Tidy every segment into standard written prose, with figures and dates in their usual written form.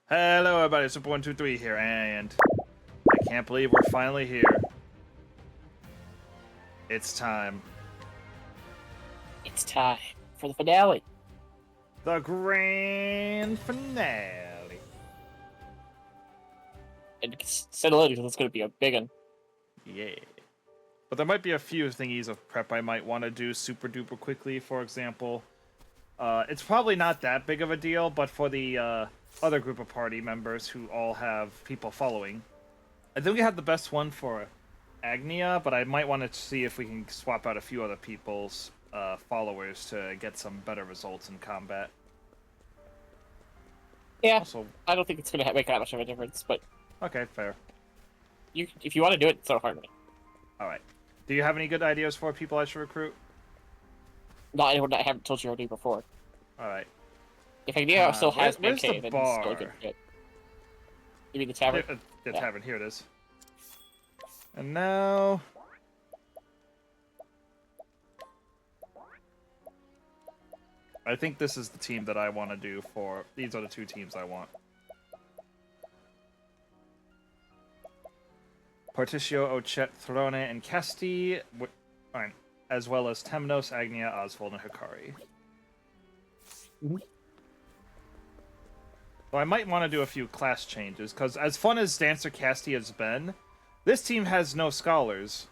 Hello everybody, Super123 here, and I can't believe we're finally here. It's time. It's time for the finale. The grand finale. And settle in because it's going to be a big one. Yeah. But there might be a few thingies of prep I might want to do super duper quickly. For example, it's probably not that big of a deal, but for the other group of party members who all have people following, I think we have the best one for Agnia, but I might want to see if we can swap out a few other people's followers to get some better results in combat. Yeah, Also, I don't think it's going to make that much of a difference, but okay, fair. if you want to do it, it's not hard to me. Alright. Do you have any good ideas for people I should recruit? Not anyone that I haven't told you already before. Alright. If Agnia still has where's MK, the then it's still a bar? good fit. You mean the tavern? The Yeah. tavern, here it is. And now... I think this is the team that I want to do for... These are the two teams I want. Particio, Ochet, Throne, and Casti, as well as Temnos, Agnia, Oswald, and Hikari. So I might want to do a few class changes, because as fun as Dancer Casti has been, this team has no scholars.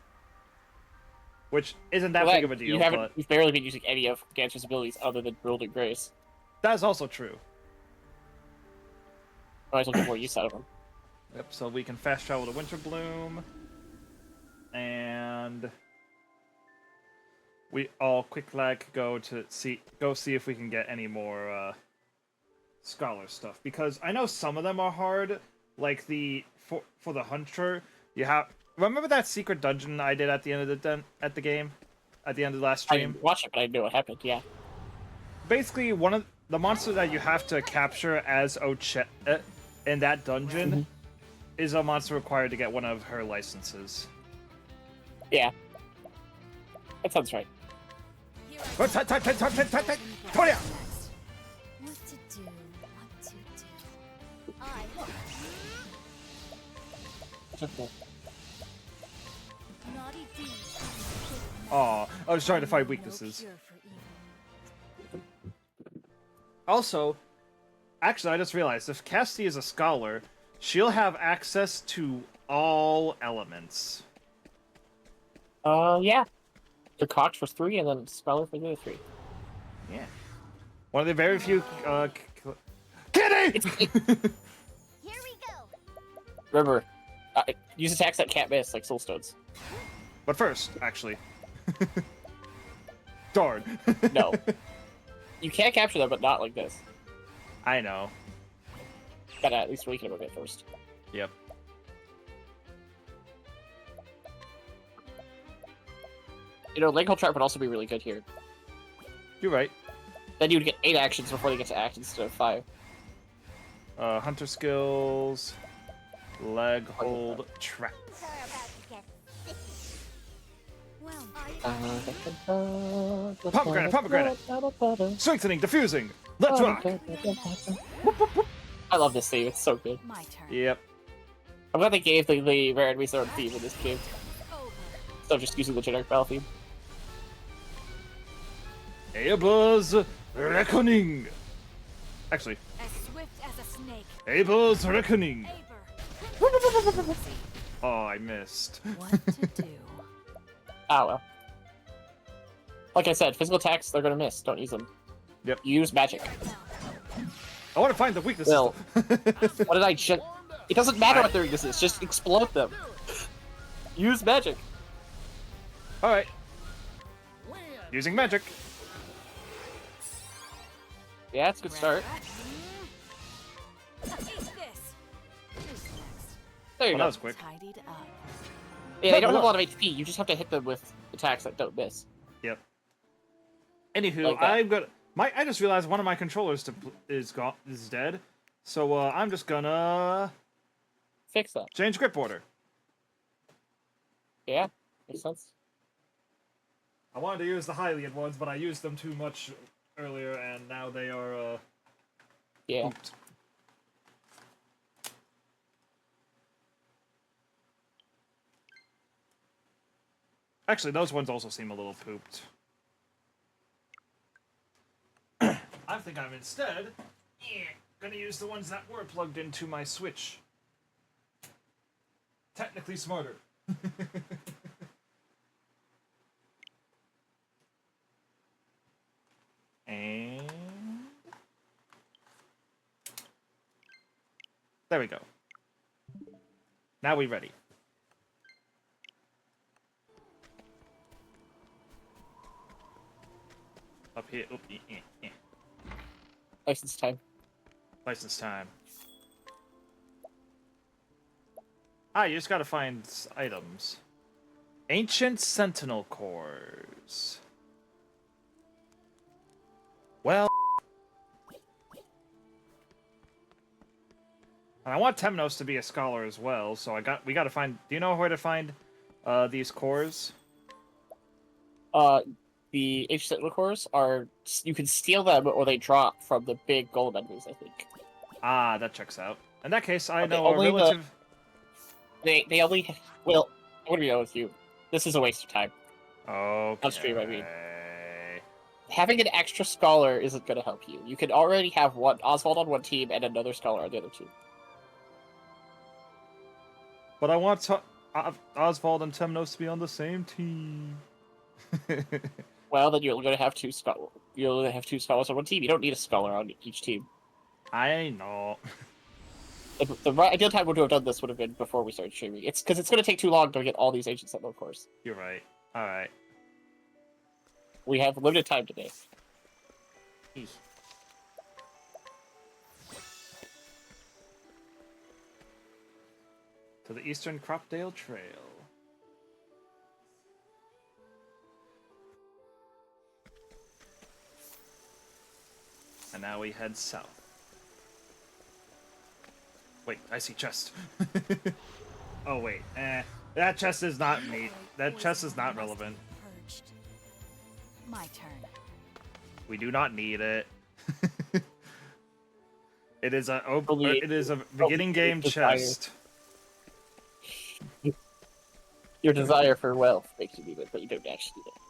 Which isn't that big of a deal, but... You've barely been using any of Dancer's abilities other than Golden Grace. That is also true. Might as well get more use out of them. Yep, so we can fast travel to Winter Bloom. And... we all quick lag go see if we can get any more scholar stuff, because I know some of them are hard, like for the Hunter. You have remember that secret dungeon I did at the end of the game, at the end of the last stream. I didn't watch it, but I knew what happened. Yeah. Basically, one of the monsters that you have to capture as Ochet in that dungeon is a monster required to get one of her licenses. Yeah. That sounds right. What to do? Aw, I was trying to find weaknesses. Also, actually, I just realized, if Casti is a scholar, she'll have access to all elements. Yeah. The Cox for 3, and then Speller for the other 3. Yeah. One of the very few, Kitty! Here we go. Remember, use attacks that can't miss, like Soulstones. But first, actually. Darn. No. You can capture them, but not like this. I know. Gotta at least weaken them a bit first. Yep. You know, Leg Hole Trap would also be really good here. You're right. Then you would get 8 actions before they get to act instead of 5. Hunter skills, leg hold, trap. Sorry about to get sick. Well, Pomegranate! Strengthening, diffusing! Let's rock! I love this theme, it's so good. my turn. Yep. I'm glad they gave the rare enemies their own theme in this game, Over. instead of just using the generic battle theme. Abel's Reckoning! Actually, As swift as a snake. Abel's Reckoning! Aber. Oh, I missed. What to do? Ah, well. Like I said, physical attacks, they're gonna miss. Don't use them. Yep. Use magic. I want to find the weaknesses. Will. What did I just... It doesn't matter what their weakness is, just explode them. Use magic. Alright. Using magic. Yeah, it's a good start. Eat this. Who's next? There you Oh, go. that was quick. Tidied up. Yeah, they don't have a lot of HP, you just have to hit them with attacks that don't miss. Yep. Anywho, Like that. I'm gonna... I just realized one of my controllers is dead. So, I'm just gonna... Fix that. change grip order. Yeah, makes sense. I wanted to use the Hylian ones, but I used them too much earlier, and now they are, Yeah. pooped. Actually, those ones also seem a little pooped. I think I'm instead gonna use the ones that were plugged into my Switch. Technically smarter. And there we go. Now we ready. Up here. Oop, License time. License time. Ah, you just gotta find items. Ancient Sentinel Cores. Well, and I want Temnos to be a scholar as well, so we gotta find. Do you know where to find these cores? The H cores are, you can steal them or they drop from the big gold enemies, I think. Ah, that checks out. In that case, I Okay, know a only relative. They only, well, I'm gonna be honest with you. This is a waste of time. Okay. On stream, I mean. Having an extra scholar isn't gonna help you. You can already have one Oswald on one team and another scholar on the other team. But I want Oswald and Temnos to be on the same team. Well, then you're gonna have two scholars on one team. You don't need a scholar on each team. I know. The ideal time to have done this would have been before we started streaming. It's because it's gonna take too long to get all these Ancient Sentinel cores. You're right. All right. We have limited time today. To the Eastern Cropdale Trail. And now we head south. Wait, I see chest. Oh wait, that chest is not neat. That chest is not relevant. Purged. My turn. We do not need it. It is a Only- beginning game desire. chest. Your desire for wealth makes you need it, but you don't actually need it.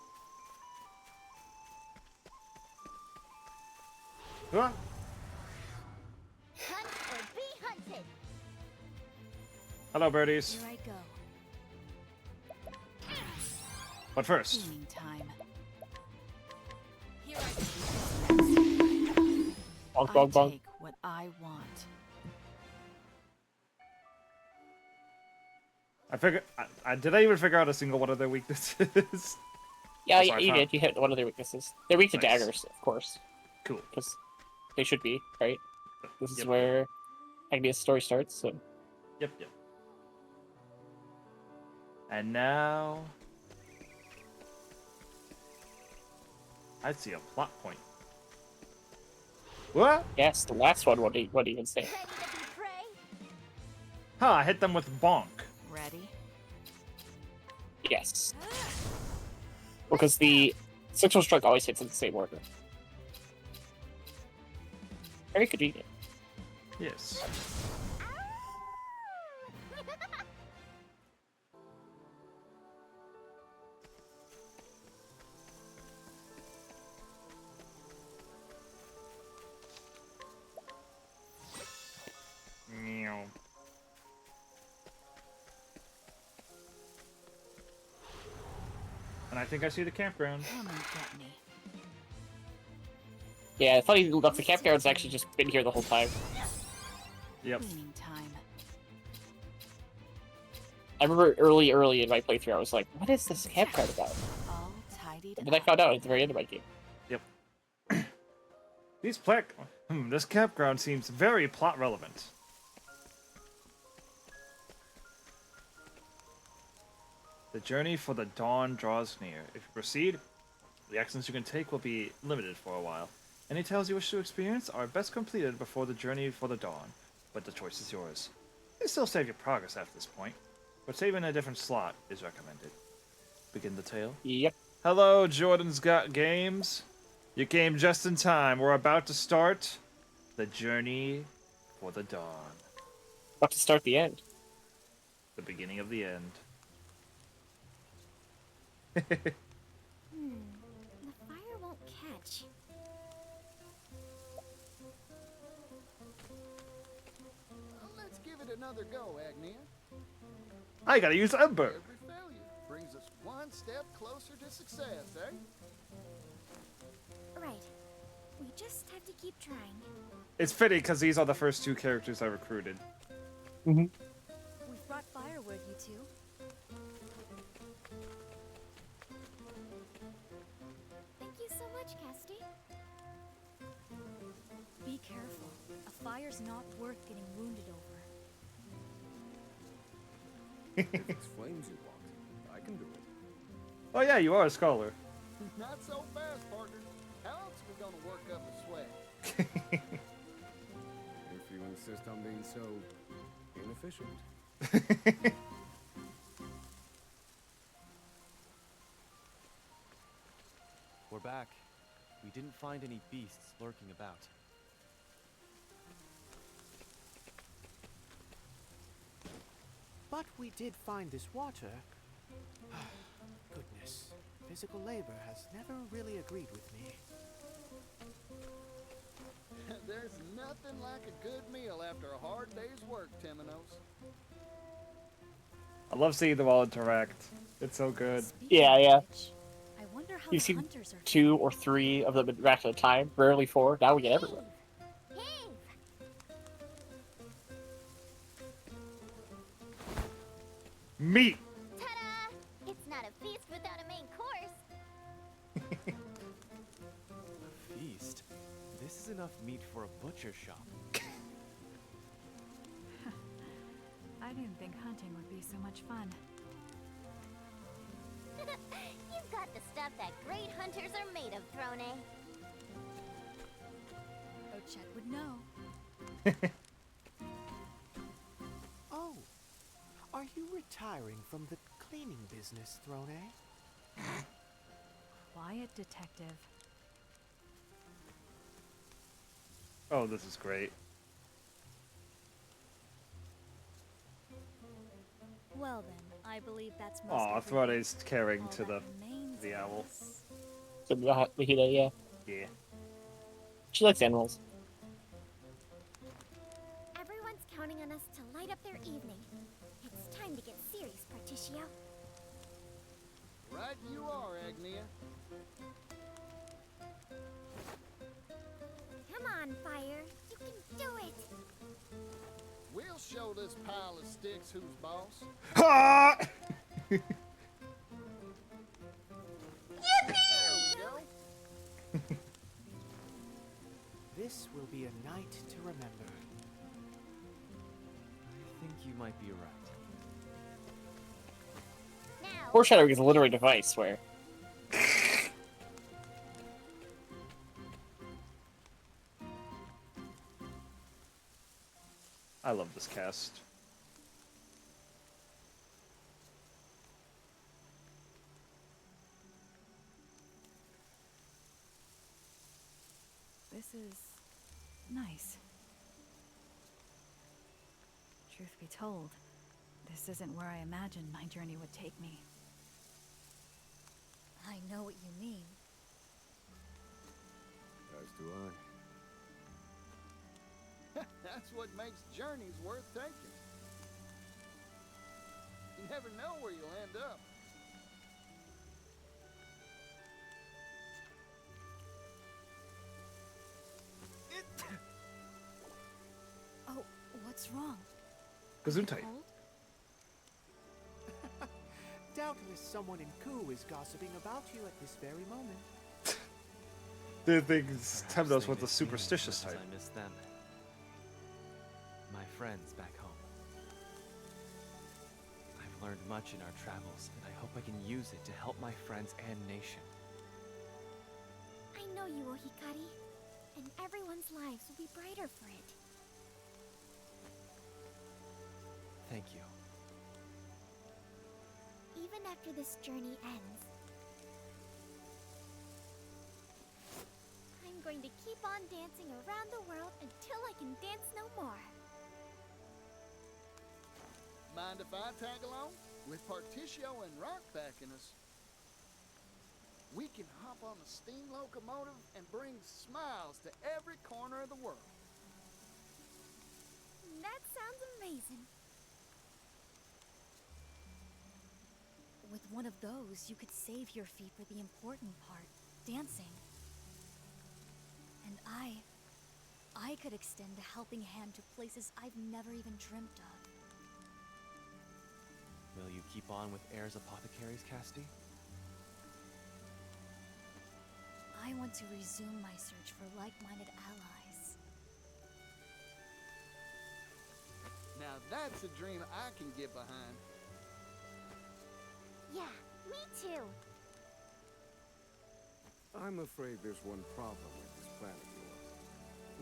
Huh? Hunt or be hunted. Hello, birdies. Here I go. But first, Cleaning time. Here Bonk, I bonk, bonk. take what I want. did I even figure out a single one of their weaknesses? Yeah, Oh, sorry, you Tom. did. You hit one of their weaknesses. They're weak to Nice. daggers, of course, Cool. because they should be, right? This is Yep. where Agnia's story starts. So Yep. And now, I see a plot point. What? yes, the last one won't even say. Ready to be prey? Huh, I hit them with bonk. Ready? Yes, because the sexual strike always hits in the same order. Very convenient. Yes. Meow. And I think I see the campground. Come and get me. Yeah, funny enough, the campground's actually just been here the whole time. Yep. Cleaning time. I remember early in my playthrough, I was like, "What is this campground about?" All tidied And then I up. found out at the very end of my game. This campground seems very plot relevant. The journey for the dawn draws near. If you proceed, the actions you can take will be limited for a while. Any tales you wish to experience are best completed before the journey for the dawn, but the choice is yours. You can still save your progress after this point, but saving a different slot is recommended. Begin the tale. Yep. Hello, Jordan's Got Games. You came just in time. We're about to start the journey for the dawn. About to start the end. The beginning of the end. The fire won't catch. Well, let's give it another go, Agnia. I gotta use Ember. Every failure brings us one step closer to success, eh? Right. We just have to keep trying. It's fitting because these are the first 2 characters I recruited. We've brought firewood, you two. Thank you so much, Casty. Be careful. A fire's not worth getting wounded over. If it's flames you want, I can do it. Oh yeah, you are a scholar. Not so fast, partner. How else are we gonna work up a sweat? If you insist on being so inefficient. We're back. We didn't find any beasts lurking about. But we did find this water. Goodness, physical labor has never really agreed with me. There's nothing like a good meal after a hard day's work, Temenos. I love seeing them all interact. It's so good. Speaking Yeah, of yeah. which, I wonder how You the see hunters are 2 or 3 of them interact at a time, rarely 4. Now we get everyone. Hey! Meat! Ta-da! It's not a feast without a main course. A feast? This is enough meat for a butcher shop. I didn't think hunting would be so much fun. You've got the stuff that great hunters are made of, Throne. Ochek would know. Oh, are you retiring from the cleaning business, Throne? Quiet, detective. Oh, this is great. Well then, I believe that's most Aw, everything. Throne's caring All to that the remains the owl. is- So Mahida, yeah. Yeah. She likes animals. Everyone's counting on us to light up their evening. It's time to get serious, Particio. Right you are, Agnia. Come on, Fire. You can do it. We'll show this pile of sticks who's boss. Ha! There we go. This will be a night to remember. I think you might be right. Now, Foreshadowing is a literary device where I love this cast. This is nice. Truth be told, this isn't where I imagined my journey would take me. I know what you mean. As do I. That's what makes journeys worth taking. You never know where you'll end up. Oh, what's wrong? Gesundheit. Cold? Doubtless someone in Ku is gossiping about you at this very moment. The things Perhaps Temnos they with the miss me as superstitious much as type. I miss them. My friends back home. I've learned much in our travels, and I hope I can use it to help my friends and nation. I know you will, Hikari. And everyone's lives will be brighter for it. Thank you. Even after this journey ends, I'm going to keep on dancing around the world until I can dance no more. Mind if I tag along? With Particio and Rock backing us. we can hop on a steam locomotive and bring smiles to every corner of the world. That sounds amazing. With one of those, you could save your feet for the important part, dancing. And I could extend a helping hand to places I've never even dreamt of. Will you keep on with Air's apothecaries, Cassidy? I want to resume my search for like-minded allies. Now that's a dream I can get behind. Yeah, me too. I'm afraid there's one problem with this plan of yours.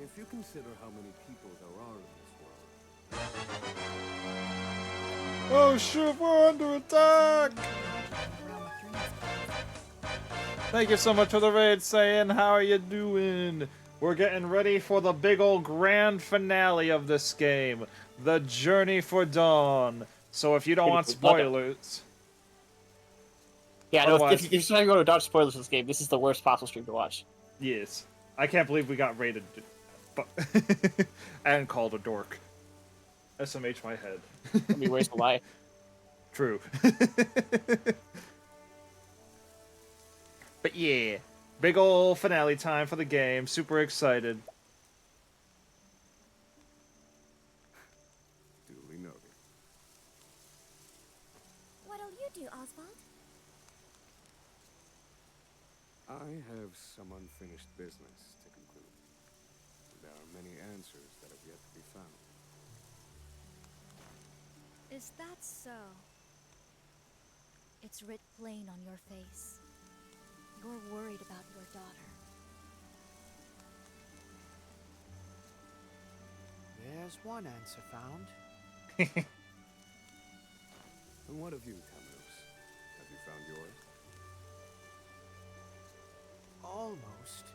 If you consider how many people there are in this world... Oh shit, we're under attack! Realm of Dreams. Thank you so much for the raid, Saiyan. How are you doing? We're getting ready for the big old grand finale of this game. The Journey for Dawn. So if you don't want spoilers... Yeah, no, Otherwise- if you're trying to go to dodge spoilers for this game, this is the worst possible stream to watch. Yes. I can't believe we got raided. But and called a dork. SMH my head. I mean, where's the lie? True. But yeah. Big ol' finale time for the game. Super excited. Duly noted. What'll you do, Oswald? I have some unfinished business to conclude. There are many answers that have yet to be found. Is that so? It's writ plain on your face. You're worried about your daughter. There's one answer found. And what of you, Terminus? Have you found yours? Almost.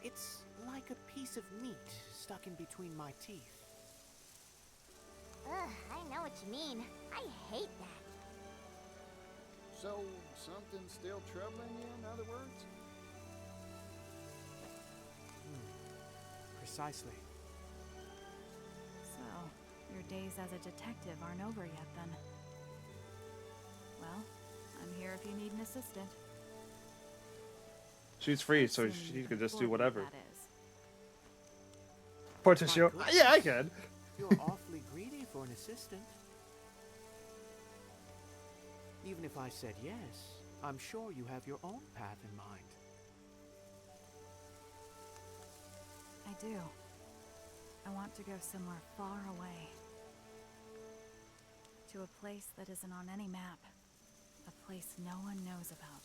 It's like a piece of meat stuck in between my teeth. Ugh, I know what you mean. I hate that. So, something's still troubling you, in other words? Precisely. So, your days as a detective aren't over yet, then. Well, I'm here if you need an assistant. She's free, so Assuming she you could can just do afford me, whatever. that is. Portentio. My goodness. Yeah, I can. You're awfully greedy for an assistant. Even if I said yes, I'm sure you have your own path in mind. I do. I want to go somewhere far away. To a place that isn't on any map. A place no one knows about.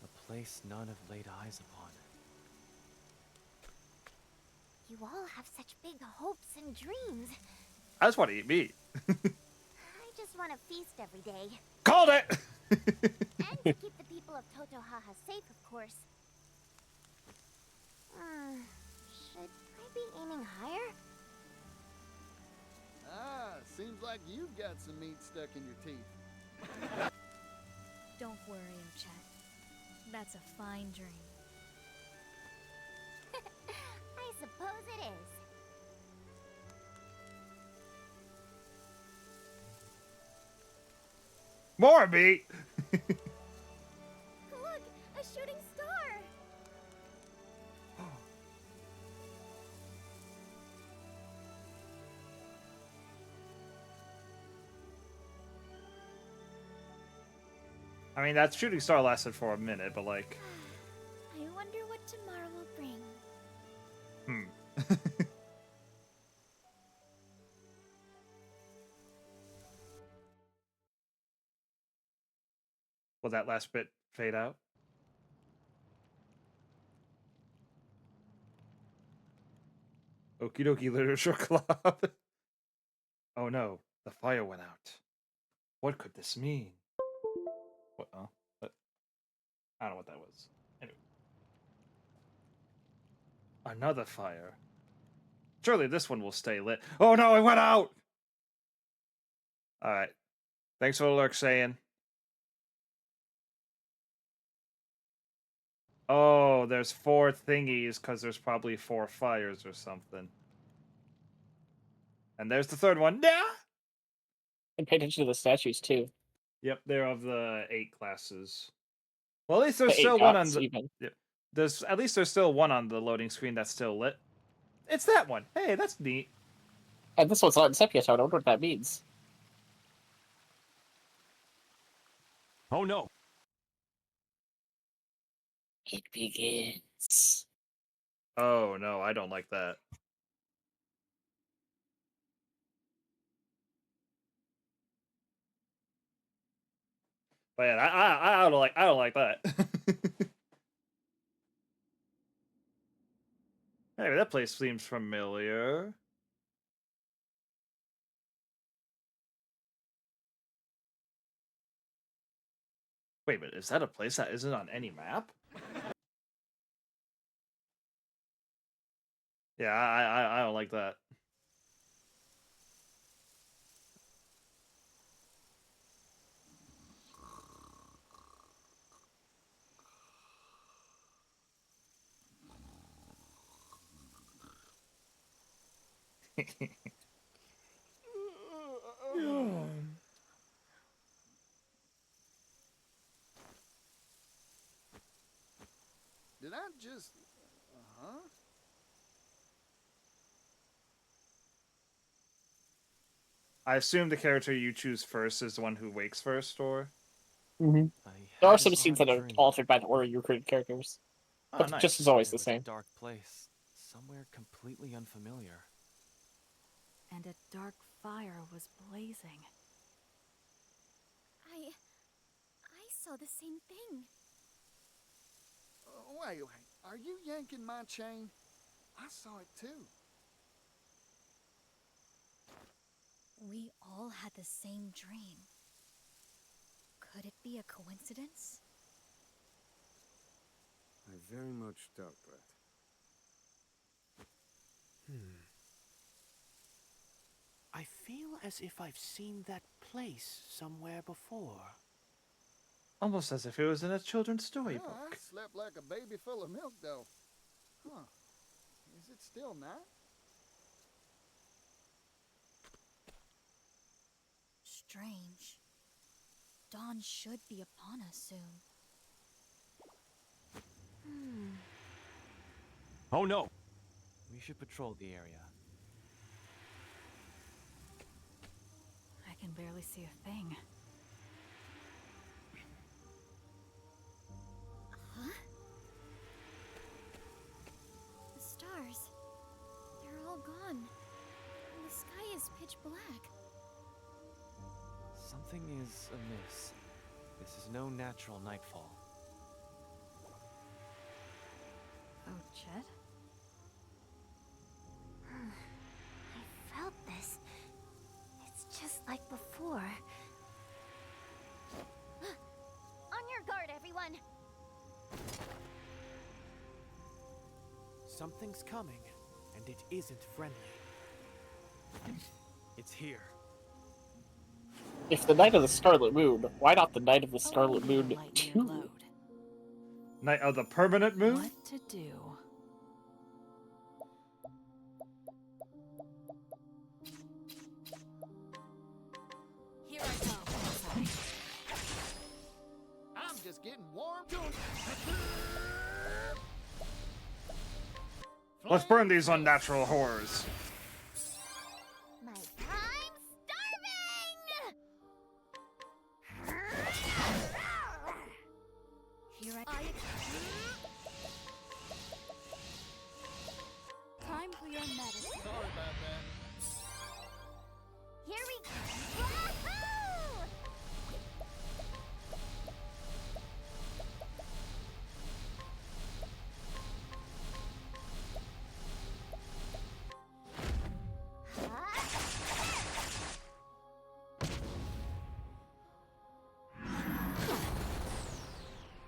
A place none have laid eyes upon. You all have such big hopes and dreams. I just want to eat meat. I just want to feast every day. Called it! And to keep the people of Totohaha safe, of course. Should I be aiming higher? Ah, seems like you've got some meat stuck in your teeth. Don't worry, Ochet. That's a fine dream. I suppose it is. More meat! Look, a shooting star! I mean, that shooting star lasted for a minute, but like... I wonder what tomorrow will bring. Will that last bit fade out? Okie dokie Literature Club. Oh no, the fire went out. What could this mean? What? Oh, I don't know what that was. Anyway. Another fire. Surely this one will stay lit. Oh no, it went out! Alright. Thanks for the lurk, saying. Oh, there's 4 thingies because there's probably 4 fires or something. And there's the third one. Yeah. And pay attention to the statues too. Yep, they're of the 8 classes. Well, at least there's The 8 still one on dots, the. even. Yep. There's still one on the loading screen that's still lit. It's that one. Hey, that's neat. And this one's not in sepia tone. I wonder what that means. Oh no! It begins. Oh no, I don't like that. But yeah, I don't like that. Hey, that place seems familiar. Wait a minute, is that a place that isn't on any map? Yeah, I don't like that. Did I just... huh? I assume the character you choose first is the one who wakes first, or? Mm-hmm. I There had are a some scenes odd that are dream. altered by the order you recruited characters. Oh, But nice. just as always It the was a same. dark place, somewhere completely unfamiliar. And a dark fire was blazing. I saw the same thing. Wait. Are you yanking my chain? I saw it too. We all had the same dream. Could it be a coincidence? I very much doubt that. I feel as if I've seen that place somewhere before. Almost as if it was in a children's Oh, I storybook. slept like a baby full of milk, though. Huh. Is it still night? Strange. Dawn should be upon us soon. Oh no! We should patrol the area. I can barely see a thing. Huh? The stars. They're all gone. And the sky is pitch black. Something is amiss. This is no natural nightfall. Oh, Chet? I felt this. It's just like before. On your guard, everyone! Something's coming, and it isn't friendly. It's here. If the Night of the Scarlet Moon, why not the Night of the Oh, Scarlet Moon lighten your 2? load. Night of the Permanent Moon? What to do? Here I go. I'm just getting warm. Let's burn these unnatural horrors. My time starving! Here I... Time for your medicine. Sorry about that. Here we go. Wahoo!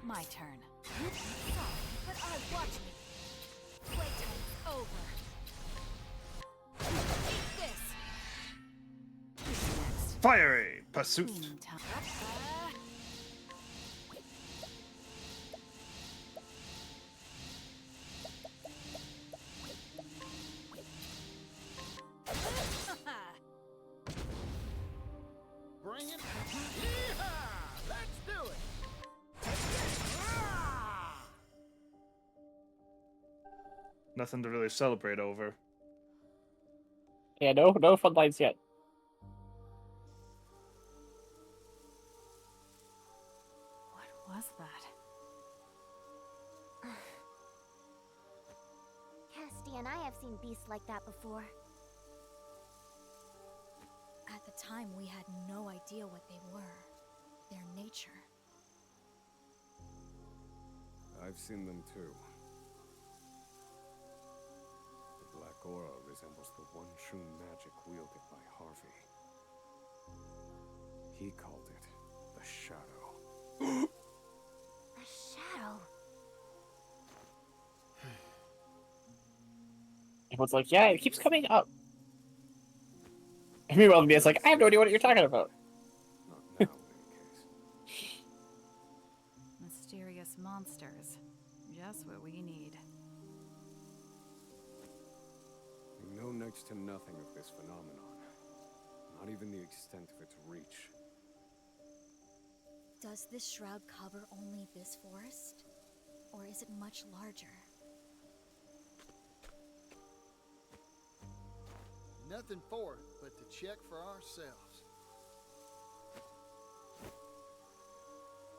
My turn. Sorry, but watch me. Playtime's over. Eat this. Who's next? Fiery Pursuit. Meantime. Nothing to really celebrate over. Yeah, no fun lines yet. What was that? Cassidy and I have seen beasts like that before. At the time, we had no idea what they were. Their nature. I've seen them too. The black aura resembles the one true magic wielded by Harvey. He called it the Shadow. A shadow. Everyone's like, yeah, it keeps coming up. And meanwhile, it's like, I have no idea what you're talking about. Not now, in any case. Mysterious monsters. Just what we need. We know next to nothing of this phenomenon. Not even the extent of its reach. Does this shroud cover only this forest? Or is it much larger? Nothing for it but to check for ourselves.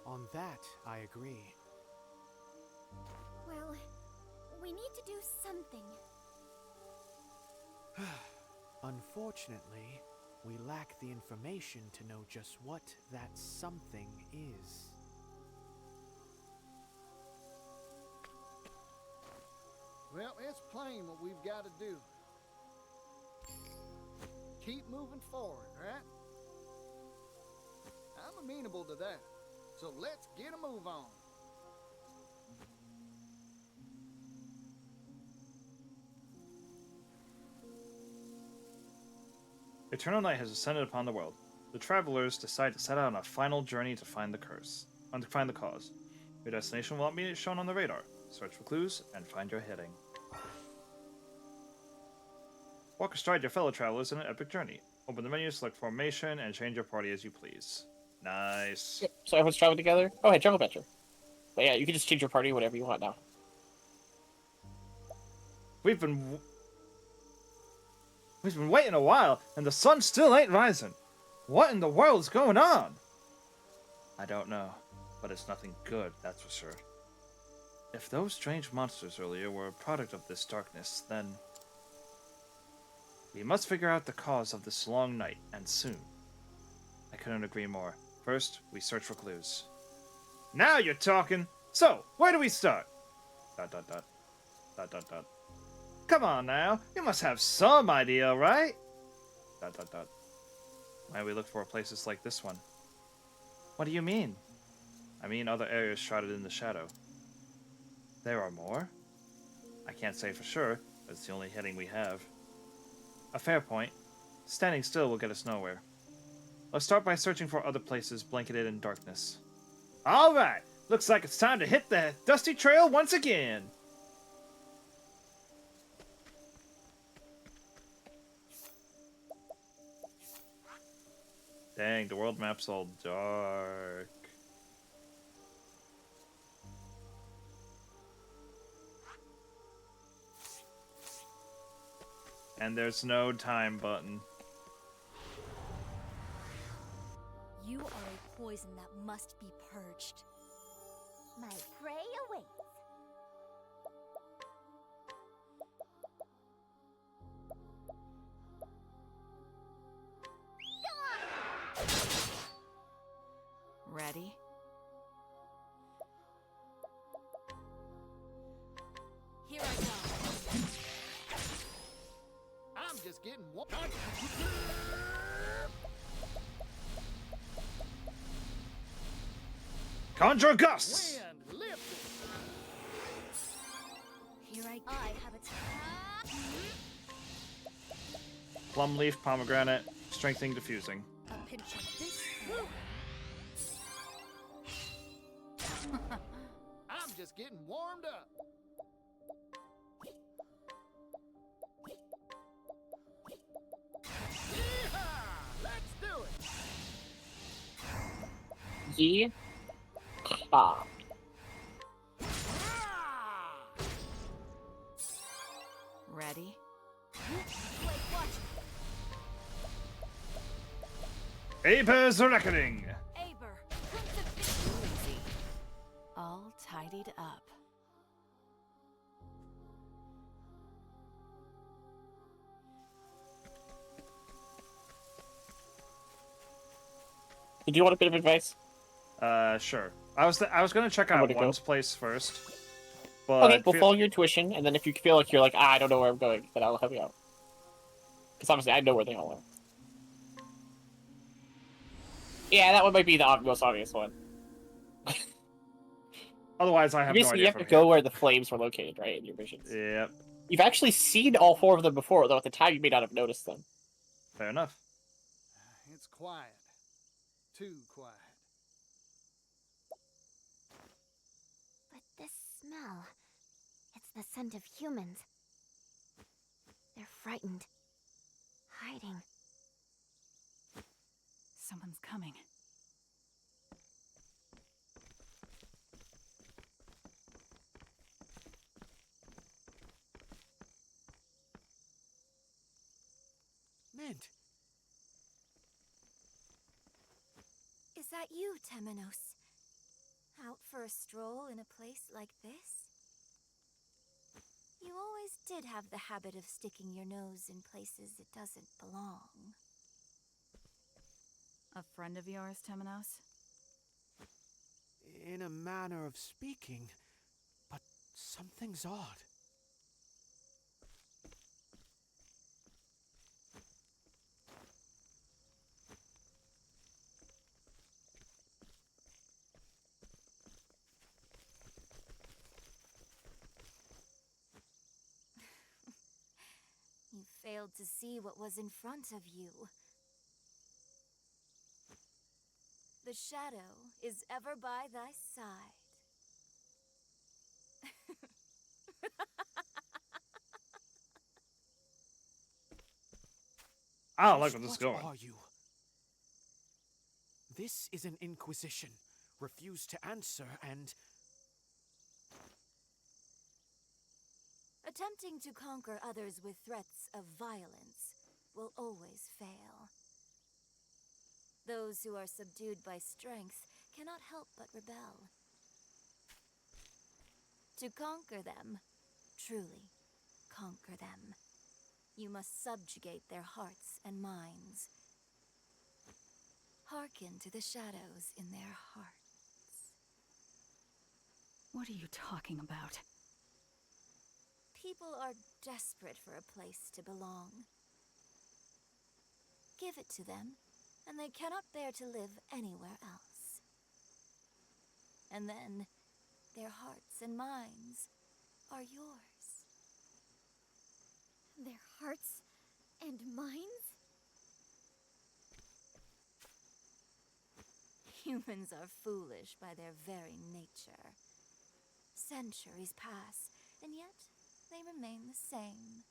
On that, I agree. Well, we need to do something. Unfortunately, we lack the information to know just what that something is. Well, it's plain what we've got to do. Keep moving forward, right? I'm amenable to that. So let's get a move on. Eternal night has descended upon the world. The travelers decide to set out on a final journey to find the curse, to find the cause. Your destination will not be shown on the radar. Search for clues and find your heading. Walk astride your fellow travelers in an epic journey. Open the menu, select formation, and change your party as you please. Nice. Yep. So everyone's traveling together? Oh, hey, travel adventure. But yeah, you can just change your party whatever you want now. We've been waiting a while, and the sun still ain't rising. What in the world is going on? I don't know, but it's nothing good, that's for sure. If those strange monsters earlier were a product of this darkness, then we must figure out the cause of this long night, and soon. I couldn't agree more. First, we search for clues. Now you're talking! So, where do we start? ... Come on now, you must have some idea, right? ... Why do we look for places like this one? What do you mean? I mean other areas shrouded in the shadow. There are more? I can't say for sure, but it's the only heading we have. A fair point. Standing still will get us nowhere. Let's start by searching for other places blanketed in darkness. Alright! Looks like it's time to hit the dusty trail once again! Dang, the world map's all dark. And there's no time button. You are a poison that must be purged. My prey awaits. Ready? Here I go. I'm just getting one. Conjure gusts! Wind lifted. Here I have a Plum leaf, pomegranate, strengthening, diffusing. a pinch of this. I'm just getting warmed up. Yeehaw! Let's do it. Yee. Ah. Ready? Wait, watch. Aber's Reckoning! Aber. Easy. All tidied up. Did you want a bit of advice? Sure. I was gonna check I'm out gonna go. one's place first. But Okay, we'll follow your intuition, and then if you feel like you're like, I don't know where I'm going, then I'll help you out. Because obviously I know where they all are. Yeah, that one might be the most obvious one. otherwise, I have no Basically, idea you have from to here. go where the flames were located, right, in your visions. Yep. You've actually seen all 4 of them before, though at the time you may not have noticed them. Fair enough. It's quiet. Too quiet. But this smell, it's the scent of humans. They're frightened. Hiding. Someone's coming. Mint, Is that you, Temenos? Out for a stroll in a place like this? You always did have the habit of sticking your nose in places it doesn't belong. A friend of yours, Temenos? in a manner of speaking, but something's odd. You failed to see what was in front of you. The shadow is ever by thy side. I don't like where this is What going. are you? This is an inquisition. Refuse to answer and... Attempting to conquer others with threats of violence will always fail. Those who are subdued by strength cannot help but rebel. To conquer them, truly conquer them, you must subjugate their hearts and minds. Hearken to the shadows in their hearts. What are you talking about? People are desperate for a place to belong. Give it to them, and they cannot bear to live anywhere else. And then, their hearts and minds are yours. Their hearts and minds? Humans are foolish by their very nature. Centuries pass, and yet they remain the same.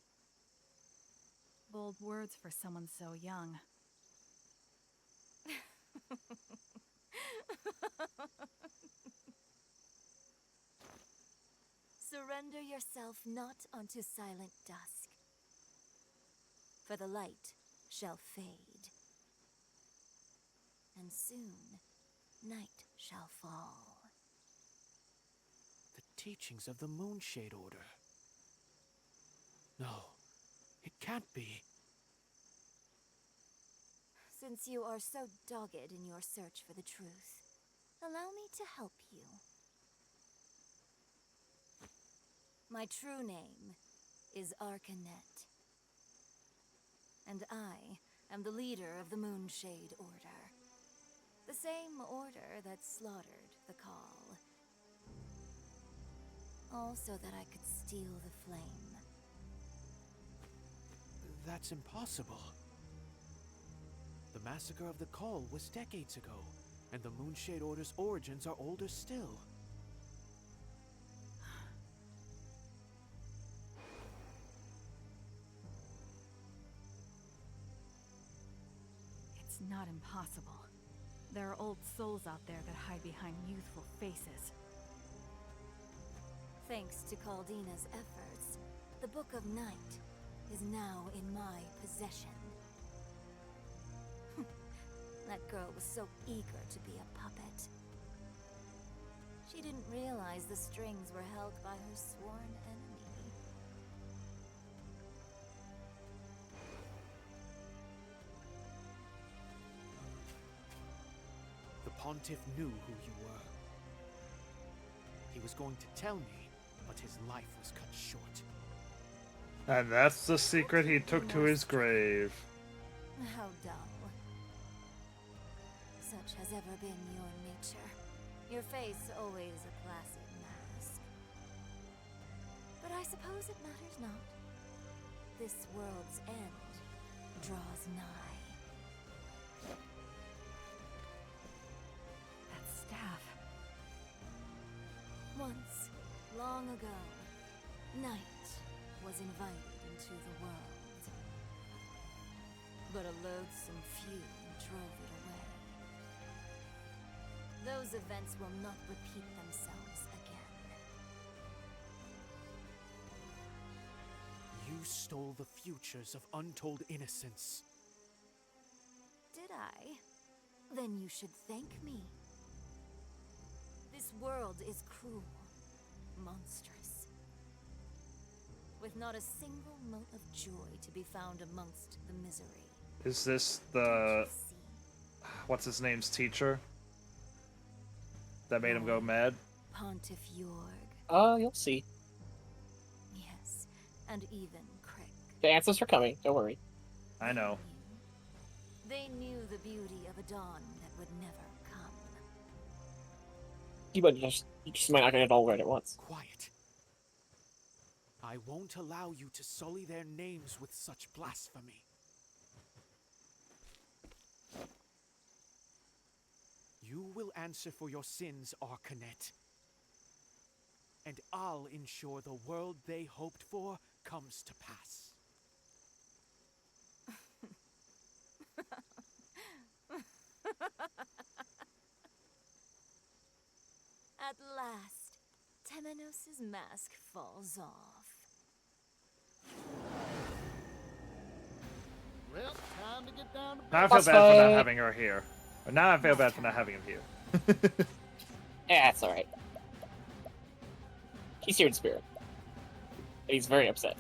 Bold words for someone so young. Surrender yourself not unto silent dusk, for the light shall fade, and soon night shall fall. the teachings of the Moonshade Order. No, it can't be. Since you are so dogged in your search for the truth, allow me to help you. My true name is Arcanet, and I am the leader of the Moonshade Order. The same order that slaughtered the Call. All so that I could steal the flame. That's impossible. The massacre of the Call was decades ago, and the Moonshade Order's origins are older still. It's not impossible. There are old souls out there that hide behind youthful faces. Thanks to Caldina's efforts, The Book of Night is now in my possession. That girl was so eager to be a puppet. She didn't realize the strings were held by her sworn enemy. The Pontiff knew who you were. He was going to tell me, but his life was cut short. And that's the secret he took to his grave. How dull. Such has ever been your nature. Your face always a placid mask. But I suppose it matters not. This world's end draws nigh. That staff. Once, long ago, night was invited into the world. But a loathsome few drove it away. Those events will not repeat themselves again. You stole the futures of untold innocence. Did I? Then you should thank me. This world is cruel, monstrous, with not a single mote of joy to be found amongst the misery. Is this Don't the... you see? what's his name's teacher? That made him go mad? Pontiff Jorg. You'll see. Yes, and even Crick. The answers are coming. Don't worry. I know. They knew the beauty of a dawn that would never come. You just might not get it all right at once. Quiet. I won't allow you to sully their names with such blasphemy. You will answer for your sins, Arcanet. And I'll ensure the world they hoped for comes to pass. At last, Temenos' mask falls off. Well, time to get down to bed. Now I feel bad for not having her here. Or now I feel bad for not having him here. Yeah, it's alright. He's here in spirit. And he's very upset.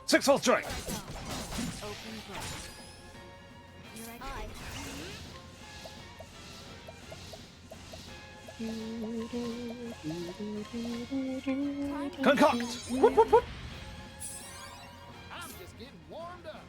Six-fold strike! Open grasp. You're right. Concoct! Whoop, whoop, whoop. I'm just getting warmed up.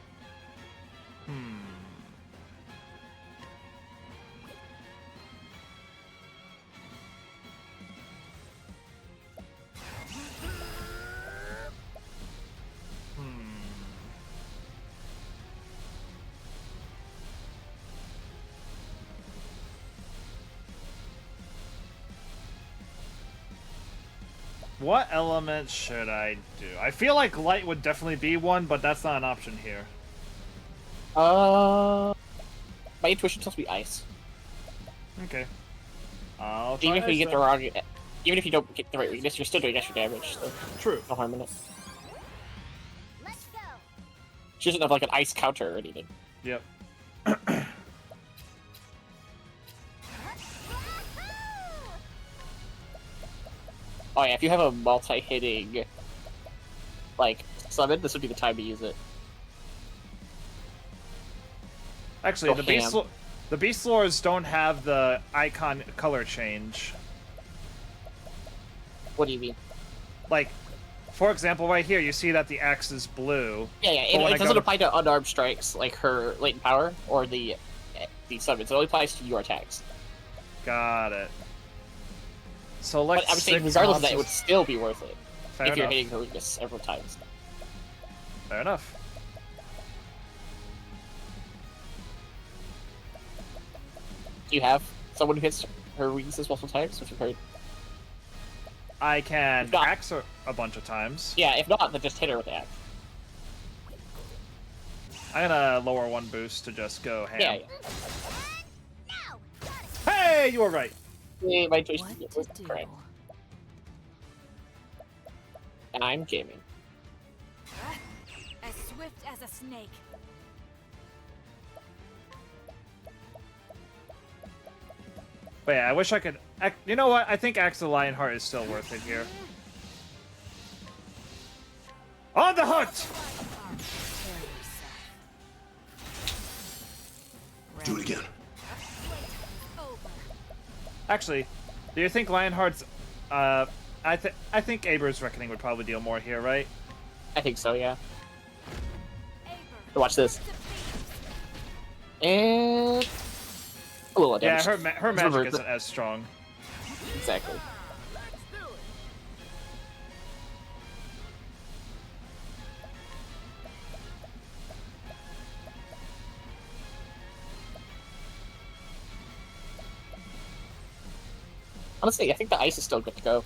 What element should I do? I feel like light would definitely be one, but that's not an option here. My intuition tells me ice. Okay. I'll try Even if you ice get the then. wrong, even if you don't get the right weakness, you're still doing extra damage. So True. no harm in it. Let's go. She doesn't have like an ice counter or anything. Yep. Oh yeah, if you have a multi-hitting, like, summon, this would be the time to use it. Actually, Go the ham. the Beast Lords don't have the icon color change. What do you mean? Like, for example, right here, you see that the axe is blue. Yeah, But when it I go doesn't to- apply to unarmed strikes, like her latent power, or the summons. It only applies to your attacks. Got it. So let's. But I'm saying, regardless of that, it would still be worth it. Fair if you're enough. hitting her weakness several times. Fair enough. Do you have someone who hits her weaknesses multiple times? If you've heard. I can If not- axe her a bunch of times. Yeah, if not, then just hit her with the axe. I'm gonna lower one boost to just go ham. Yeah, Hey, you were right. yeah. My intuition What was to do? correct. I'm gaming. As swift as a snake. But yeah, I wish I could. You know what? I think Axe the Lionheart is still worth it here. On the hunt! Do it again. Actually, do you think Lionheart's? I think Aber's Reckoning would probably deal more here, right? I think so, yeah. Watch this. And a little Yeah, damage. her magic isn't as strong. Exactly. Honestly, I think the ice is still good to go.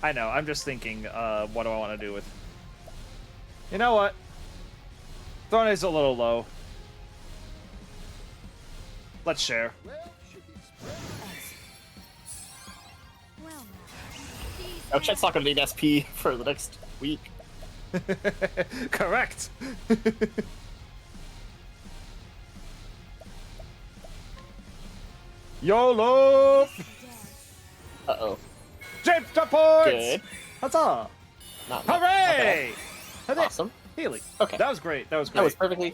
I know. I'm just thinking, what do I want to do with? You know what? Throne is a little low. Let's share. Oh, Chet's not gonna need SP for the next week. Correct. YOLO! Uh-oh. James points! Good. Huzzah! Not Hooray! Okay. Awesome. Healy. Okay. That was great. That was great. That was perfectly...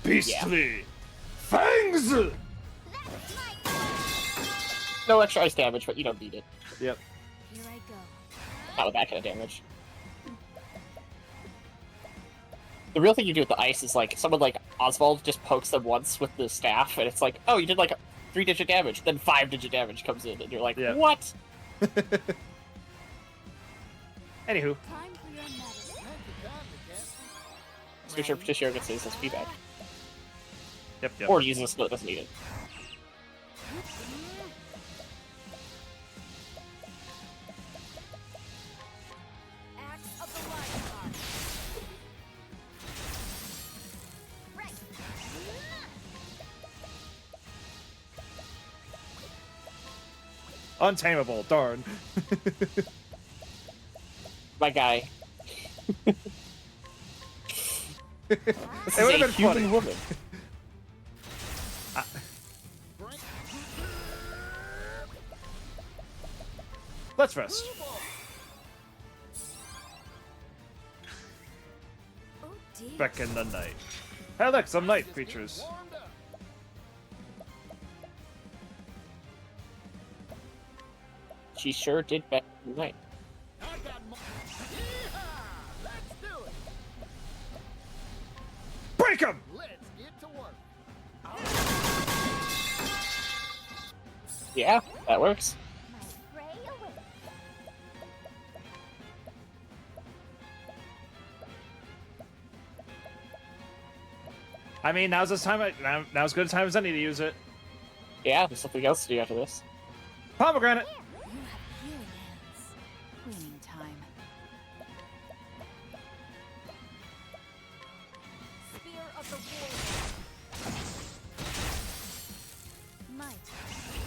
Beastly! Fangs! No extra ice damage, but you don't need it. Yep. Here I go. Not with that kind of damage. The real thing you do with the ice is like someone like Oswald just pokes them once with the staff, and it's like, oh, you did like 3-digit damage, then 5-digit damage comes in, and you're like, Yeah. what? Anywho. Time for your medicine. Make sure Petitioner gets his feedback. Yep, yep. Or uses a split, doesn't need it. Axe of the Lionheart. Right. Untamable, darn. My guy. This It is would've a been human funny. woman. Let's rest. Oh dear. Back in the night. Hey, look, some night creatures. She sure did back in the night. Break him! Let's get to work. Yeah, that works. My prey awaits. I mean, now's as time. Now's good a time as any to use it. Yeah, there's something else to do after this. Pomegranate. You have healing hands. Cleaning time. Spear of the warrior. Might.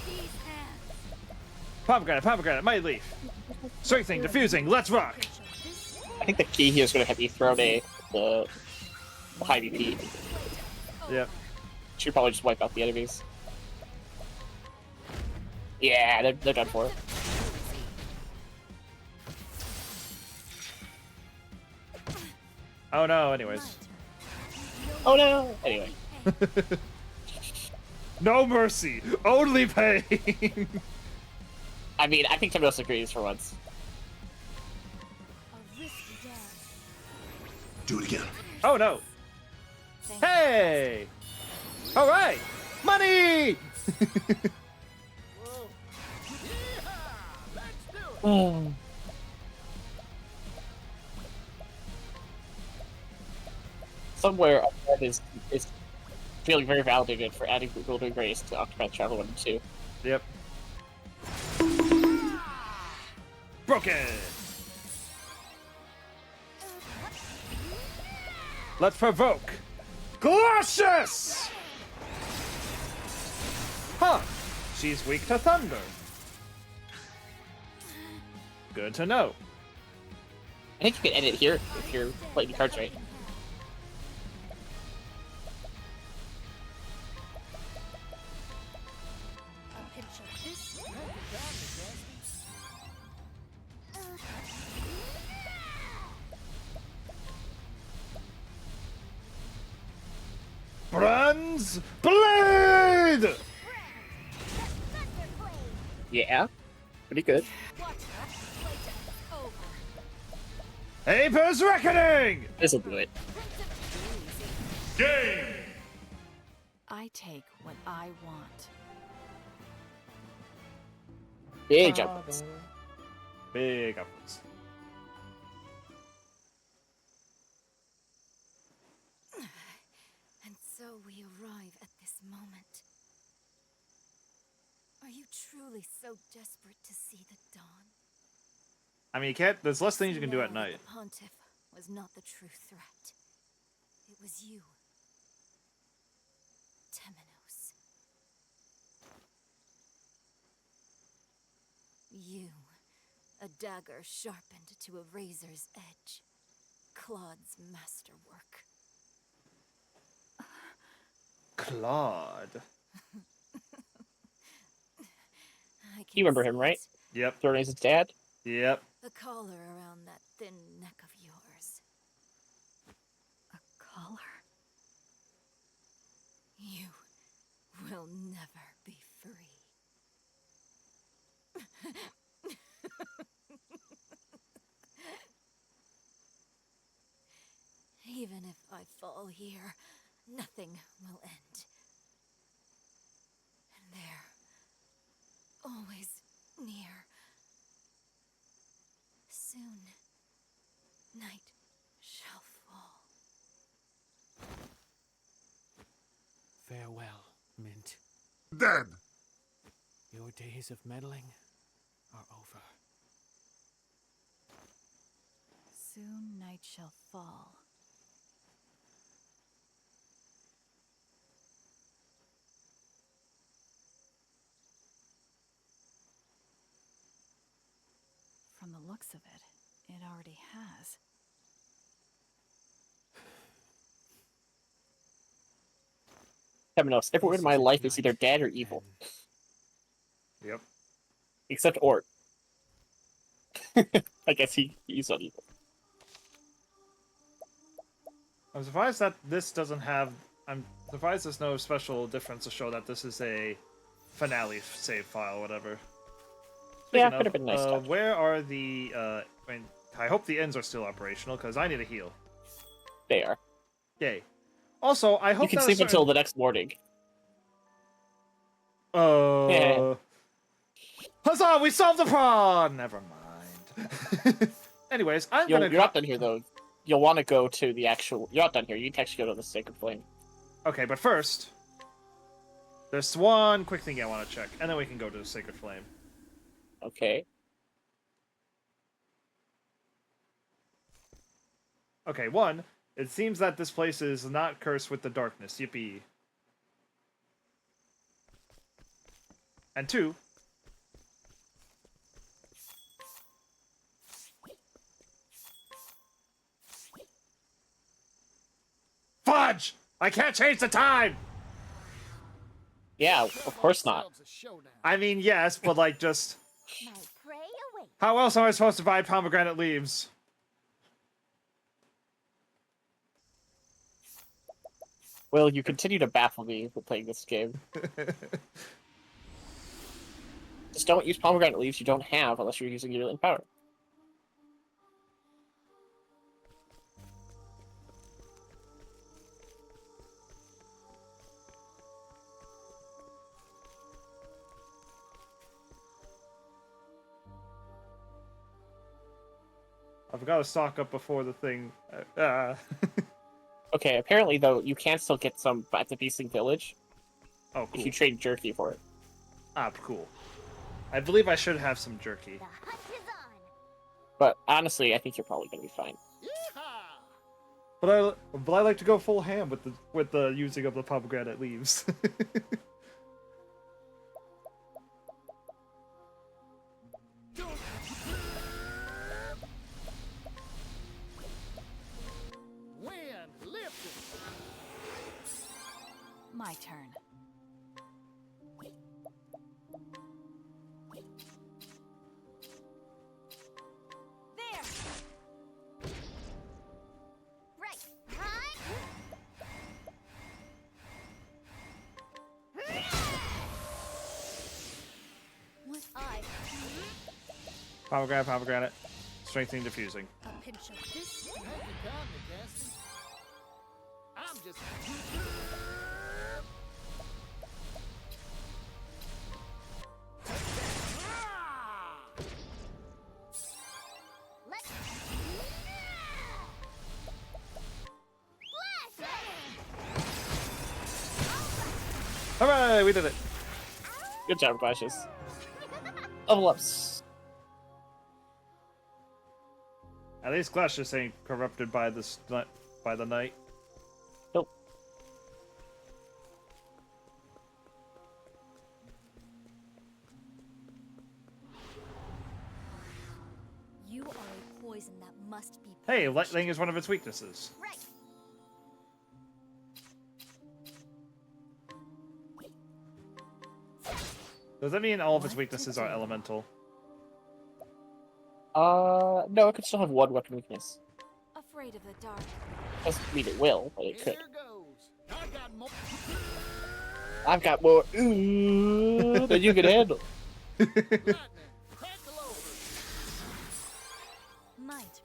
These hands. Pomegranate. Pomegranate. Mighty leaf. Strengthening. Diffusing. Let's rock. I think the key here is going to be thrown the high BP. Yep. Should probably just wipe out the enemies. Yeah, they're done for. Oh no. Anyways. Oh no! Anyway. No mercy. Only pain. I mean, I think Timos agrees for once. A risky dance. Do it again. Oh no. Hey. All right. Money. Somewhere Octopath is feeling very validated for adding Golden Grace to Octopath Travel 1 and 2. Yep. Broken. Let's provoke. Glacius! Huh. She's weak to thunder. Good to know. I think you can edit here if you're playing the cards right. A pinch of this. Bronze Blade! Yeah, pretty good. Apis Reckoning! This'll do it. Game! I take what I want. Big jumps. Big uppers. And so we arrive at this moment. Are you truly so desperate to see the dawn? I mean, you can't. There's less things you can do at Now night. The Pontiff was not the true threat. It was you, Temenos. You, a dagger sharpened to a razor's edge. Claude's masterwork. Claude. I You remember him, see right? it. Yep. Thorny's dad? Yep. The collar around that thin neck of yours. A collar? You will never be free. Even if I fall here, nothing will end. And there, always near. Soon, night shall fall. Farewell, Mint. Dead! Your days of meddling are over. Soon night shall fall. From the looks of it, it already has. Temenos. Everyone in my life is either dead or evil. Yep. Except Ort. I guess he's not evil. I'm surprised that this doesn't have. I'm surprised there's no special difference to show that this is a finale save file, or whatever. Yeah, Speaking could have been nice touch. Where are the? I mean, I hope the ends are still operational because I need a heal. They are. Yay. Also, I hope You can that a sleep certain- until the next morning. Huzzah! We solved the prawn. Never mind. Anyways, You're not done here though. You'll want to go to the actual. You're not done here. You need to actually go to the Sacred Flame. Okay, but first, there's one quick thing I want to check, and then we can go to the Sacred Flame. Okay. Okay, one, it seems that this place is not cursed with the darkness. Yippee. And two, fudge! I can't change the time! Yeah, of course not. I mean, yes, but like, just... My prey awaits. How else am I supposed to buy pomegranate leaves? Well, you continue to baffle me with playing this game. Just don't use pomegranate leaves you don't have unless you're using your power. I've got to stock up before the thing... Okay, apparently though, you can still get some at the Beastling Village Oh, if you cool. trade jerky for it. Ah, cool. I believe I should have some jerky. The hunt is on. But honestly, I think you're probably gonna be fine. But I like to go full ham with the using of the pomegranate leaves. Pomegranate. Strengthening, diffusing. A pinch of this. You had your got me, Cassie. I'm just. Let's. Hooray! We did it. Good job, Clashes. Level ups. At least Glash just ain't corrupted by the night. Nope. You are a poison that must be. Hey, lightning is one of its weaknesses. Right. Does that mean all of its What weaknesses to are do? elemental? No, it could still have one weapon weakness. Afraid of the dark. Doesn't mean it will, but it could. Here goes. I got more. I've got more ooh than you can handle. Lightning. Crack the load. Might.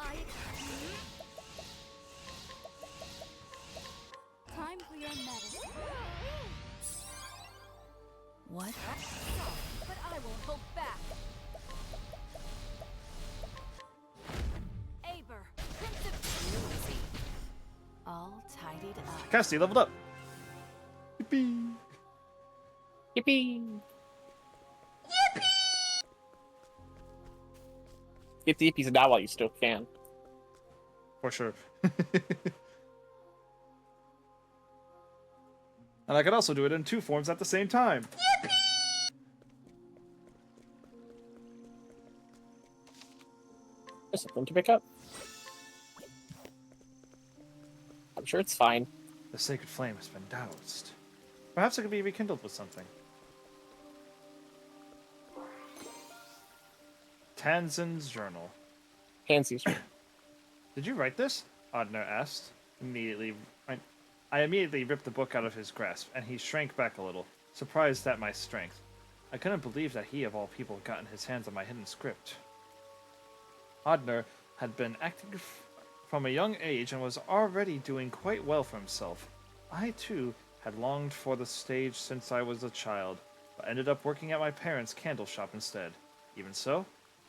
Time for your medicine. What? But I won't hold back. Aber, Prince of Easy. All tidied up. Cassie leveled up. Yippee! Yippee! Get the yippies now while you still can. For sure. And I could also do it in 2 forms at the same time. There's something to pick up. I'm sure it's fine. The sacred flame has been doused. Perhaps it could be rekindled with something. Tanzin's journal. Pansies. Did you write this? Odner asked. I immediately ripped the book out of his grasp, and he shrank back a little, surprised at my strength. I couldn't believe that he, of all people, had gotten his hands on my hidden script. Odner had been acting from a young age and was already doing quite well for himself. I, too, had longed for the stage since I was a child, but ended up working at my parents' candle shop instead. Even so,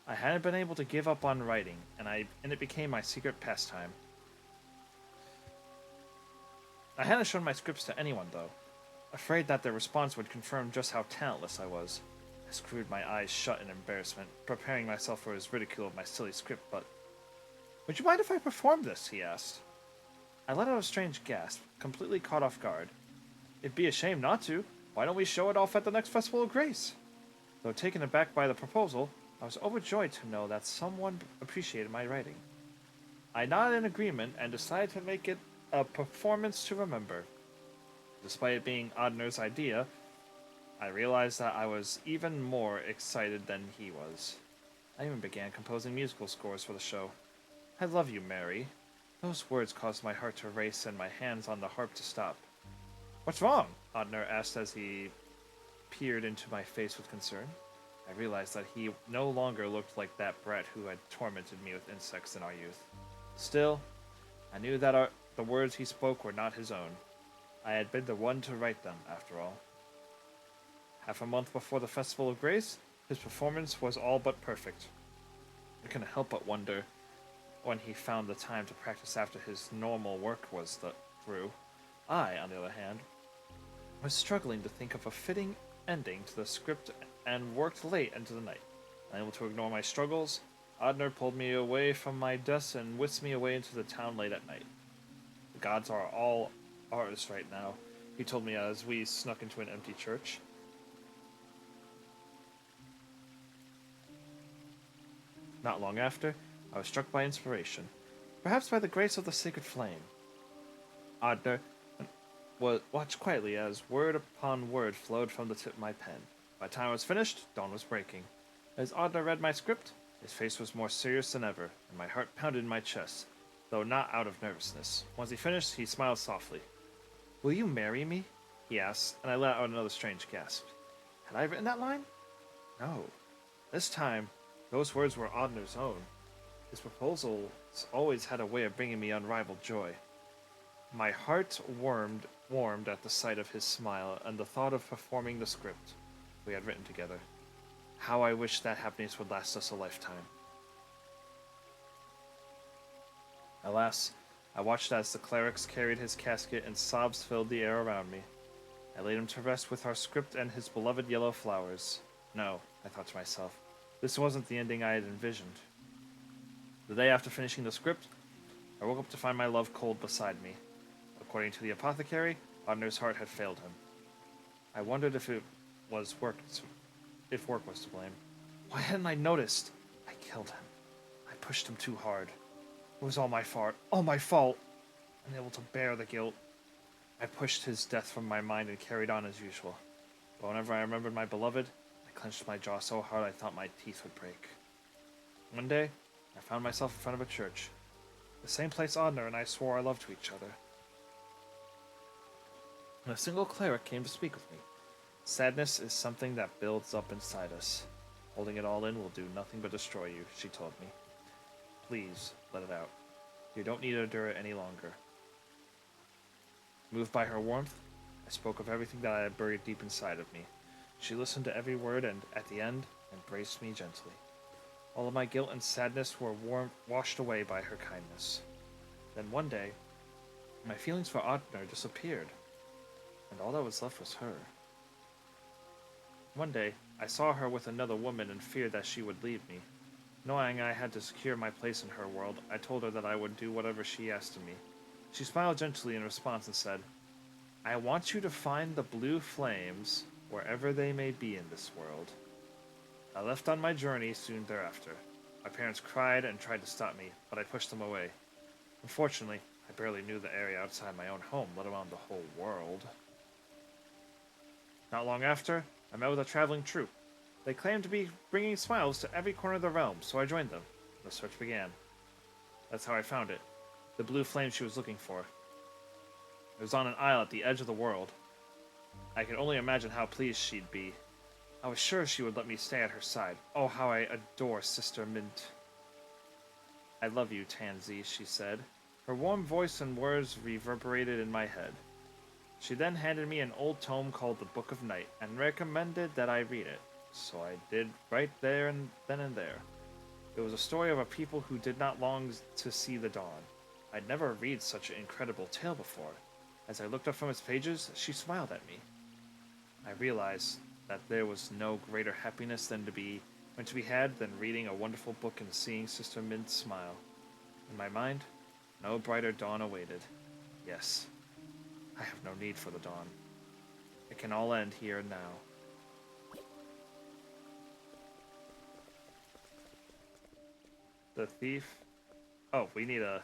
I hadn't been able to give up on writing, and it became my secret pastime. I hadn't shown my scripts to anyone, though, afraid that their response would confirm just how talentless I was. I screwed my eyes shut in embarrassment, preparing myself for his ridicule of my silly script, but... Would you mind if I performed this? He asked. I let out a strange gasp, completely caught off guard. It'd be a shame not to. Why don't we show it off at the next Festival of Grace? Though taken aback by the proposal, I was overjoyed to know that someone appreciated my writing. I nodded in agreement and decided to make it a performance to remember. Despite it being Odner's idea, I realized that I was even more excited than he was. I even began composing musical scores for the show. I love you, Mary. Those words caused my heart to race and my hands on the harp to stop. What's wrong? Odner asked as he peered into my face with concern. I realized that he no longer looked like that brat who had tormented me with insects in our youth. Still, I knew that the words he spoke were not his own. I had been the one to write them, after all. Half a month before the Festival of Grace, his performance was all but perfect. I couldn't help but wonder when he found the time to practice after his normal work was through. I, on the other hand, was struggling to think of a fitting ending to the script and worked late into the night. Unable to ignore my struggles, Odner pulled me away from my desk and whisked me away into the town late at night. The gods are all ours right now, he told me as we snuck into an empty church. Not long after, I was struck by inspiration, perhaps by the grace of the sacred flame. Odner watched quietly as word upon word flowed from the tip of my pen. By the time I was finished, dawn was breaking. As Odner read my script, his face was more serious than ever, and my heart pounded in my chest, though not out of nervousness. Once he finished, he smiled softly. "Will you marry me?" he asked, and I let out another strange gasp. Had I written that line? No. This time, those words were Odner's own. His proposals always had a way of bringing me unrivaled joy. My heart warmed at the sight of his smile and the thought of performing the script we had written together. How I wished that happiness would last us a lifetime. Alas, I watched as the clerics carried his casket and sobs filled the air around me. I laid him to rest with our script and his beloved yellow flowers. No, I thought to myself, this wasn't the ending I had envisioned. The day after finishing the script, I woke up to find my love cold beside me. According to the apothecary, Odner's heart had failed him. I wondered if work was to blame. Why hadn't I noticed? I killed him. I pushed him too hard. It was all my fault. All my fault. Unable to bear the guilt. I pushed his death from my mind and carried on as usual. But whenever I remembered my beloved, I clenched my jaw so hard I thought my teeth would break. One day, I found myself in front of a church. The same place Odner and I swore our love to each other. And a single cleric came to speak with me. Sadness is something that builds up inside us. Holding it all in will do nothing but destroy you, she told me. Please, let it out. You don't need to endure it any longer. Moved by her warmth, I spoke of everything that I had buried deep inside of me. She listened to every word and, at the end, embraced me gently. All of my guilt and sadness were washed away by her kindness. Then one day, my feelings for Otner disappeared, and all that was left was her. One day, I saw her with another woman and feared that she would leave me. Knowing I had to secure my place in her world, I told her that I would do whatever she asked of me. She smiled gently in response and said, I want you to find the blue flames wherever they may be in this world. I left on my journey soon thereafter. My parents cried and tried to stop me, but I pushed them away. Unfortunately, I barely knew the area outside my own home, let alone the whole world. Not long after, I met with a traveling troupe. They claimed to be bringing smiles to every corner of the realm, so I joined them. The search began. That's how I found it. The blue flame she was looking for. It was on an isle at the edge of the world. I could only imagine how pleased she'd be. I was sure she would let me stay at her side. Oh, how I adore Sister Mint. I love you, Tansy, she said. Her warm voice and words reverberated in my head. She then handed me an old tome called the Book of Night and recommended that I read it. So I did right there and then and there. It was a story of a people who did not long to see the dawn. I'd never read such an incredible tale before. As I looked up from its pages, she smiled at me. I realized that there was no greater happiness to be had than reading a wonderful book and seeing Sister Mint smile. In my mind, no brighter dawn awaited. Yes, I have no need for the dawn. It can all end here and now. The thief. Oh, we need a.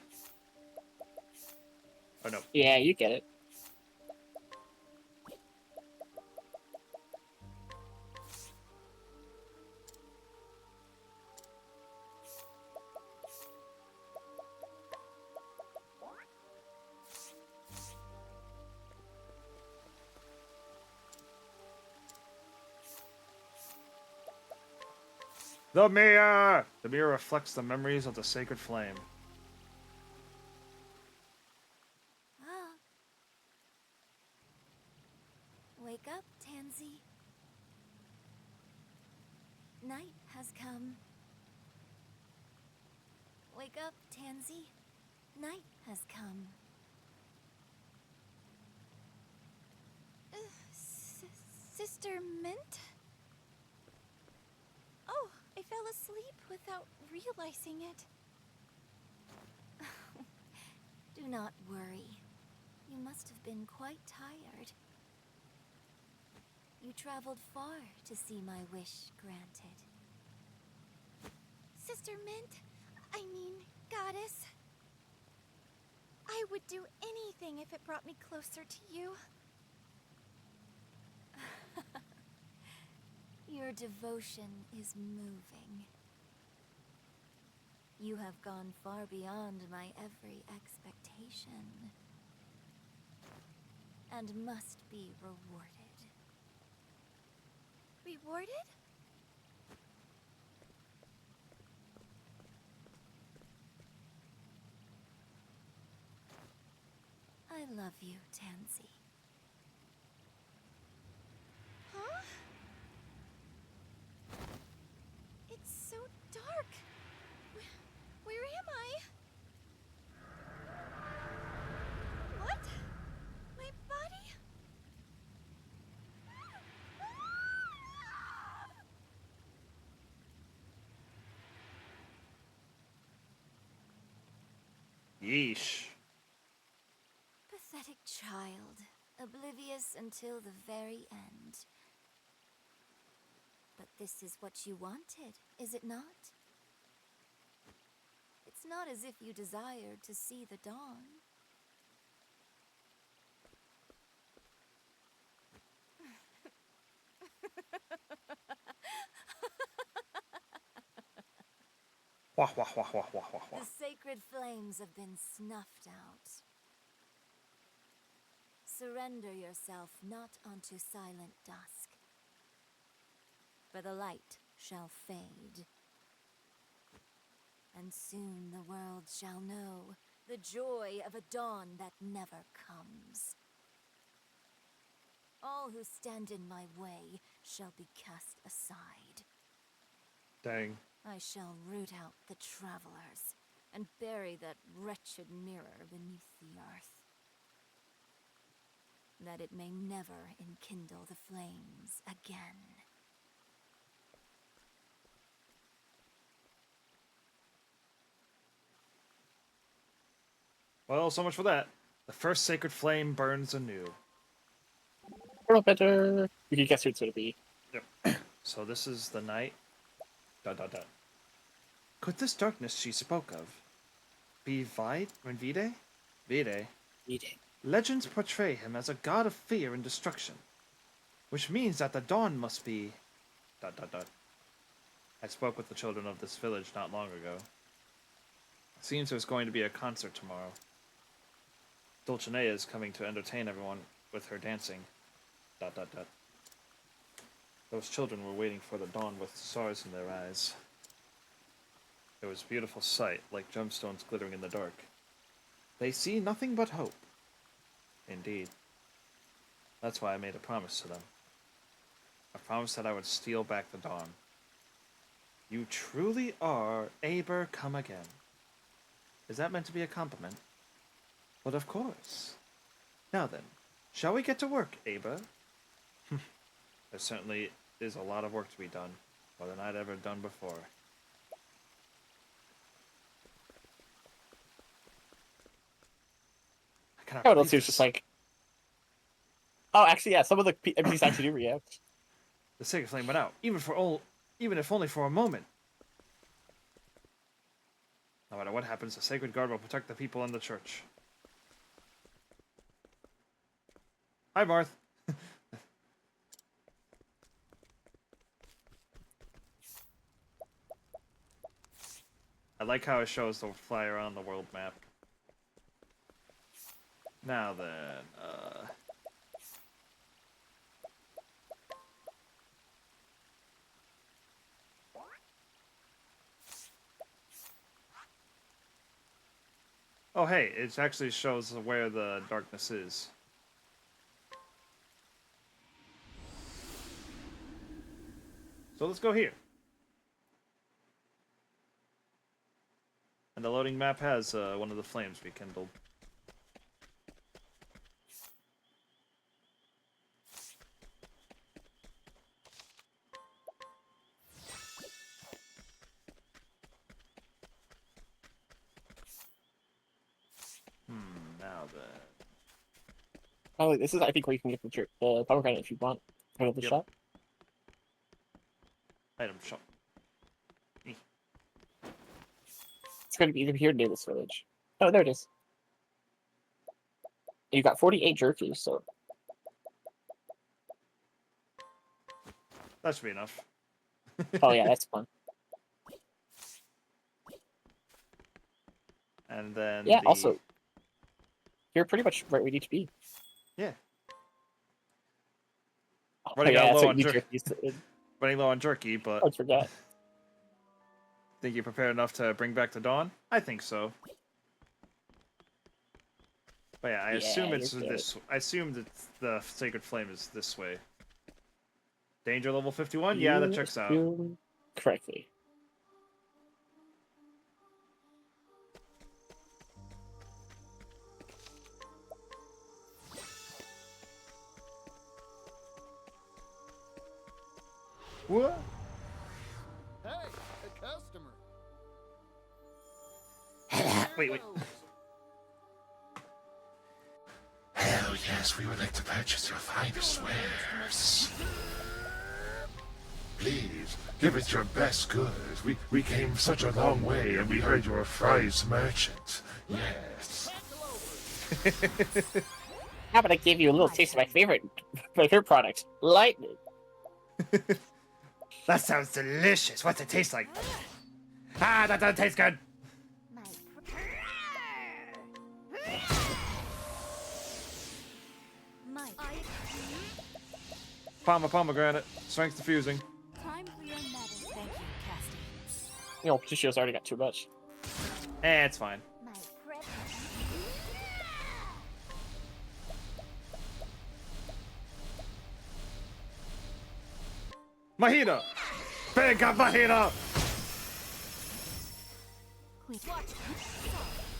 Oh no. Yeah, you get it. The mirror! The mirror reflects the memories of the sacred flame. Ah. Wake up, Tansy. Night has come. Wake up, Tansy. Night has come. Sister Mint? Oh, I fell asleep without realizing it. Do not worry. You must have been quite tired. You traveled far to see my wish granted. Sister Mint, I mean, Goddess. I would do anything if it brought me closer to you. Your devotion is moving. You have gone far beyond my every expectation, and must be rewarded. Rewarded? I love you, Tansy. Huh? It's so dark. Where am I? What? My body? Yeesh. Pathetic child, oblivious until the very end. But this is what you wanted, is it not? It's not as if you desired to see the dawn. Wah, wah, wah, wah, wah, wah, wah. The sacred flames have been snuffed out. Surrender yourself not unto silent dusk, for the light shall fade. And soon the world shall know the joy of a dawn that never comes. All who stand in my way shall be cast aside. Dang. I shall root out the travelers and bury that wretched mirror beneath the earth, that it may never enkindle the flames again. Well, so much for that. The first sacred flame burns anew. World better. You can guess who it's gonna be. Yep. So this is the night. ... Could this darkness she spoke of be Vide? Vide? Vide? Eating. Legends portray him as a god of fear and destruction, which means that the dawn must be... ... I spoke with the children of this village not long ago. It seems there's going to be a concert tomorrow. Dulcinea is coming to entertain everyone with her dancing. ... Those children were waiting for the dawn with stars in their eyes. It was a beautiful sight, like gemstones glittering in the dark. They see nothing but hope. Indeed. That's why I made a promise to them. I promised that I would steal back the dawn. You truly are Aber come again. Is that meant to be a compliment? But of course. Now then, shall we get to work, Aber? There certainly is a lot of work to be done, more than I'd ever done before. I cannot Oh, believe let's see. It's just like. Oh, actually, yeah. Some of the NPCs actually do react. The sacred flame went out, even if only for a moment. No matter what happens, the sacred guard will protect the people in the church. Hi, Marth. I like how it shows the flyer on the world map. Now then, oh hey, it actually shows where the darkness is. So let's go here. And the loading map has one of the flames rekindled. Now then. Oh, this is, I think, where you can get the pomegranate if you want. Go to the shop. Item shop. It's going to be either here or near this village. Oh, there it is. You got 48 jerkies, so. That should be enough. Oh, yeah, that's fun. And then yeah, also, you're pretty much right where you need to be. Yeah. Oh, Running yeah, out low on jerky. Running low on jerky, but I forgot. Think you're prepared enough to bring back the dawn? I think so. But yeah, I Yeah, assume it's you're good. this. I assume that the Sacred Flame is this way. Danger level 51? Yeah, that You checks out. assume correctly. What? Hey, a customer. Wait, wait. Hell yes, we would like to purchase your finest wares. Please, give us your best goods. We came such a long way and we heard you're a fries merchant. Yes. How about I give you a little taste of my favorite product, lightning? That sounds delicious. What's it taste like? Ah, that doesn't taste good. My Pomegranate. Strength diffusing. Time for your medicine. Thank you, Casty. You know, Patricio's already got too much. It's fine. my prep. Mahina! Big Mahina! Queen. Watch it.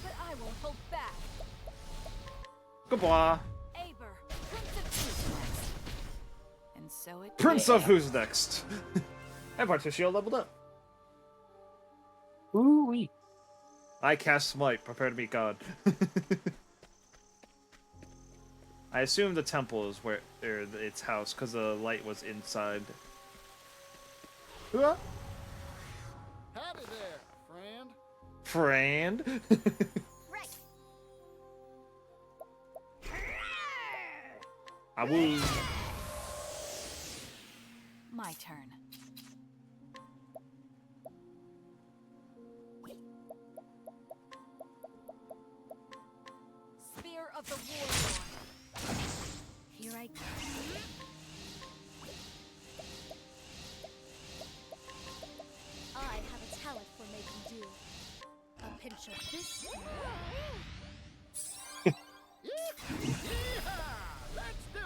But I won't hold back. Goodbye. Aber, Prince of Peace next. And so it Prince Yeah. of Who's Next? And Patricio leveled up. Ooh-wee. I cast Smite. Prepare to meet God. I assume the temple is where its house, because the light was inside. Huh? Howdy there, friend. Friend? Right. I woo. My turn. Spear of the Warlord. Here I go. I have a talent for making do. A pinch of this. Yeehaw! Let's do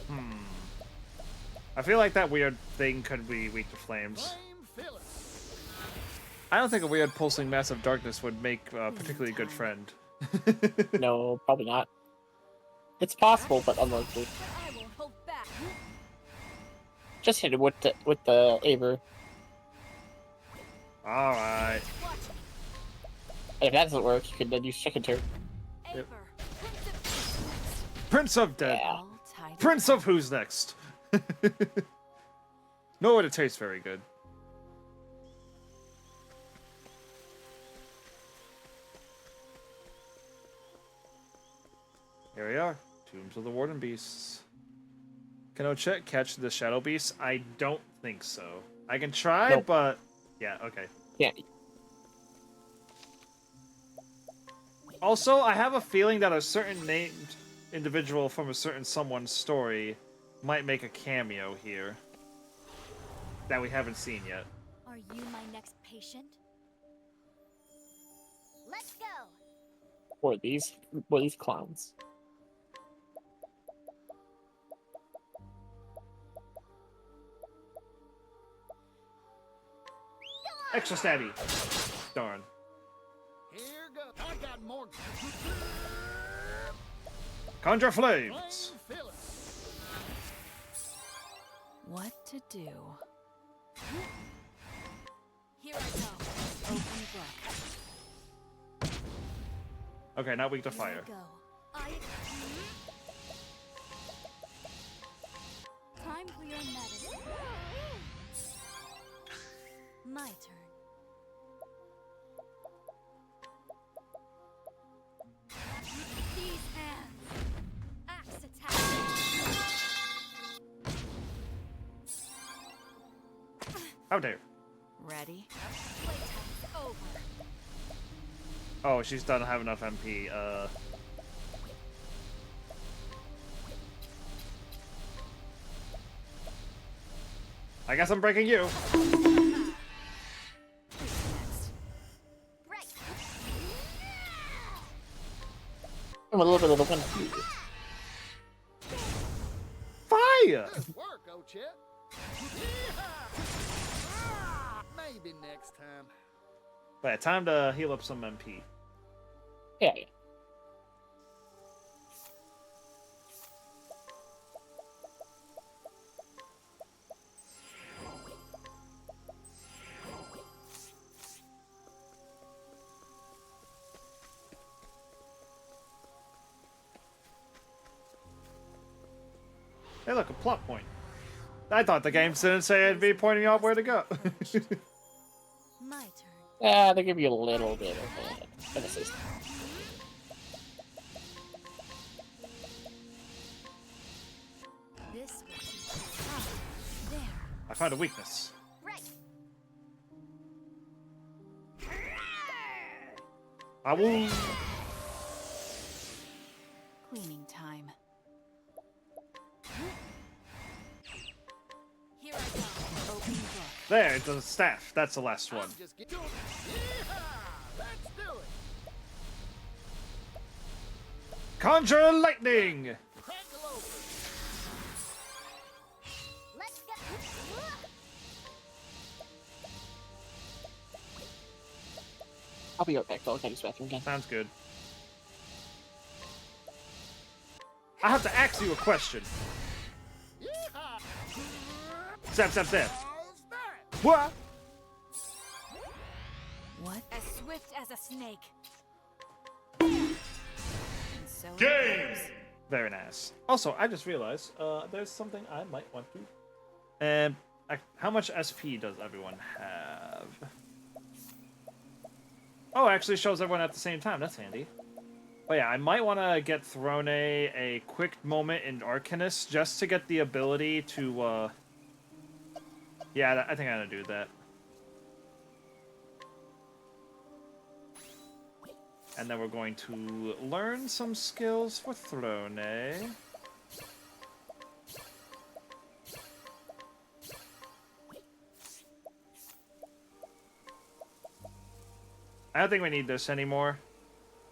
it. I feel like that weird thing could be weak to flames. Flame fill it. I don't think a weird pulsing mass of darkness would make a particularly good friend. No, probably not. It's possible, but unlikely. But I won't hold back. Just hit it with the Aber. Alright. Watch it. If that doesn't work, you can then use Chicken Turn. Aber, Prince of Peace next. Prince of Dead. Yeah. All tied Prince of Who's Next? No, it tastes very good. Here we are. Tombs of the Warden Beasts. Can Ochette catch the Shadow Beasts? I don't think so. I can try, Nope. but... Yeah, okay. Yeah. Also, I have a feeling that a certain named individual from a certain someone's story might make a cameo here. That we haven't seen yet. Are you my next patient? Let's go. Or these clowns. Extra stabby. Darn. Here goes. I got more. Conjure Flame flames. fill it. What to do? Here I go. Open book. Okay, not weak to Here fire. I go. I. Time for your medicine. My turn. These hands. Axe attack. How dare. Ready? Playtime's over. Oh, she's doesn't have enough MP. I guess I'm breaking you. Right. I'm a little bit of the one. Fire! Good work, Ochette. Maybe next time. But yeah, time to heal up some MP. Yeah. Hey, look, a plot point. I thought the game didn't say it'd be pointing out where to go. My turn. Yeah, they give you a little bit of an assist. This will teach you. Ah, there. I found a weakness. Right. I will. Cleaning time. Here I go. Open book. There, the staff. That's the last one. Just get to it. Yeehaw! Let's do it. Conjure lightning! Crackle open. Let's go. I'll be right back, though. I'll use the bathroom again. Sounds good. I have to ask you a question. Yeehaw! Zap, zap, zap. How's that? What? What? As swift as a snake. And so it Game! goes. Very nice. Also, I just realized there's something I might want to. And how much SP does everyone have? Oh, it actually shows everyone at the same time. That's handy. Oh yeah, I might want to get Throne a quick moment in Arcanist just to get the ability to. Yeah, I think I'm gonna do that. And then we're going to learn some skills for Throne. I don't think we need this anymore.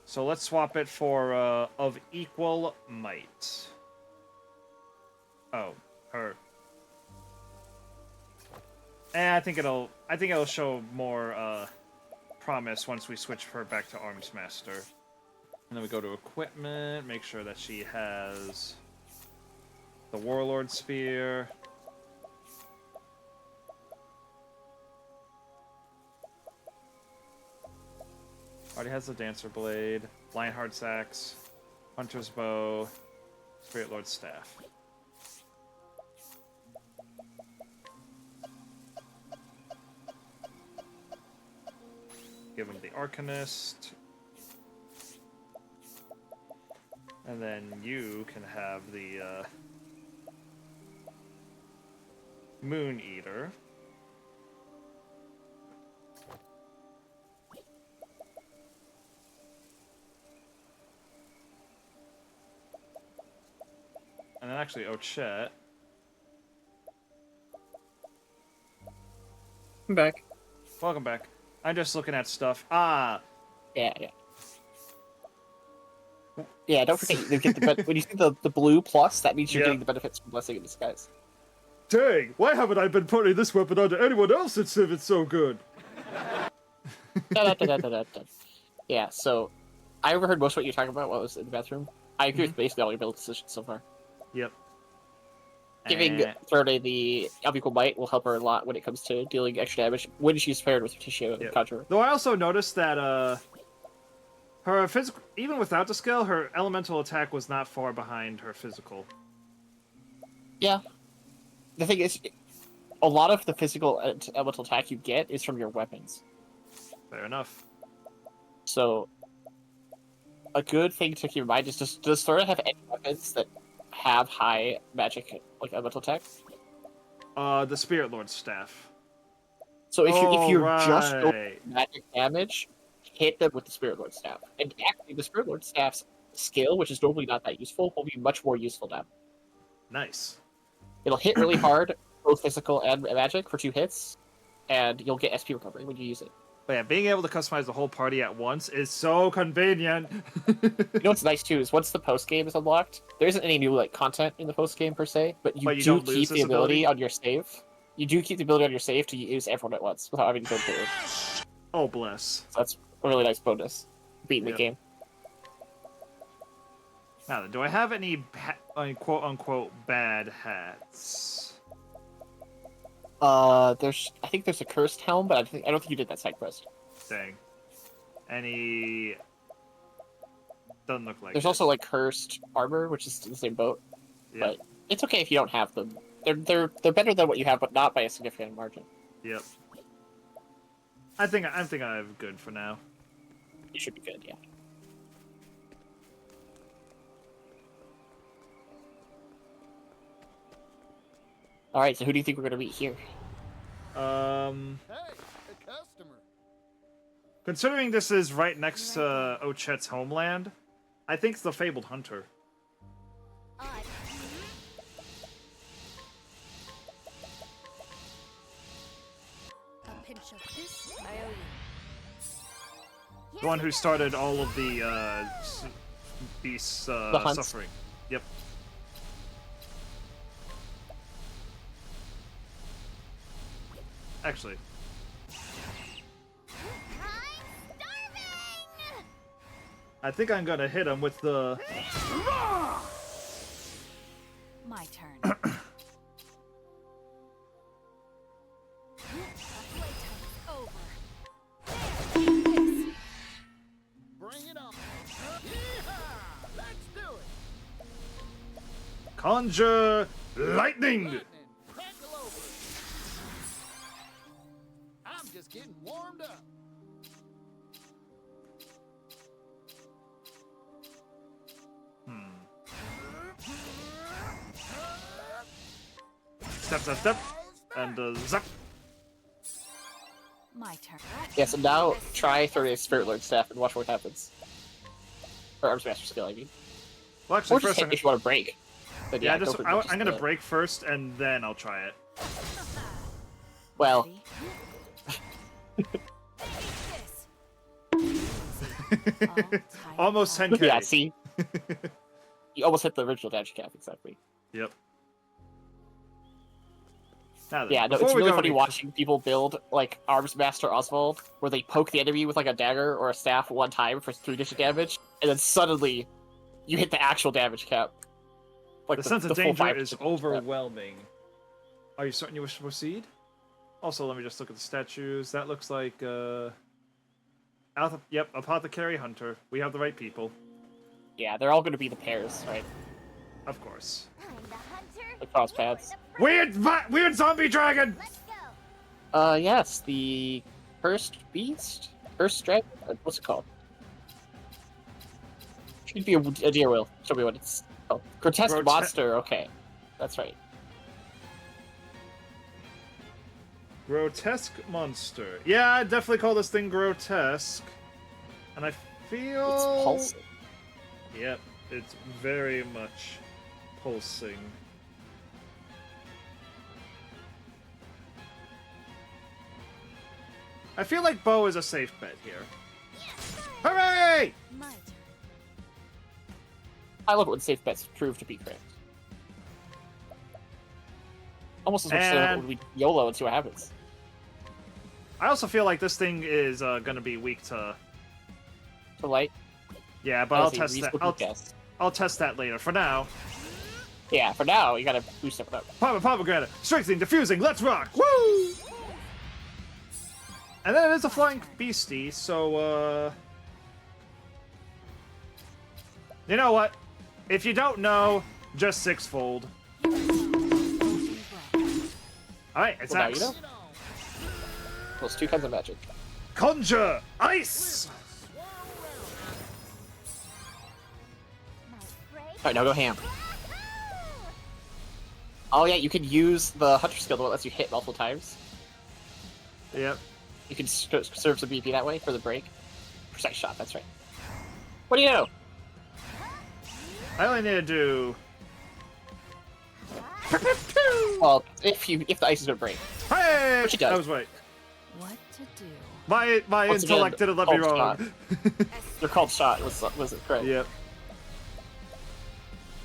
So let's swap it for of equal might. Oh, her. And I think it'll show more promise once we switch her back to Arms Master. And then we go to equipment, make sure that she has the Warlord Spear. Already has the Dancer Blade, Lionheart's Axe, Hunter's Bow, Spirit Lord's Staff. Give him the Arcanist. And then you can have the Moon Eater. And then actually, Ochette. I'm back. Welcome back. I'm just looking at stuff. Ah! Yeah. Yeah, don't forget you get the when you see the blue plus, that means you're getting the benefits from Blessing in Disguise. Dang! Why haven't I been putting this weapon onto anyone else if it's so good? Yeah, so I overheard most of what you're talking about while I was in the bathroom. I agree with basically all your build decisions so far. Yep. Giving Thirde the unequal might will help her a lot when it comes to dealing extra damage when she's paired with Tissue and Conjurer. Though I also noticed that her physical, even without the skill, her elemental attack was not far behind her physical. Yeah. The thing is, a lot of the physical elemental attack you get is from your weapons. Fair enough. So, a good thing to keep in mind is does Thirde have any weapons that have high magic, like elemental attack? The Spirit Lord's Staff. So if you're right. just going magic damage, hit them with the Spirit Lord Staff. And actually, the Spirit Lord Staff's skill, which is normally not that useful, will be much more useful now. Nice. It'll hit really hard, both physical and magic, for 2 hits, and you'll get SP recovery when you use it. But yeah, being able to customize the whole party at once is so convenient. You know what's nice too is once the post game is unlocked, there isn't any new like content in the post game per se, but you, you do don't lose keep this the ability ability? on your save. You do keep the ability on your save to use everyone at once without having to go through it. Oh, bless. So that's a really nice bonus. Beating Yep. the game. Now, then, do I have any quote-unquote bad hats? I think there's a cursed helm, but I don't think you did that side quest. Dang. Any... Doesn't look like There's it. also like cursed armor, which is in the same boat. Yep. But it's okay if you don't have them. They're better than what you have, but not by a significant margin. Yep. I think I have good for now. You should be good, yeah. All right, so who do you think we're gonna meet here? Hey, a customer. Considering this is right next to Ochet's homeland, I think it's the Fabled Hunter. A pinch of this. I owe you. The one who started all of the beasts hunts? suffering. Yep. Actually, I think I'm gonna hit him with the... My turn. Bring it on. Yeehaw! Let's do it. Conjure Lightning! Lightning, crackle over. I'm just getting warmed up. Step, and zap. My turn. Yeah, so now try throwing a Spirit Lord staff and watch what happens. Or Arms Master skill, I mean. Well, actually, Or just first hit I'm, if you want to break. But yeah, go just for- I'm gonna break first, and then I'll try it. Well, Almost 10k. yeah, see? You almost hit the original damage cap, exactly. Yep. Now then, Yeah, no, before it's we really go funny any- watching people build, like, Arms Master Oswald, where they poke the enemy with, like, a dagger or a staff one time for 3-digit damage, and then suddenly you hit the actual damage cap. Like The sense of full danger 5% is damage cap. overwhelming. Are you certain you wish to proceed? Also, let me just look at the statues. That looks like, Yep, Apothecary Hunter. We have the right people. Yeah, they're all going to be the pairs, right? Of course. I'm the hunter. The cross paths. Weird zombie dragon! Let's go. Yes, the Cursed Beast? Cursed Dragon? What's it called? Should be a deer will. Show me what it's called. Grotesque Monster, okay. That's right. Grotesque monster. Yeah, I'd definitely call this thing grotesque. And I feel... It's pulsing. Yep, it's very much pulsing. I feel like Bo is a safe bet here. Hooray! My turn. I love it when safe bets prove to be correct. Almost as much as And- when we YOLO and see what happens. I also feel like this thing is gonna be weak to... To light? Yeah, but That I'll is a test that. reasonable guess. I'll test that later. For now, Yeah, for now, you gotta boost it up. Pomegranate, strengthening, diffusing, let's rock! Woo! And then it is a flying beastie, so you know what? If you don't know, just sixfold. Alright, it's Well, now Axe. you know. Those two kinds of magic. Conjure! Ice! Alright, now go ham. Oh yeah, you can use the Hunter skill that lets you hit multiple times. Yep. You can serve some BP that way for the break. Precise shot, that's right. What do you know? I only need to do... Well, if the ice is gonna break. Hey! Which it does. That was right. What to do? My Once intellect again, didn't let me called wrong. They're called shot. Was it correct? Yep.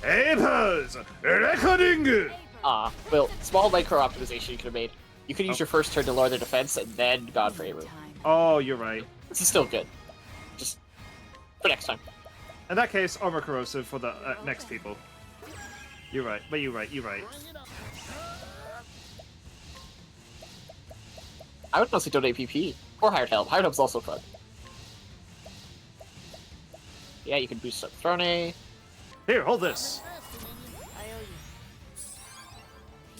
Apers! Recording! Well, small micro optimization you could have made. You could use your first turn to lower their defense and then gone for Aru. Oh, you're right. This is still good. Just for next time. In that case, armor corrosive for the next people. You're right, but you're right, you're right. I would mostly donate PP or hired help. Hired help's also fun. Yeah, you can boost up Throne. Here, hold this. I owe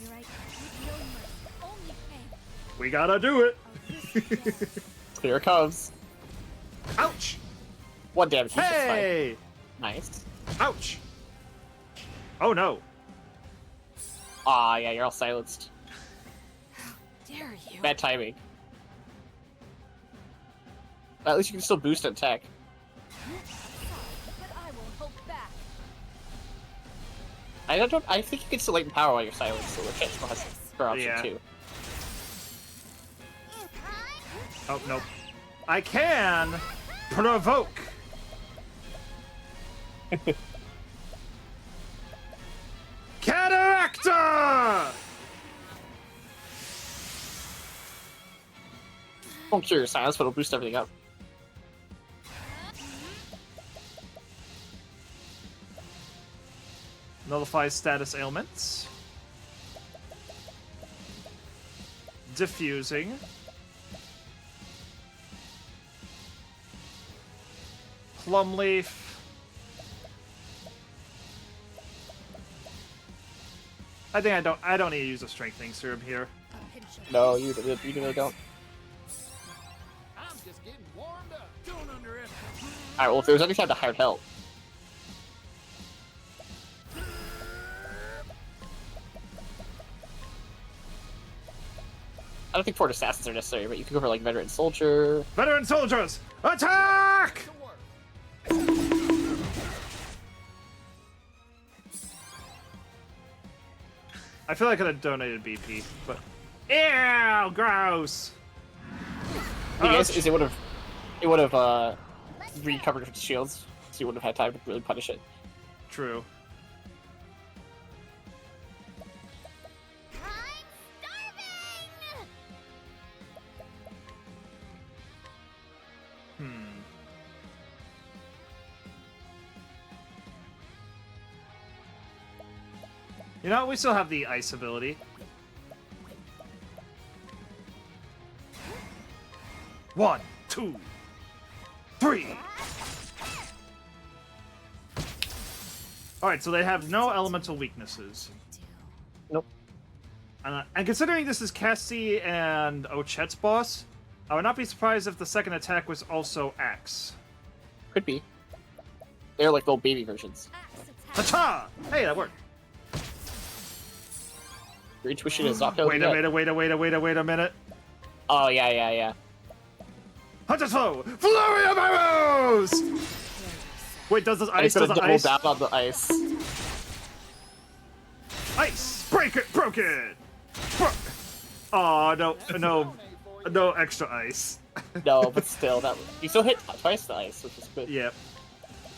you. Here I come. Only pain. We gotta do it. Here it comes. Ouch! 1 damage. Each, Hey! nice. Ouch! Oh no. Ah, yeah, you're all silenced. Dare you? Bad timing. At least you can still boost and attack. But I won't hold back. I think you can still lighten power while you're silenced, so the chance still has her option Yeah. too. Oh, nope. I can provoke. Cataracta! Won't cure your silence, but it'll boost everything up. Nullifies status ailments. Diffusing. Plum leaf. I think I don't need to use a strengthening serum here. A pinch of No, you really don't. I'm just getting warmed up. Don't underestimate. Alright, well, if there's any time to hired help. I don't think Fort Assassins are necessary, but you can go for, like, Veteran Soldier. Veteran soldiers, attack! I feel like I could have donated BP, but ew, gross. The thing is it would have recovered its shields, so you wouldn't have had time to really punish it. True. You know, we still have the ice ability. One, two, three. Alright, so they have no elemental weaknesses. Nope. And considering this is Cassie and Ochet's boss, I would not be surprised if the second attack was also Axe. Could be. They're like little baby versions. Ta-ta! Hey, that worked. Your intuition is not going Wait a minute. Oh, yeah. Hunter's Flow! Flurry of arrows! Wait, does this ice? It's gonna Does the double ice? down on the ice. Ice! Break it! Broke it! Oh, no extra ice. No, but still, you still hit twice the ice, which is good. Yep.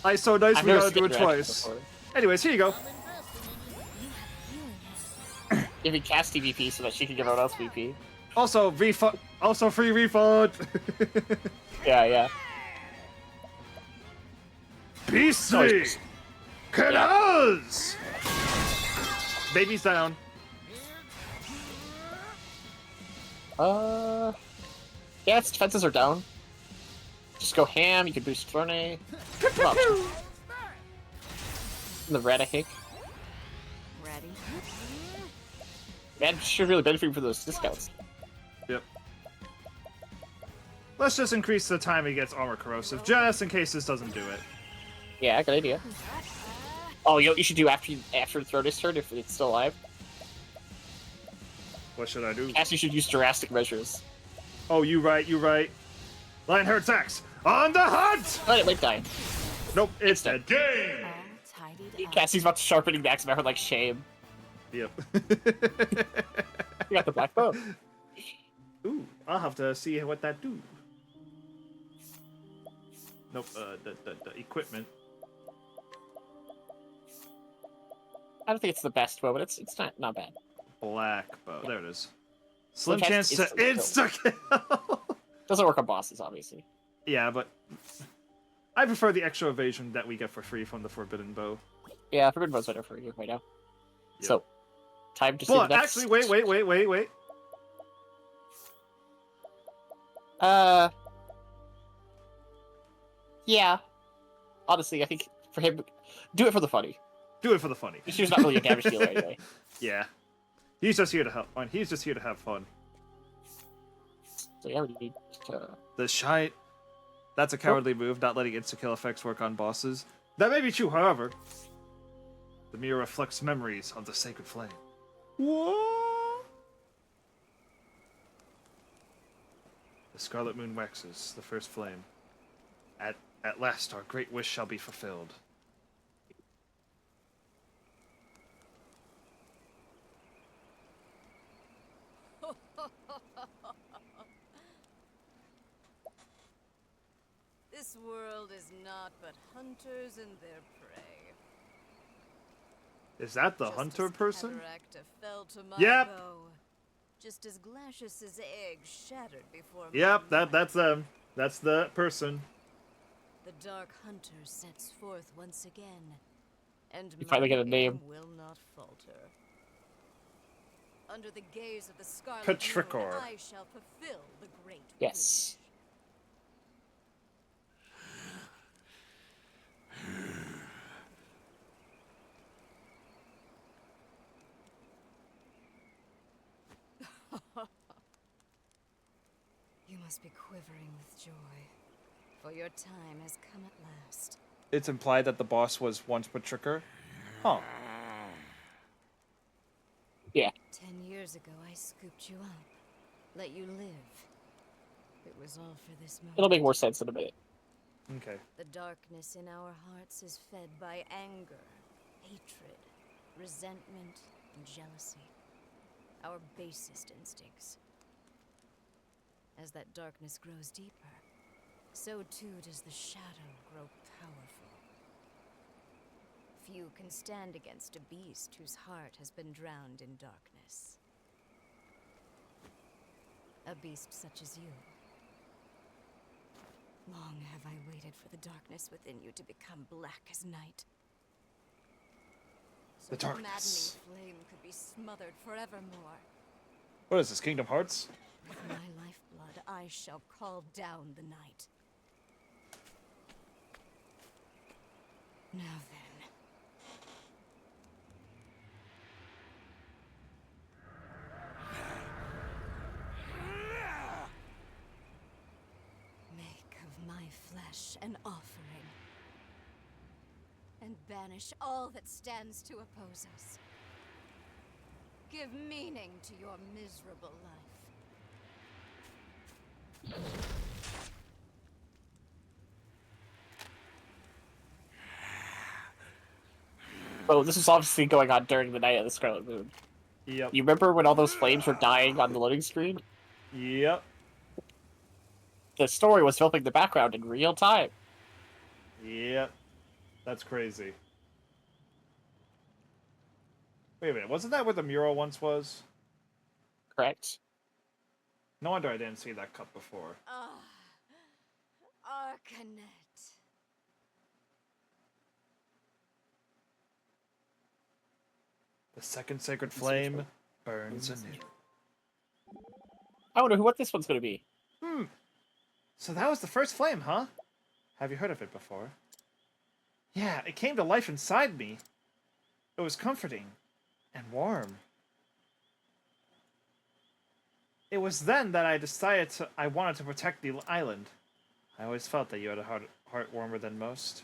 Ice so nice I've we never gotta do it skipped reaction twice. before. Anyways, here you go. Giving Cass VP so that she can give everyone else VP. Also, refund. Also, free refund. Yeah. Beastly! Canals! Baby's down. Yeah, its defenses are down. Just go ham, you can boost Throne. The red, I think. Ready? Man, should really benefit from those discounts. Yep. Let's just increase the time he gets armor corrosive, just in case this doesn't do it. Yeah, good idea. Oh, you should do after Throne is turn if it's still alive. What should I do? Cass, you should use drastic measures. Oh, you right. Lionheart's axe on the hunt! But it might die. Nope, it's dead. Game! All tidied up. Cassie's about to sharpening the axe about her like shame. Yep. You got the black bow. Ooh, I'll have to see what that do. Nope, the equipment. I don't think it's the best bow, but it's not bad. Black bow. There it is. Slim Slim chance chance to insta insta-kill. Doesn't work on bosses, obviously. Yeah, but I prefer the extra evasion that we get for free from the Forbidden Bow. Yeah, Forbidden Bow's better for you right now. Yep. So, time to see the But next... actually, wait. Yeah. Honestly, I think for him, do it for the funny. Do it for the funny. He's not really a damage dealer anyway. Yeah. He's just here to help. He's just here to have fun. So yeah, we need to... The shy... That's a cowardly move, not letting insta-kill effects work on bosses. That may be true, however. The mirror reflects memories of the sacred flame. What? The scarlet moon waxes, the first flame. At last, our great wish shall be fulfilled. This world is not but hunters and their prey. Is that the Just hunter as person? Cataracta fell to my Yep. bow, just as Glacius's egg shattered before Yep, my that's them. That's the person. The Dark Hunter sets forth once again, and You finally my get a name. aim will not falter. Under the gaze of the Scarlet Petrichor. Moon, I shall fulfill the great Yes. You must be quivering with joy, for your time has come at last. It's implied that the boss was once Petrichor. Huh. Yeah. 10 years ago, I scooped you up, let you live. It was all for this moment. It'll make more sense in a minute. Okay. The darkness in our hearts is fed by anger, hatred, resentment, and jealousy. Our basest instincts. As that darkness grows deeper, so too does the shadow grow powerful. Few can stand against a beast whose heart has been drowned in darkness. A beast such as you. Long have I waited for the darkness within you to become black as night. So The darkness. maddening flame could be smothered forevermore. What is this, Kingdom Hearts? With my lifeblood, I shall call down the night. Now then. Make of my flesh an offering. And banish all that stands to oppose us. Give meaning to your miserable life. Oh, this was obviously going on during the night of the Scarlet Moon. Yep. You remember when all those flames were dying on the loading screen? Yep. The story was filming the background in real time. Yep. That's crazy. Wait a minute, wasn't that where the mural once was? Correct. No wonder I didn't see that cut before. Ah, Arcanet. The second sacred flame burns anew. I wonder what this one's gonna be. So that was the first flame, huh? Have you heard of it before? Yeah, it came to life inside me. It was comforting and warm. It was then that I decided I wanted to protect the island. I always felt that you had a heart warmer than most.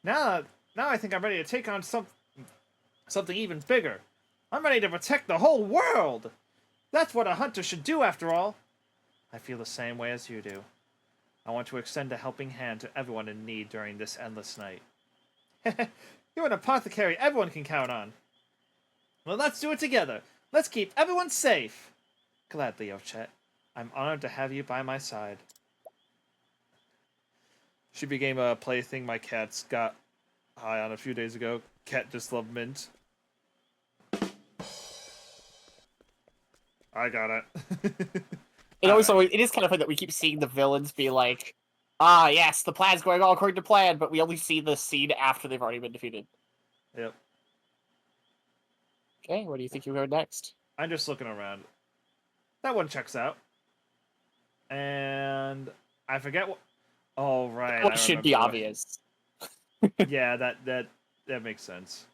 now I think I'm ready to take on something even bigger. I'm ready to protect the whole world! That's what a hunter should do, after all. I feel the same way as you do. I want to extend a helping hand to everyone in need during this endless night. You're an apothecary everyone can count on. Well, let's do it together. Let's keep everyone safe. Gladly, Ochette. I'm honored to have you by my side. She became a plaything my cats got high on a few days ago. Cat just loved mint. I got it. It is kind of funny that we keep seeing the villains be like, ah, yes, the plan's going all according to plan, but we only see the scene after they've already been defeated. Yep. Okay, where do you think you go next? I'm just looking around. That one checks out. And I forget what. Oh right. That should be obvious. Yeah, that makes sense.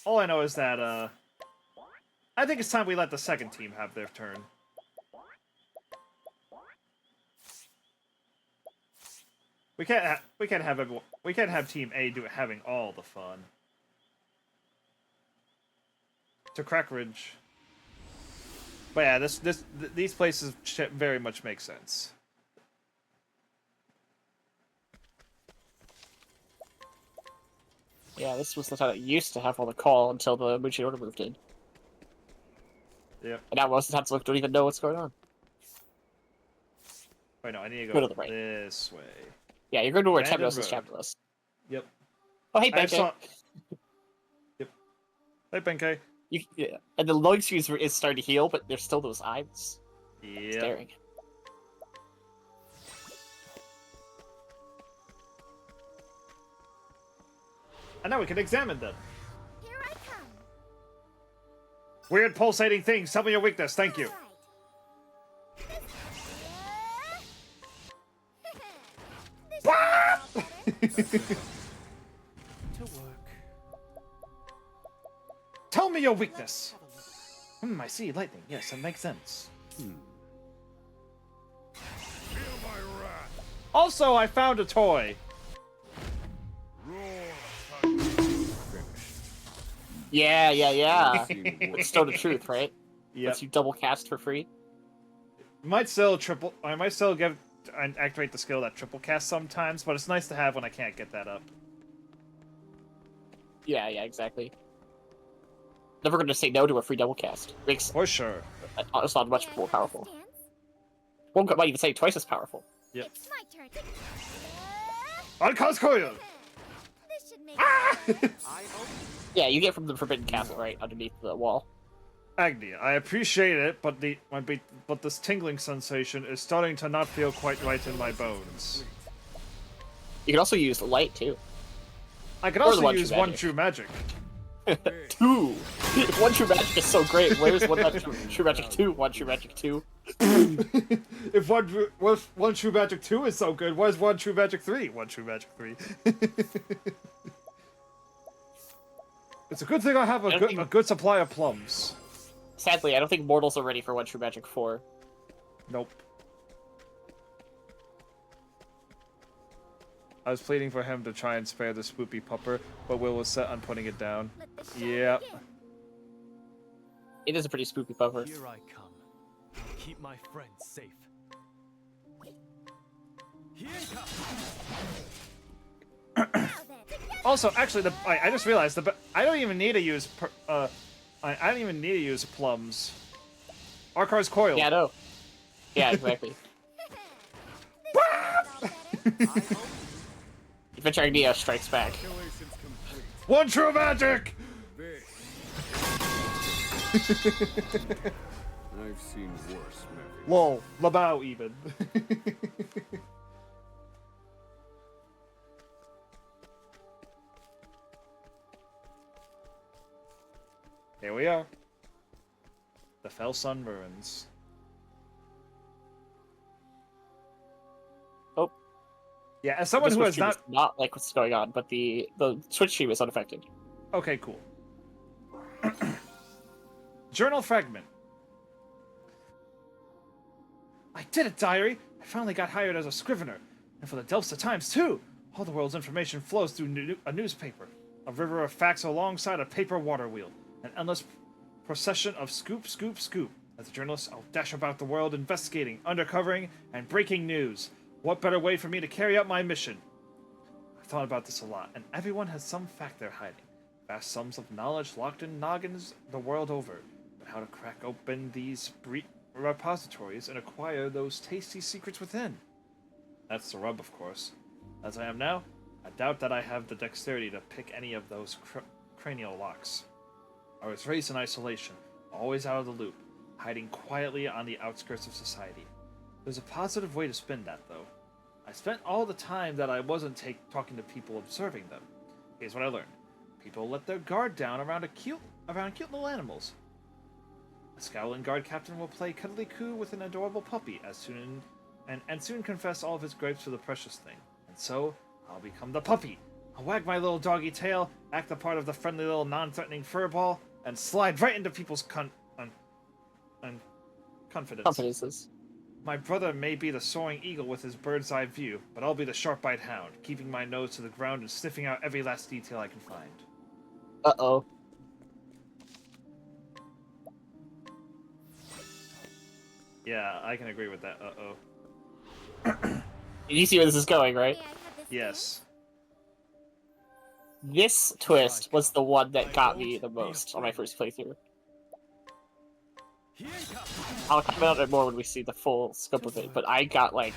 All I know is that I think it's time we let the second team have their turn. We can't have Team A having all the fun. To Crackridge. But yeah, these places very much make sense. Yeah, this was the time that used to have all the call until the Muchi Order moved in. Yep. And now most of the time, don't even know what's going on. Wait, no, I need to Go go to the right. this way. Yeah, you're going to where Abandoned Temnos is road. chapter list. Yep. Oh, hey, I Benkei. saw... Yep. Hey, Benkei. Yeah. And the loading screen is starting to heal, but there's still those eyes staring. And now we can examine them. Here I come. Weird pulsating things. Tell me your weakness. Thank you. To work. Tell me your weakness. I see. Lightning. Yes, that makes sense. Also, I found a toy. Yeah. It's Stone of Truth, right? Yep. Lets you double cast for free. I might still give and activate the skill that triple cast sometimes, but it's nice to have when I can't get that up. Yeah, exactly. Never going to say no to a free double cast. Makes For sure. It's not much more powerful. One might even say twice as powerful. Yep. It's my turn. Uncause Koya! This should make Yeah, you get from the Forbidden Castle, right, underneath the wall. Agni, I appreciate it, but this tingling sensation is starting to not feel quite right in my bones. You can also use the light, too. I can Or the also use One True Magic. Two! One True Magic is so great. Where's True Magic 2? One True Magic 2? If One True Magic 2 is so good, where's One True Magic 3? One True Magic 3. It's a good thing I have a good supply of plums. Sadly, I don't think mortals are ready for One True Magic 4. Nope. I was pleading for him to try and spare the spoopy pupper, but Will was set on putting it down. Yep. It is a pretty spooky puffer. Here I come. Keep my friends safe. Here Also, actually, I just realized I don't even need to use I don't even need to use plums. Arkar's coil. Yeah, no. Yeah, exactly. Adventure Neo strikes back. One True Magic. I've seen worse methods. Lol, Labao even. Here we are. The Fell Sun Ruins. Oh. Yeah, as someone who has not like what's going on, but the Switch stream is unaffected. Okay, cool. Journal fragment. I did it, diary! I finally got hired as a scrivener. And for the Delpsa Times, too! All the world's information flows through a newspaper. A river of facts alongside a paper water wheel. An endless procession of scoop, scoop, scoop. As a journalist, I'll dash about the world investigating, undercovering, and breaking news. What better way for me to carry out my mission? I've thought about this a lot, and everyone has some fact they're hiding. Vast sums of knowledge locked in noggins the world over. but how to crack open these repositories and acquire those tasty secrets within. That's the rub, of course. As I am now, I doubt that I have the dexterity to pick any of those cranial locks. I was raised in isolation, always out of the loop, hiding quietly on the outskirts of society. There's a positive way to spin that, though. I spent all the time that I wasn't talking to people observing them. Here's what I learned. People let their guard down around cute little animals. A scowling guard captain will play cuddly coo with an adorable puppy and soon confess all of his gripes to the precious thing. And so, I'll become the puppy. I'll wag my little doggy tail, act the part of the friendly little non-threatening furball, and slide right into people's confidences. My brother may be the soaring eagle with his bird's eye view, but I'll be the sharp-eyed hound, keeping my nose to the ground and sniffing out every last detail I can find. Uh-oh. Yeah, I can agree with that. Uh-oh. You see where this is going, right? Yes. This twist was the one that got me the most on my first playthrough. I'll comment on it more when we see the full scope of it, but I got, like,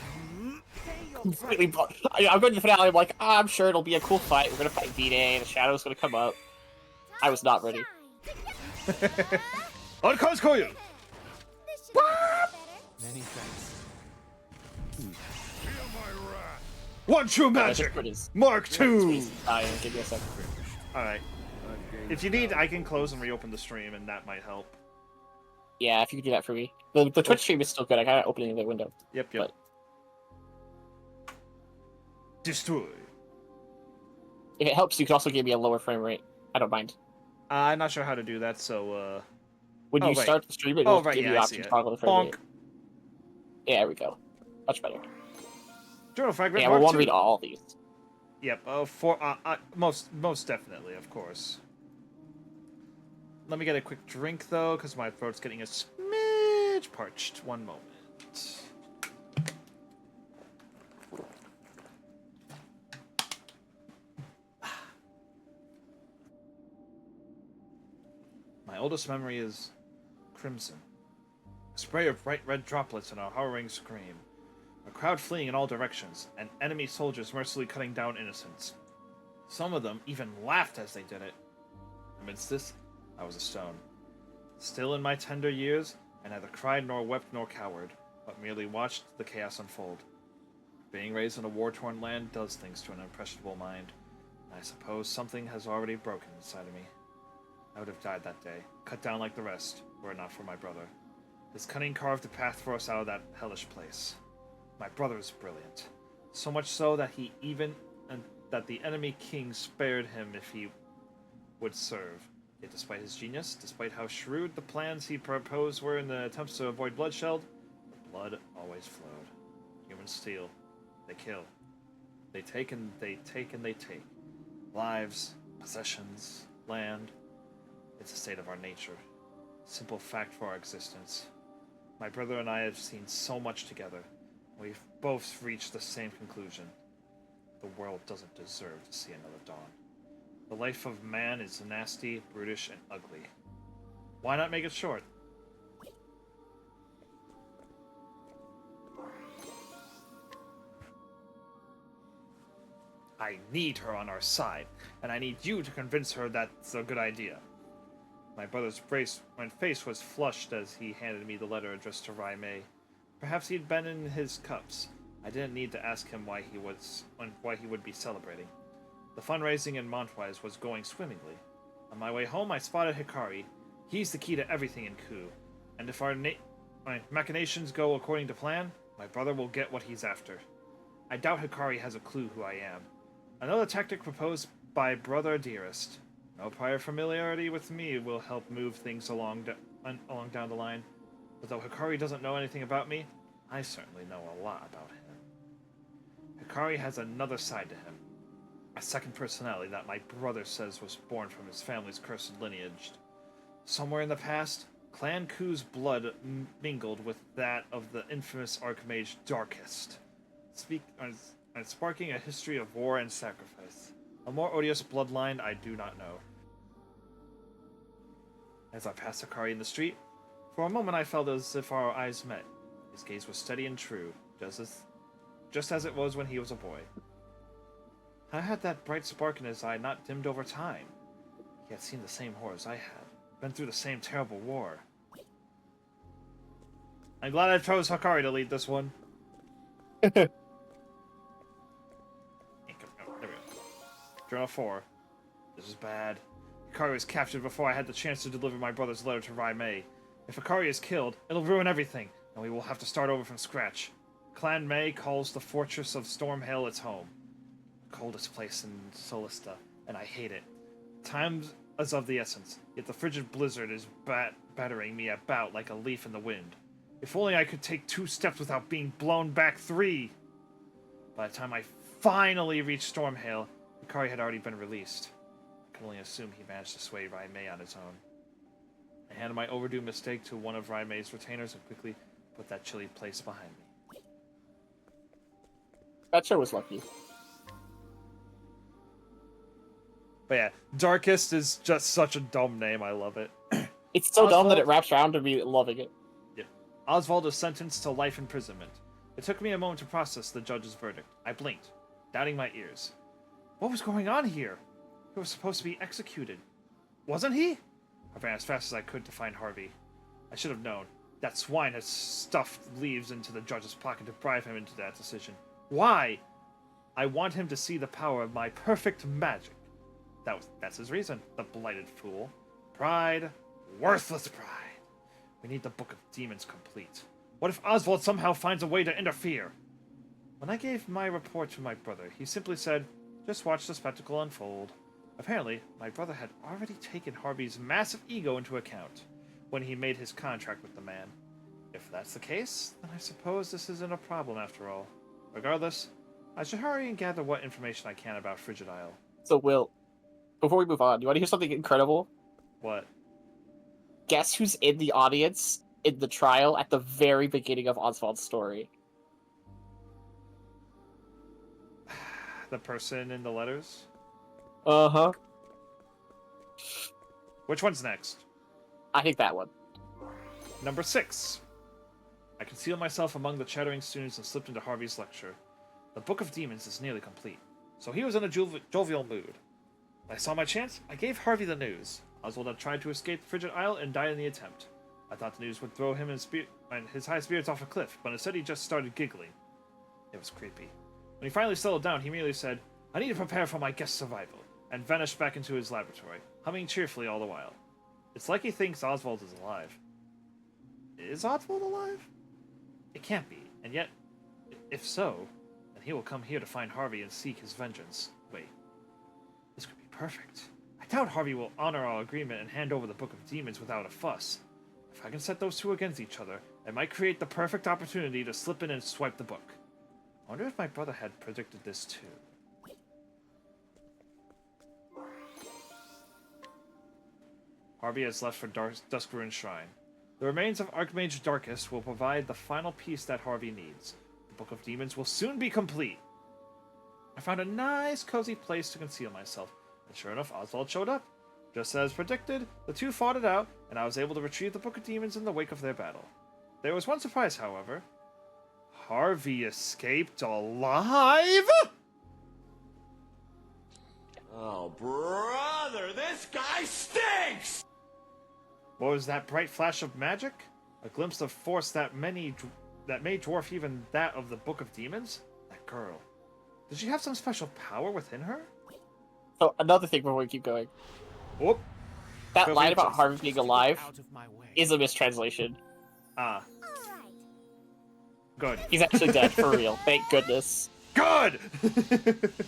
completely... I'm going to the finale, I'm like, I'm sure it'll be a cool fight, we're gonna fight V-Day, the Shadow's gonna come up. I was not ready. Uncause Koyu! Many thanks. One True Magic! Mark II! Give me a second. Alright. If you need, I can close and reopen the stream, and that might help. Yeah, if you could do that for me. The Twitch stream is still good, I gotta open the window. Yep. But... Destroy. If it helps, you can also give me a lower frame rate. I don't mind. I'm not sure how to do that, so, When you start the stream, it will give you options to toggle the frame rate. Yeah, there we go. Much better. Journal Fragment yeah, Mark we'll want to II. read all these. Yep, most definitely, of course. Let me get a quick drink, though, because my throat's getting a smidge parched. One moment. My oldest memory is crimson. A spray of bright red droplets and a harrowing scream. A crowd fleeing in all directions, and enemy soldiers mercilessly cutting down innocents. Some of them even laughed as they did it. Amidst this, I was a stone. Still in my tender years, I neither cried nor wept nor cowered, but merely watched the chaos unfold. Being raised in a war-torn land does things to an impressionable mind, and I suppose something has already broken inside of me. I would have died that day, cut down like the rest, were it not for my brother. His cunning carved a path for us out of that hellish place. My brother is brilliant, so much so that that the enemy king spared him if he would serve. Yet despite his genius, despite how shrewd the plans he proposed were in the attempts to avoid bloodshed, the blood always flowed. Humans steal, they kill. They take and they take and they take. Lives, possessions, land. It's a state of our nature. Simple fact for our existence. My brother and I have seen so much together. We've both reached the same conclusion. The world doesn't deserve to see another dawn. The life of man is nasty, brutish, and ugly. Why not make it short? I need her on our side, and I need you to convince her that's a good idea. My brother's face was flushed as he handed me the letter addressed to Rai Mei. Perhaps he'd been in his cups. I didn't need to ask him why he would be celebrating. The fundraising in Montwise was going swimmingly. On my way home, I spotted Hikari. He's the key to everything in Ku, and if our machinations go according to plan, my brother will get what he's after. I doubt Hikari has a clue who I am. Another tactic proposed by Brother Dearest. No prior familiarity with me will help move things along down the line. But though Hikari doesn't know anything about me, I certainly know a lot about him. Hikari has another side to him. A second personality that my brother says was born from his family's cursed lineage. Somewhere in the past, Clan Ku's blood mingled with that of the infamous Archmage Darkest, sparking a history of war and sacrifice. A more odious bloodline I do not know. As I passed Akari in the street, for a moment I felt as if our eyes met. His gaze was steady and true, just as it was when he was a boy. How had that bright spark in his eye not dimmed over time? He had seen the same horrors I had, been through the same terrible war. I'm glad I chose Hakari to lead this one. There we go. Journal 4. This is bad. Hikari was captured before I had the chance to deliver my brother's letter to Rai Mei. If Hikari is killed, it'll ruin everything, and we will have to start over from scratch. Clan Mei calls the fortress of Stormhill its home. The coldest place in Solista, and I hate it. Time is of the essence, yet the frigid blizzard is battering me about like a leaf in the wind. If only I could take 2 steps without being blown back 3! By the time I finally reached Stormhill, Hikari had already been released. I can only assume he managed to sway Rai Mei on his own. I handed my overdue mistake to one of Rai Mei's retainers and quickly put that chilly place behind me. That show was lucky. But yeah, Darkest is just such a dumb name, I love it. It's so dumb that it wraps around to me loving it. Yeah. Oswald is sentenced to life imprisonment. It took me a moment to process the judge's verdict. I blinked, doubting my ears. What was going on here? He was supposed to be executed. Wasn't he? I ran as fast as I could to find Harvey. I should have known. That swine had stuffed leaves into the judge's pocket to bribe him into that decision. Why? I want him to see the power of my perfect magic. That's his reason, the blighted fool. Pride. Worthless pride. We need the Book of Demons complete. What if Oswald somehow finds a way to interfere? When I gave my report to my brother, he simply said, just watch the spectacle unfold. Apparently, my brother had already taken Harvey's massive ego into account when he made his contract with the man. If that's the case, then I suppose this isn't a problem after all. Regardless, I should hurry and gather what information I can about Frigid Isle. So, Will, before we move on, you want to hear something incredible? What? Guess who's in the audience in the trial at the very beginning of Oswald's story? The person in the letters? Uh-huh. Which one's next? I think that one. Number 6. I concealed myself among the chattering students and slipped into Harvey's lecture. The Book of Demons is nearly complete, so he was in a jovial mood. When I saw my chance, I gave Harvey the news. Oswald had tried to escape the Frigid Isle and died in the attempt. I thought the news would throw him and his high spirits off a cliff, but instead he just started giggling. It was creepy. When he finally settled down, he merely said, I need to prepare for my guest's survival, and vanished back into his laboratory, humming cheerfully all the while. It's like he thinks Oswald is alive. Is Oswald alive? It can't be, and yet, if so, then he will come here to find Harvey and seek his vengeance. Wait, this could be perfect. I doubt Harvey will honor our agreement and hand over the Book of Demons without a fuss. If I can set those two against each other, I might create the perfect opportunity to slip in and swipe the book. I wonder if my brother had predicted this too. Harvey has left for Duskruin Shrine. The remains of Archmage Darkest will provide the final piece that Harvey needs. The Book of Demons will soon be complete. I found a nice, cozy place to conceal myself, and sure enough, Oswald showed up. Just as predicted, the two fought it out, and I was able to retrieve the Book of Demons in the wake of their battle. There was one surprise, however. Harvey escaped alive? Oh, brother, this guy stinks! What was that bright flash of magic? A glimpse of force that may dwarf even that of the Book of Demons? That girl. Did she have some special power within her? So, another thing before we keep going. Whoop. That line about Harvey being alive is a mistranslation. Ah. Good. He's actually dead, for real. Thank goodness. Good!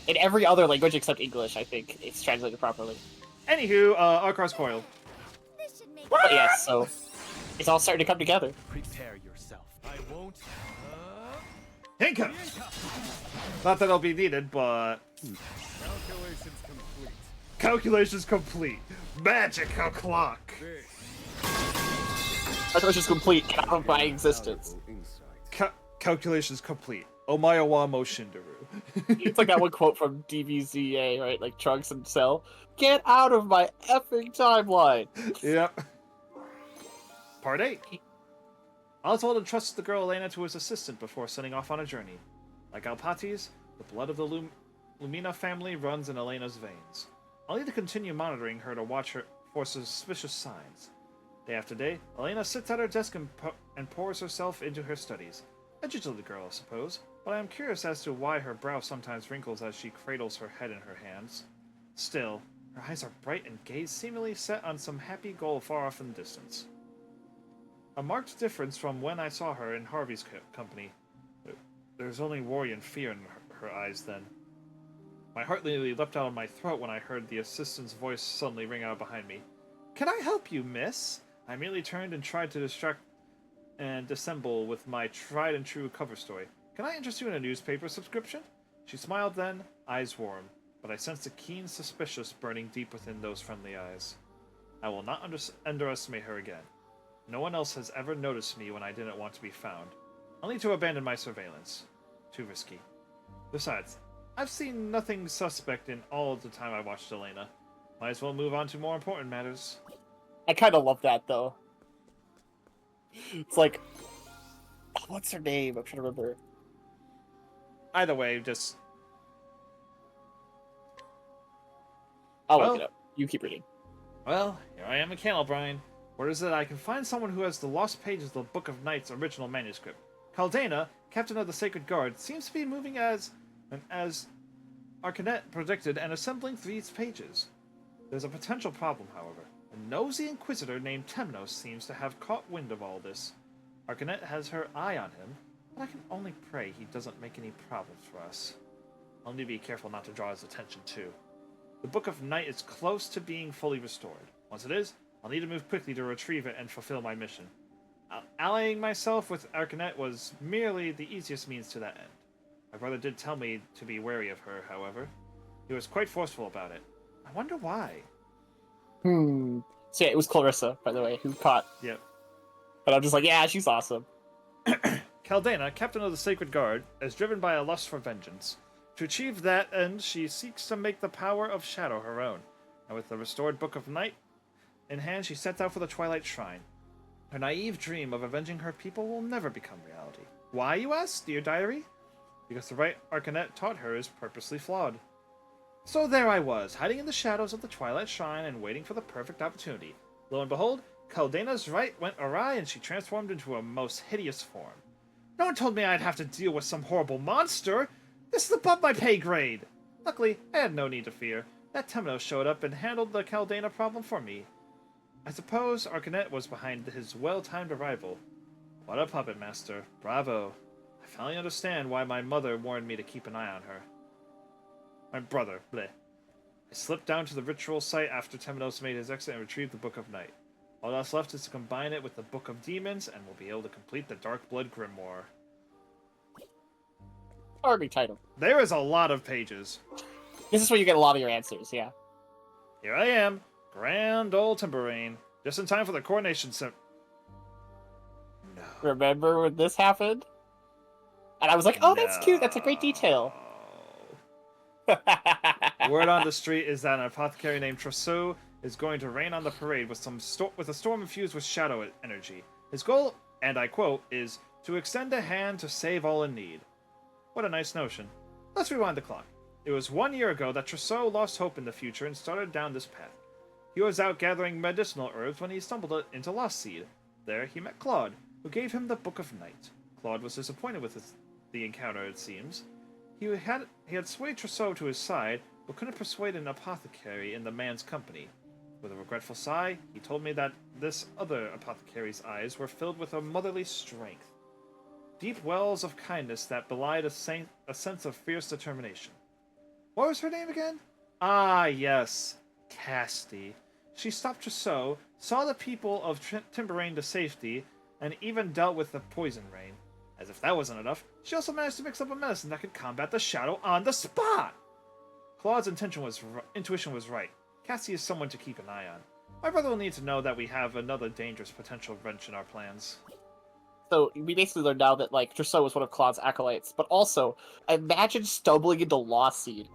In every other language except English, I think, it's translated properly. Anywho, Arkar's Coil. But yes, so it's all starting to come together. Prepare yourself. I won't. Hinka! Not that it'll be needed, but... Calculations complete. Calculations complete. Magic o'clock. Calculations complete. Get out of my existence. Calculations complete. Omayawa mo Shindaru. It's like that one quote from DBZA, right? Like Trunks and Cell. Get out of my effing timeline. Yep. Part 8. Oswald entrusted the girl Elena to his assistant before setting off on a journey. Like Alpates, the blood of the Lumina family runs in Elena's veins. I'll need to continue monitoring her to watch her for suspicious signs. Day after day, Elena sits at her desk and pours herself into her studies. A jittery girl, I suppose, but I am curious as to why her brow sometimes wrinkles as she cradles her head in her hands. Still, her eyes are bright and gaze seemingly set on some happy goal far off in the distance. A marked difference from when I saw her in Harvey's company. There's only worry and fear in her eyes then. My heart nearly leapt out of my throat when I heard the assistant's voice suddenly ring out behind me. "Can I help you, miss?" I immediately turned and tried to distract and dissemble with my tried-and-true cover story. "Can I interest you in a newspaper subscription?" She smiled then, eyes warm, but I sensed a keen suspicious burning deep within those friendly eyes. I will not underestimate her again. No one else has ever noticed me when I didn't want to be found. I'll need to abandon my surveillance. Too risky. Besides, I've seen nothing suspect in all of the time I watched Elena. Might as well move on to more important matters. I kind of love that, though. It's like... what's her name? I'm trying to remember. Either way, just... I'll look it up. You keep reading. Well, here I am in Candlebrine. Where is it I can find someone who has the lost pages of the Book of Knight's original manuscript? Caldana, captain of the Sacred Guard, seems to be moving as Arcanet predicted and assembling these pages. There's a potential problem, however. A nosy inquisitor named Temnos seems to have caught wind of all this. Arcanet has her eye on him, but I can only pray he doesn't make any problems for us. I'll need to be careful not to draw his attention, too. The Book of Night is close to being fully restored. Once it is, I'll need to move quickly to retrieve it and fulfill my mission. Allying myself with Arcanet was merely the easiest means to that end. My brother did tell me to be wary of her, however. He was quite forceful about it. I wonder why. So yeah, it was Clarissa, by the way, who caught. Yep. But I'm just like, yeah, she's awesome. Caldana, captain of the Sacred Guard, is driven by a lust for vengeance. To achieve that end, she seeks to make the power of Shadow her own. And with the restored Book of Night in hand, she sets out for the Twilight Shrine. Her naive dream of avenging her people will never become reality. Why, you ask, dear diary? Because the right Arcanet taught her is purposely flawed. So there I was, hiding in the shadows of the Twilight Shrine and waiting for the perfect opportunity. Lo and behold, Caldana's right went awry and she transformed into a most hideous form. No one told me I'd have to deal with some horrible monster! This is above my pay grade! Luckily, I had no need to fear. That Temno showed up and handled the Caldana problem for me. I suppose Arcanet was behind his well-timed arrival. What a puppet master. Bravo. I finally understand why my mother warned me to keep an eye on her. My brother, bleh. I slipped down to the ritual site after Temenos made his exit and retrieved the Book of Night. All that's left is to combine it with the Book of Demons, and we'll be able to complete the Dark Blood Grimoire. Army title. There is a lot of pages. This is where you get a lot of your answers, yeah. Here I am, grand old Timberrain, just in time for the coronation No. Remember when this happened? And I was like, oh, that's cute, that's a great detail. Word on the street is that an apothecary named Trousseau is going to rain on the parade with a storm infused with shadow energy. His goal, and I quote, is to extend a hand to save all in need. What a nice notion. Let's rewind the clock. It was 1 year ago that Trousseau lost hope in the future and started down this path. He was out gathering medicinal herbs when he stumbled into Lost Seed. There he met Claude, who gave him the Book of Night. Claude was disappointed with the encounter, it seems. He had swayed Trousseau to his side, but couldn't persuade an apothecary in the man's company. With a regretful sigh, he told me that this other apothecary's eyes were filled with a motherly strength. Deep wells of kindness that belied a sense of fierce determination. What was her name again? Ah, yes. Casti. She stopped Trousseau, saw the people of Timberrain to safety, and even dealt with the poison rain. As if that wasn't enough, she also managed to mix up a medicine that could combat the shadow on the spot! Claude's intuition was right. Cassie is someone to keep an eye on. My brother will need to know that we have another dangerous potential wrench in our plans. So we basically learned now that like Trousseau was one of Claude's acolytes, but also imagine stumbling into Lost Seed.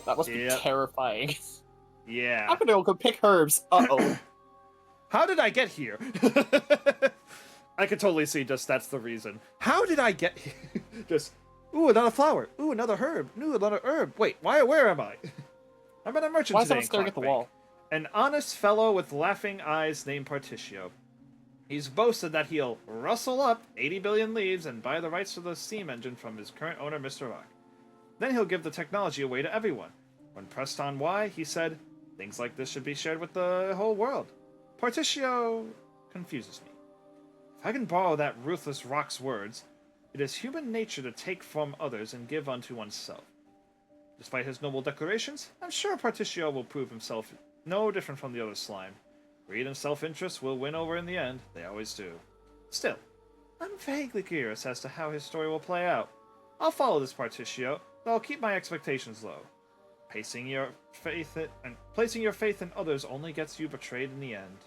That must be terrifying. Yeah. I'm gonna go pick herbs. Uh-oh. How did I get here? I could totally see just that's the reason. How did I get here? Just, ooh, another flower. Ooh, another herb. Ooh, another herb. Wait, where am I? I'm at a merchant Why is today someone in staring at the Clockbank. wall? An honest fellow with laughing eyes named Particio. He's boasted that he'll rustle up 80 billion leaves and buy the rights to the steam engine from his current owner, Mr. Rock. Then he'll give the technology away to everyone. When pressed on why, he said, things like this should be shared with the whole world. Particio confuses me. If I can borrow that ruthless Rock's words, it is human nature to take from others and give unto oneself. Despite his noble declarations, I'm sure Particio will prove himself no different from the other slime. Greed and self-interest will win over in the end. They always do. Still, I'm vaguely curious as to how his story will play out. I'll follow this Particio, but I'll keep my expectations low. Placing your faith in others only gets you betrayed in the end.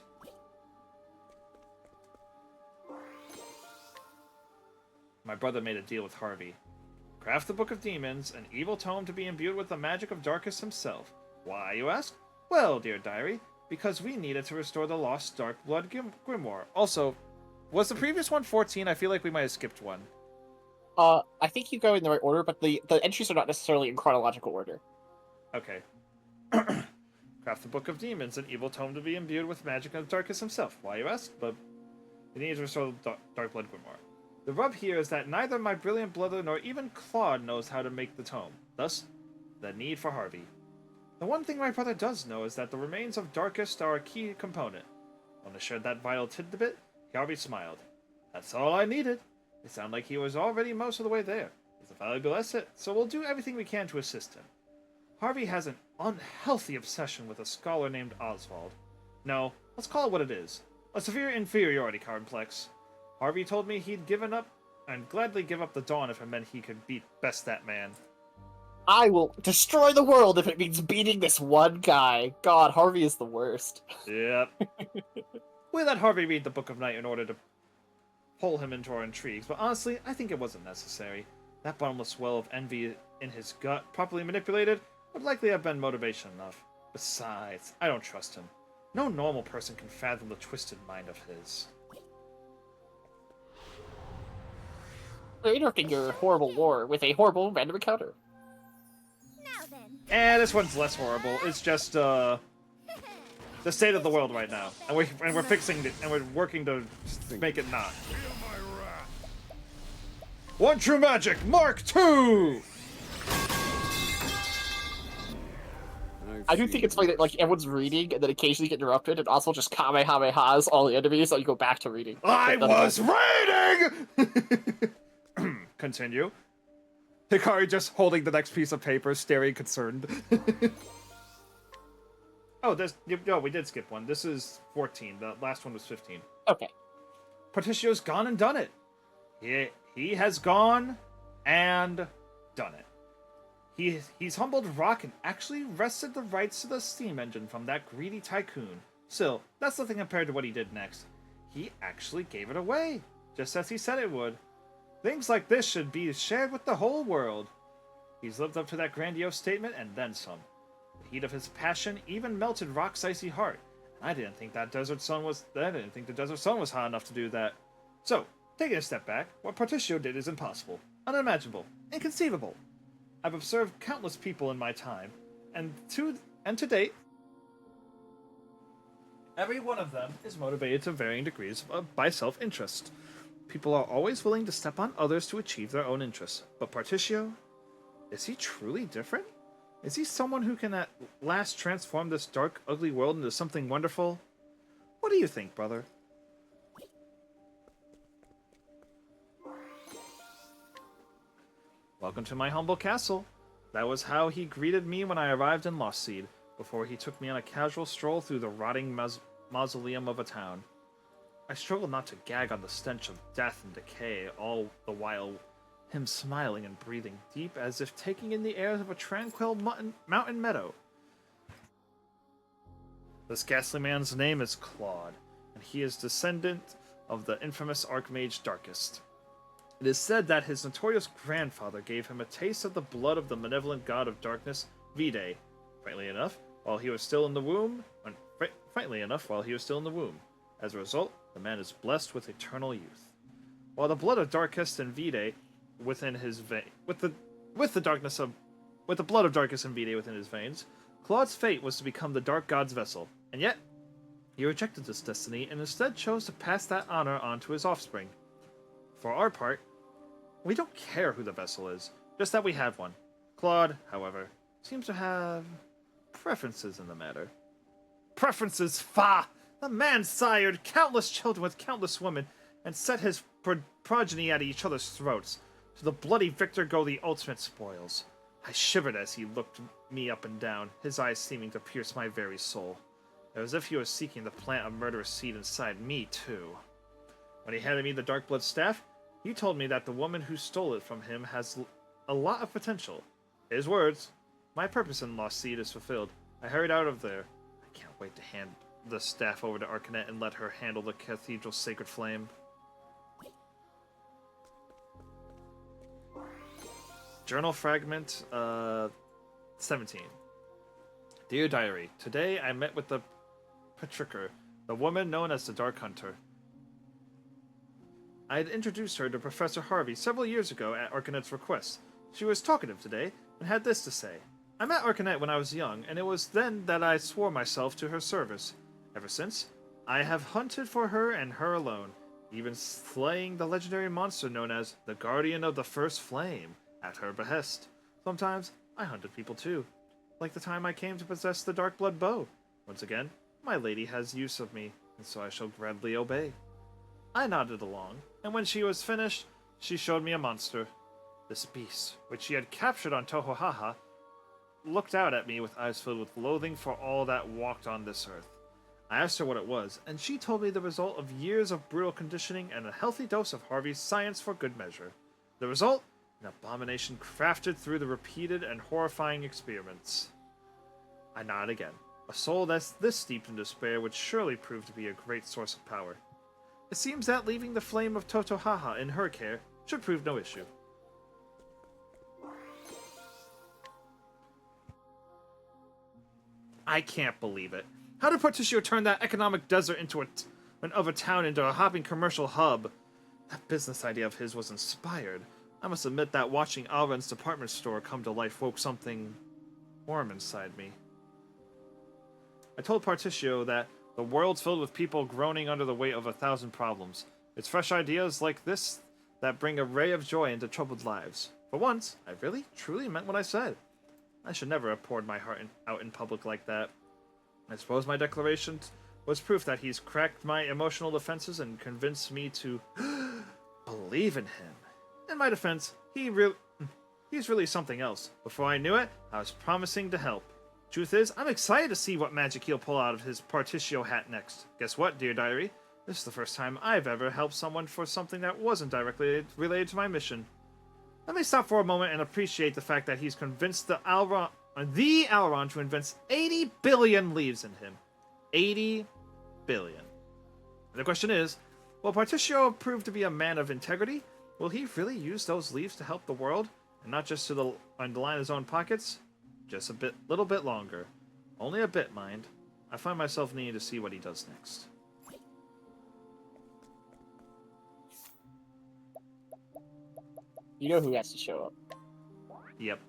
My brother made a deal with Harvey. Craft the Book of Demons, an evil tome to be imbued with the magic of Darkus himself. Why, you ask? Well, dear diary, because we needed to restore the lost Dark Blood Grimoire. Also, was the previous one 14? I feel like we might have skipped one. I think you go in the right order, but the entries are not necessarily in chronological order. Okay. Craft the Book of Demons, an evil tome to be imbued with magic of Darkus himself. Why, you ask? But we need to restore the Dark Blood Grimoire. The rub here is that neither my brilliant brother nor even Claude knows how to make the tome. Thus, the need for Harvey. The one thing my brother does know is that the remains of Darkest are a key component. When I shared that vital tidbit, Harvey smiled. That's all I needed. It sounded like he was already most of the way there. He's a valuable asset, so we'll do everything we can to assist him. Harvey has an unhealthy obsession with a scholar named Oswald. No, let's call it what it is. A severe inferiority complex. Harvey told me he'd given up and gladly give up the Dawn if it meant he could beat best that man. I will destroy the world if it means beating this one guy. God, Harvey is the worst. Yep. We let Harvey read the Book of Night in order to pull him into our intrigues, but honestly, I think it wasn't necessary. That bottomless well of envy in his gut, properly manipulated, would likely have been motivation enough. Besides, I don't trust him. No normal person can fathom the twisted mind of his. We're interrupting your horrible war with a horrible random encounter. Now then. Eh, this one's less horrible. It's just, the state of the world right now. And we're fixing it, and we're working to make it not. One True Magic, Mark II! I do think it's funny that like everyone's reading and then occasionally get interrupted and also just Kamehamehas all the enemies so you go back to reading. I was reading! Continue. Hikari just holding the next piece of paper, staring concerned. Oh, no, we did skip one. This is 14. The last one was 15. Okay. Particio's gone and done it. He has gone and done it. He's humbled Rock and actually wrested the rights to the steam engine from that greedy tycoon. Still, that's nothing compared to what he did next. He actually gave it away, just as he said it would. Things like this should be shared with the whole world. He's lived up to that grandiose statement and then some. The heat of his passion even melted Rock's icy heart. I didn't think the desert sun was hot enough to do that. So, taking a step back, what Particio did is impossible, unimaginable, inconceivable. I've observed countless people in my time, and to date, every one of them is motivated to varying degrees by self-interest. People are always willing to step on others to achieve their own interests. But Particio, is he truly different? Is he someone who can at last transform this dark, ugly world into something wonderful? What do you think, brother? Welcome to my humble castle. That was how he greeted me when I arrived in Lost Seed, before he took me on a casual stroll through the rotting mausoleum of a town. I struggled not to gag on the stench of death and decay, all the while him smiling and breathing deep as if taking in the air of a tranquil mountain meadow. This ghastly man's name is Claude, and he is descendant of the infamous Archmage Darkest. It is said that his notorious grandfather gave him a taste of the blood of the malevolent god of darkness, Vide, while he was still in the womb. As a result, the man is blessed with eternal youth. While the blood of Darkest and Vide within his with the blood of Darkest and Vide within his veins, Claude's fate was to become the Dark God's vessel, and yet he rejected this destiny and instead chose to pass that honor on to his offspring. For our part, we don't care who the vessel is, just that we have one. Claude, however, seems to have preferences in the matter. Preferences, fa! The man sired countless children with countless women and set his progeny at each other's throats. To the bloody victor go the ultimate spoils. I shivered as he looked me up and down, his eyes seeming to pierce my very soul. It was as if he was seeking to plant a murderous seed inside me, too. When he handed me the Darkblood staff, he told me that the woman who stole it from him has a lot of potential. His words, my purpose in Lost Seed is fulfilled. I hurried out of there. I can't wait to hand the staff over to Arcanet and let her handle the cathedral's sacred flame. Journal fragment, 17. Dear Diary, today I met with the Patricker, the woman known as the Dark Hunter. I had introduced her to Professor Harvey several years ago at Arcanet's request. She was talkative today, and had this to say. I met Arcanet when I was young, and it was then that I swore myself to her service. Ever since, I have hunted for her and her alone, even slaying the legendary monster known as the Guardian of the First Flame, at her behest. Sometimes, I hunted people too, like the time I came to possess the Darkblood bow. Once again, my lady has use of me, and so I shall gladly obey. I nodded along, and when she was finished, she showed me a monster. This beast, which she had captured on Tohohaha, looked out at me with eyes filled with loathing for all that walked on this earth. I asked her what it was, and she told me the result of years of brutal conditioning and a healthy dose of Harvey's science for good measure. The result? An abomination crafted through the repeated and horrifying experiments. I nodded again. A soul that's this steeped in despair would surely prove to be a great source of power. It seems that leaving the flame of Totohaha in her care should prove no issue. I can't believe it. How did Particio turn that economic desert into a town into a hopping commercial hub? That business idea of his was inspired. I must admit that watching Alren's department store come to life woke something warm inside me. I told Particio that the world's filled with people groaning under the weight of 1,000 problems. It's fresh ideas like this that bring a ray of joy into troubled lives. For once, I really, truly meant what I said. I should never have poured my heart out in public like that. I suppose my declaration was proof that he's cracked my emotional defenses and convinced me to believe in him. In my defense, he's really something else. Before I knew it, I was promising to help. Truth is, I'm excited to see what magic he'll pull out of his Particio hat next. Guess what, dear diary? This is the first time I've ever helped someone for something that wasn't directly related to my mission. Let me stop for a moment and appreciate the fact that he's convinced the Alron to invest 80 billion leaves in him. 80 billion. And the question is, will Particio prove to be a man of integrity? Will he really use those leaves to help the world, and not just to line his own pockets? Just little bit longer. Only a bit, mind. I find myself needing to see what he does next. You know who has to show up. Yep.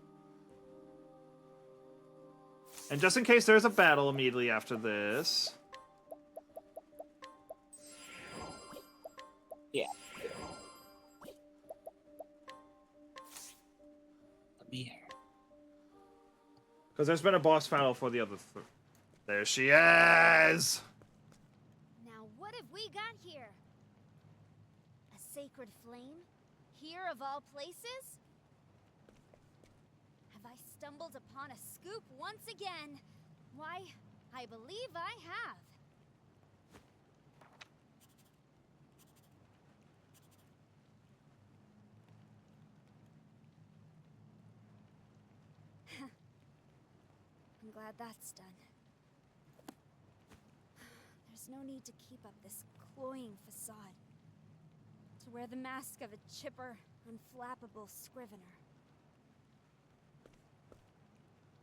And just in case there's a battle immediately after this... Yeah. Here. Because there's been a boss battle for the other There she is! Now what have we got here? A sacred flame? Here of all places? Have I stumbled upon a scoop once again? Why, I believe I have. I'm glad that's done. There's no need to keep up this cloying facade. To wear the mask of a chipper, unflappable scrivener.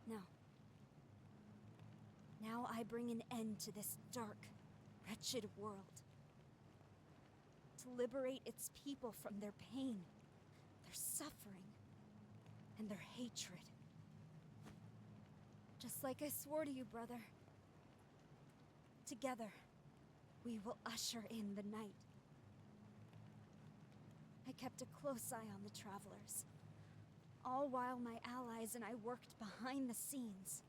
No. Now I bring an end to this dark, wretched world. To liberate its people from their pain, their suffering, and their hatred. Just like I swore to you, brother. Together, we will usher in the night. I kept a close eye on the travelers, all while my allies and I worked behind the scenes.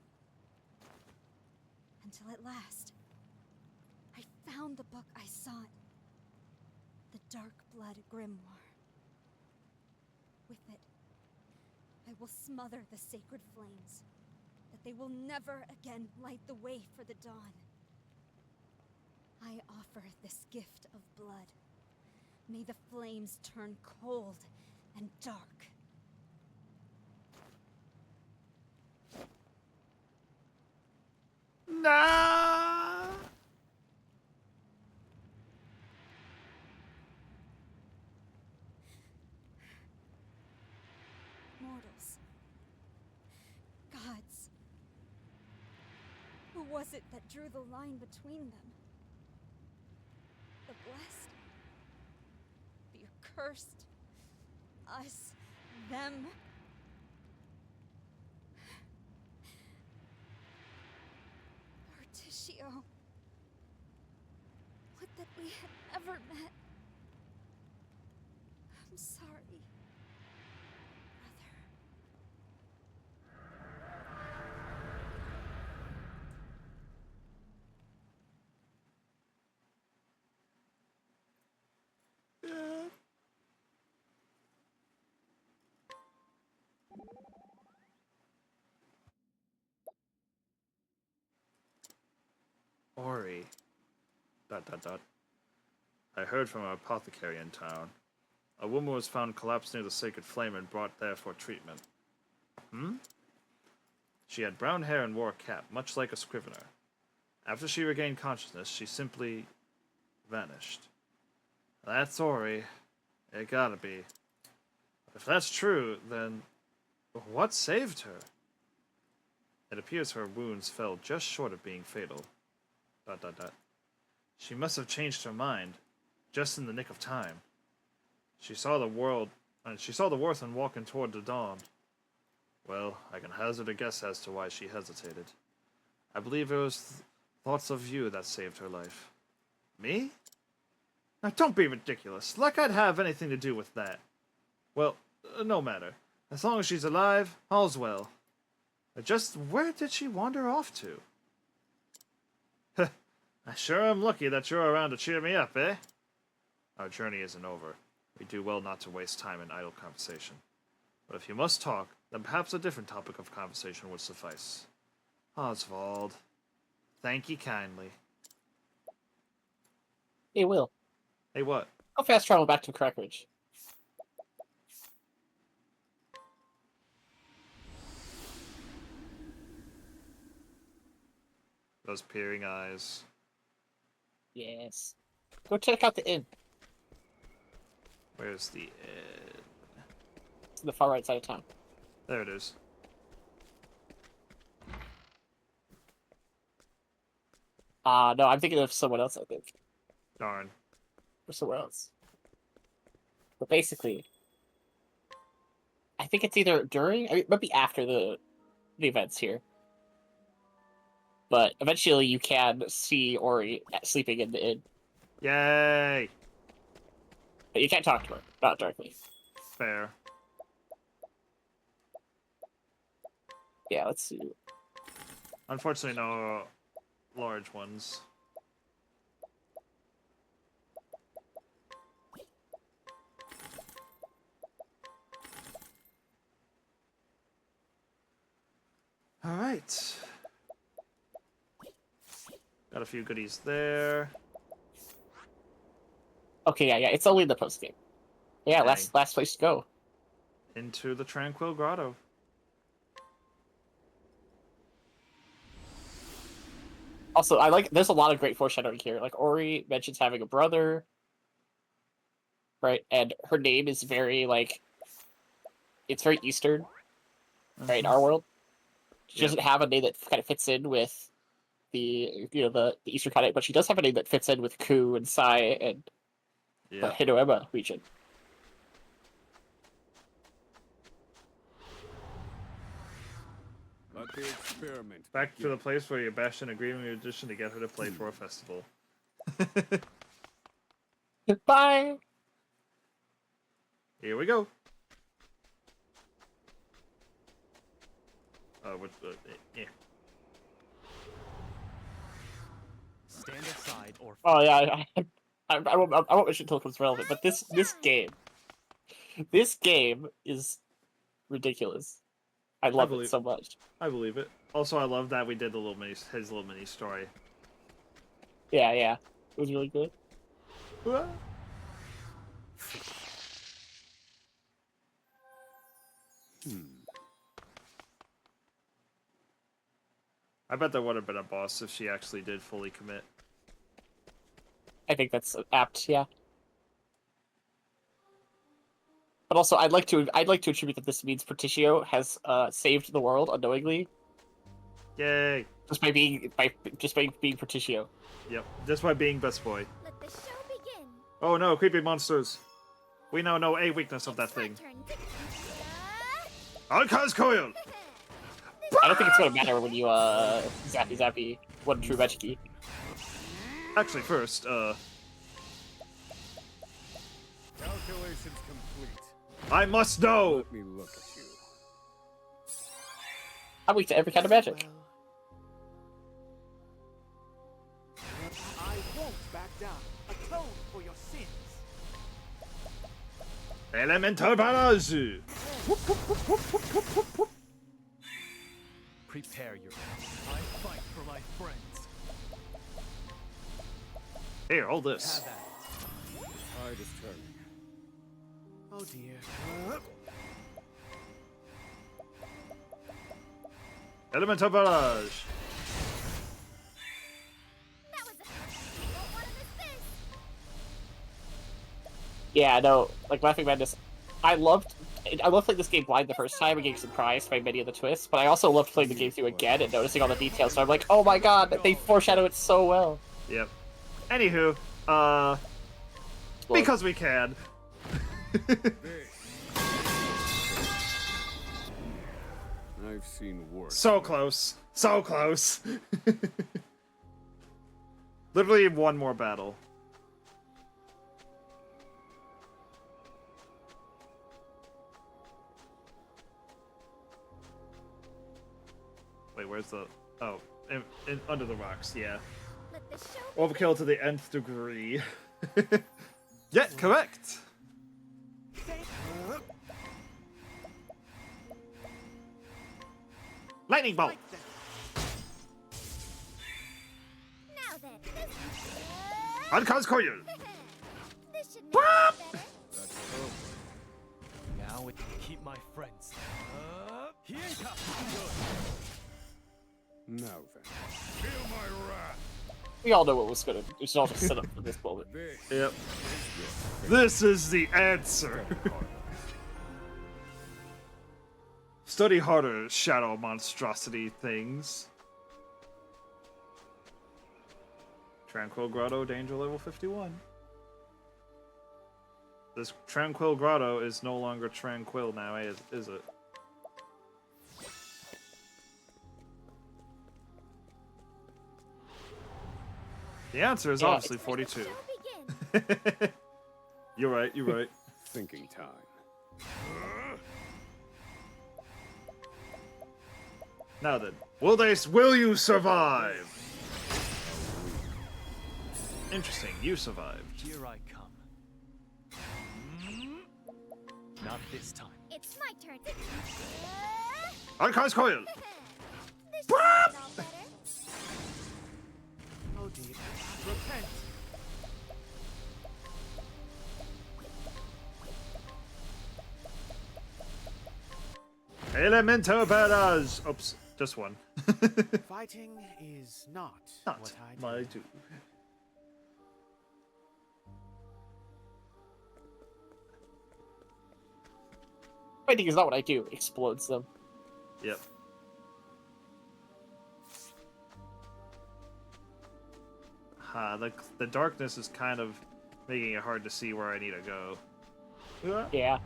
Until at last, I found the book I sought. The Dark Blood Grimoire. With it, I will smother the sacred flames, that they will never again light the way for the dawn. I offer this gift of blood. May the flames turn cold and dark. Nah! Mortals. Gods. Who was it that drew the line between them? The blessed? The accursed? Us? Them? Articio. Would that we had never met. I'm sorry. Ori. ... I heard from an apothecary in town. A woman was found collapsed near the sacred flame and brought there for treatment. She had brown hair and wore a cap, much like a scrivener. After she regained consciousness, she simply vanished. That's Ori. It gotta be. If that's true, then what saved her? It appears her wounds fell just short of being fatal. ... She must have changed her mind, just in the nick of time. She saw the worth in walking toward the dawn. Well, I can hazard a guess as to why she hesitated. I believe it was thoughts of you that saved her life. Me? Now don't be ridiculous, like I'd have anything to do with that. Well, no matter. As long as she's alive, all's well. Just where did she wander off to? I sure am lucky that you're around to cheer me up, eh? Our journey isn't over. We do well not to waste time in idle conversation. But if you must talk, then perhaps a different topic of conversation would suffice. Oswald, thank ye kindly. Hey, Will. Hey, what? I'll fast travel back to Crackeridge. Those peering eyes. Yes. Go check out the inn. Where's the inn? It's on the far right side of town. There it is. No, I'm thinking of someone else, I think. Darn. Or somewhere else. But basically, I think it's either during, I mean, it might be after the events here. But eventually you can see Ori sleeping in the inn. Yay! But you can't talk to her, not directly. Fair. Yeah, let's see. Unfortunately, no large ones. Alright. Got a few goodies there. Okay, yeah, it's only the post game. Yeah, Dang. last place to go. Into the Tranquil Grotto. Also, there's a lot of great foreshadowing here. Like, Ori mentions having a brother, right? And her name is very, it's very Eastern, right, in our world. She doesn't have a name that kind of fits in with the the Eastern continent, but she does have a name that fits in with Ku and Sai and the Yeah. Hinoema region. Let the experiment Back to begin. the place where you bashed an agreement with audition to get her to play for a festival. Bye. Here we go. Yeah. Stand aside or Oh yeah, I won't mention until it becomes relevant. But this game is ridiculous. I love it so much. I believe it. Also, I love that we did the his little mini story. Yeah, it was really good. I bet there would have been a boss if she actually did fully commit. I think that's apt. Yeah. But also, I'd like to attribute that this means Petitio has saved the world unknowingly. Yay! Just by being Petitio. Yep, just by being best boy. Let the show begin. Oh no, creepy monsters! We now know a weakness of that thing. Alkaz Coil! I don't think it's gonna matter when you zappy one true magic key. Actually, first, Calculations complete. I must know! Let me look at you. I'm weak to every kind of magic. I won't back down. Atone for your sins. Elemental barrage! prepare your. I fight for my friends. Here, hold this. Have at it. Tide is turning. Oh dear. Elemental barrage! Yeah, no, like Laughing Madness. I loved playing this game blind the first time and getting surprised by many of the twists, but I also loved playing the game through again and noticing all the details. So I'm like, oh my god, they foreshadow it so well. Yep. Anywho, because we can. I've seen worse. So close. So close. Literally one more battle. Wait, where's the... Oh, under the rocks, yeah. Overkill to the nth degree. Yeah, correct! Lightning bolt! Now then, Uncause coil! this should make it better. That's over. Now it can keep my friends. Hienka! Now then. Feel my wrath. We all know what was gonna. We should all just set up for this moment. Yep. This is the answer. Study harder, shadow monstrosity things. Tranquil Grotto, danger level 51. This Tranquil Grotto is no longer tranquil now, is it? The answer is obviously 42. You're right, you're right. Thinking time. Now then, will you survive? Interesting, you survived. Here I come. Not this time. It's my turn. Uncause coil! This should make it all better. Oh dear. Repent. Elemental barrage! Oops, just one. Fighting is not Not what I do. my do. Fighting is not what I do. Explodes them. Yep. The darkness is kind of making it hard to see where I need to go. Yeah.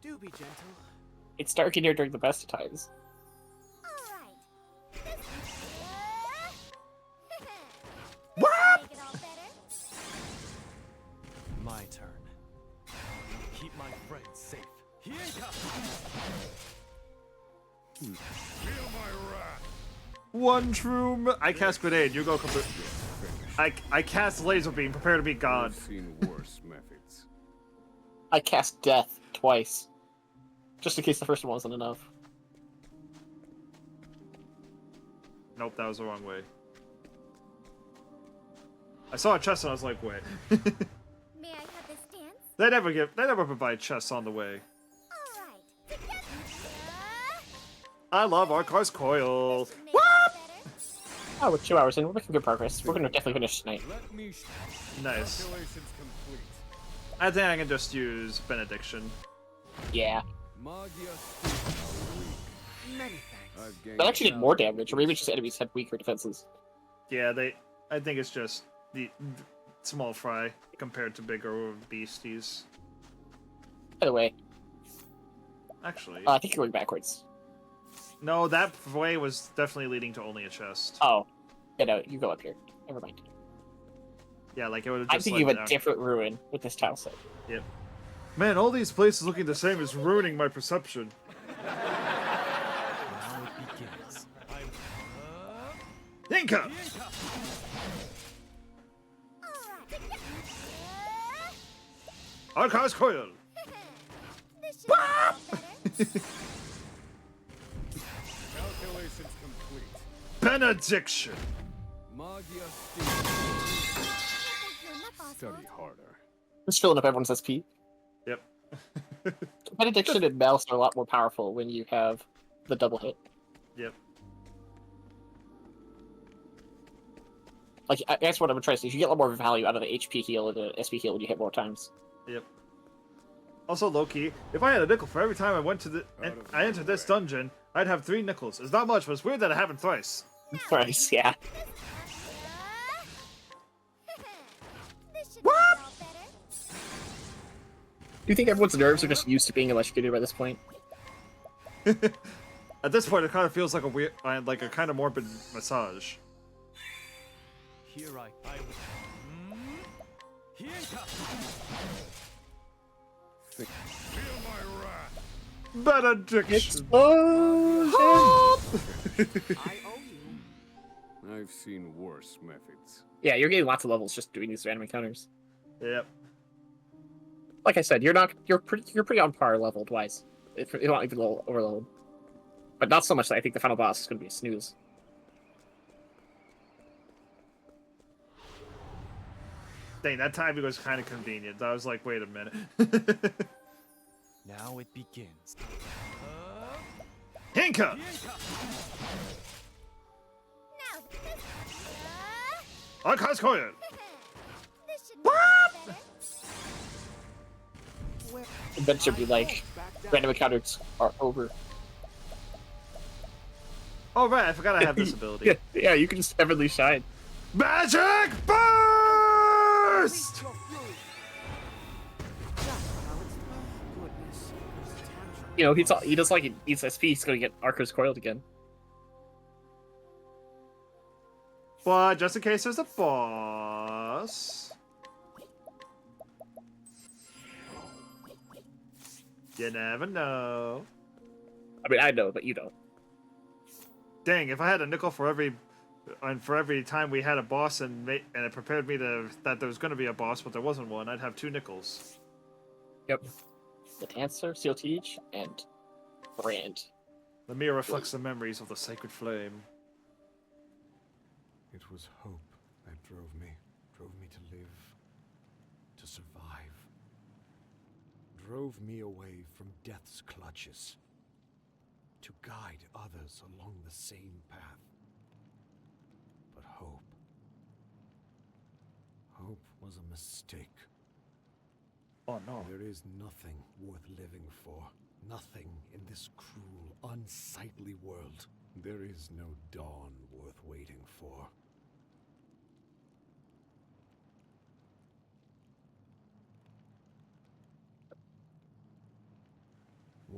Do be gentle. It's dark in here during the best of times. My turn. Keep my friends safe. Hienka! Feel my wrath. One true. I cast grenade. You go. I cast laser beam. Prepare to be God. I've seen worse methods. I cast death twice. Just in case the first one wasn't enough. Nope, that was the wrong way. I saw a chest and I was like, wait. May I have this dance? They never provide chests on the way. Alright. I love Arcar's coil. Oh, we're 2 hours in. We're making good progress. We're gonna definitely finish tonight. Nice. Calculations complete. I think I can just use Benediction. Yeah. Magia Many thanks. I've gained That actually did more damage, or maybe just enemies had weaker defenses. Yeah, I think it's just the small fry compared to bigger beasties. By the way, Actually, I think you're going backwards. no, that way was definitely leading to only a chest. Oh. Yeah, no, you go up here. Never mind. Yeah, like it would have I'm just. thinking led of a down. different ruin with this tile set. Yep. Man, all these places looking the same is ruining my perception. Now it begins. Inca! Arcar's coil! calculations complete. Benediction! Magia Study harder. Just filling up everyone's SP. Yep. Benediction and Mouse are a lot more powerful when you have the double hit. Yep. Like, I guess what I'm trying to say is you get a lot more value out of the HP heal and the SP heal when you hit more times. Yep. Also, low-key, if I had a nickel for every time I went to I entered this dungeon, I'd have 3 nickels. It's not much, but it's weird that I haven't thrice. Thrice, yeah. What? Do you think everyone's nerves are just used to being electrocuted by this point? At this point, it kind of feels like a weird, like a kind of morbid massage. Here I Hienka! Feel my wrath. Benediction! Oh! I owe you. I've seen worse methods. Yeah, you're getting lots of levels just doing these random encounters. Yep. Like I said, you're pretty on par leveled wise. If you're not even a little overload. But not so much that I think the final boss is going to be a snooze. Dang, that timing was kind of convenient. I was like, wait a minute. Now it begins. Hinka! Arcar's coil! That should be like, random encounters are over. Oh right, I forgot I have this ability. Yeah, you can just heavenly shine. Magic burst! You know, he does like he needs SP, he's gonna get Arco's coiled again. But just in case there's a boss. You never know. I mean, I know, but you don't. Dang, if I had a nickel for every time we had a boss and it prepared me that there was going to be a boss, but there wasn't one, I'd have 2 nickels. Yep. The Dancer, Seal Teach, and Brand. The mirror reflects the memories of the sacred flame. It was hope that drove me to live, to survive. Drove me away from death's clutches, to guide others along the same path. But hope was a mistake. Oh no. There is nothing worth living for. Nothing in this cruel, unsightly world. There is no dawn worth waiting for.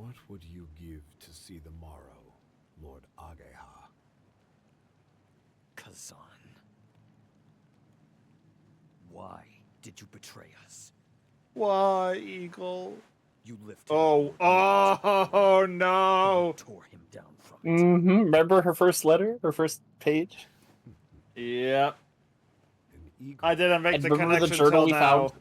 What would you give to see the morrow, Lord Ageha? Kazan. Why did you betray us? Why, Eagle? You lifted Oh no! Tore him down from Mm-hmm. Remember her first letter? Her first page? Yep. I didn't make And the remember the connection journal till we now. found?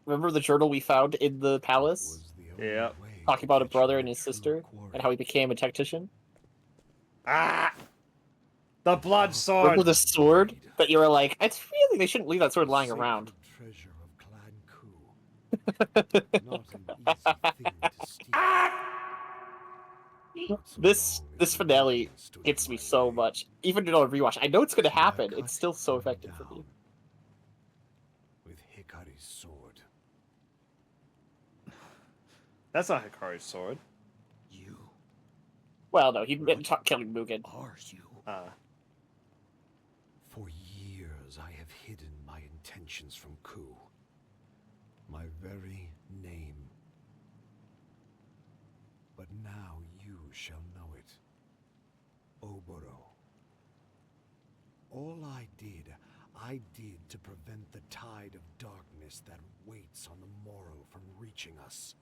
Remember the journal we found in the palace? Yep. Talking about a brother and his sister, and how he became a tactician? Ah! The blood sword! Remember the sword? That you were like, it's really, they shouldn't leave that sword lying around. Treasure of Clan Ku. Not an easy thing to steal. This finale gets me so much. Even though a rewatch, I know it's gonna happen. It's still so effective for me. With Hikari's sword. That's not Hikari's sword. Well, no, he meant killing Mugen. Are you? For years I have hidden my intentions from Ku. My very name. But now you shall know it. Oboro. All I did to prevent the tide of darkness that waits on the morrow from reaching us.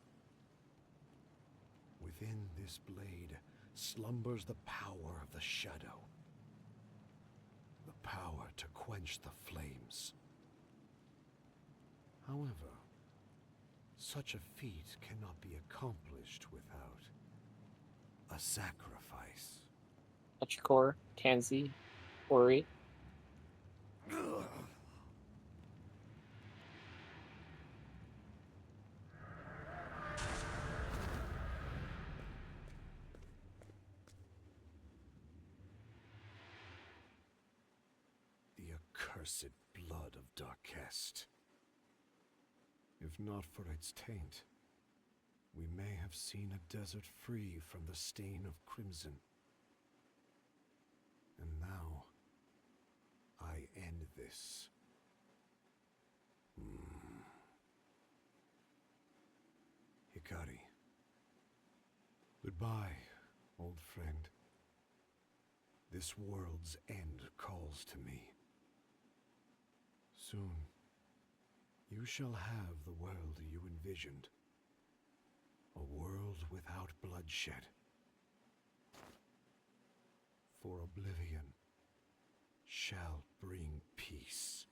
Within this blade slumbers the power of the shadow. The power to quench the flames. However, such a feat cannot be accomplished without a sacrifice. Petrichor, Tansy, Ori. The accursed blood of Darkest. If not for its taint, we may have seen a desert free from the stain of crimson. And now, I end this. Hikari. Goodbye, old friend. This world's end calls to me. Soon, you shall have the world you envisioned. A world without bloodshed. For oblivion shall bring peace.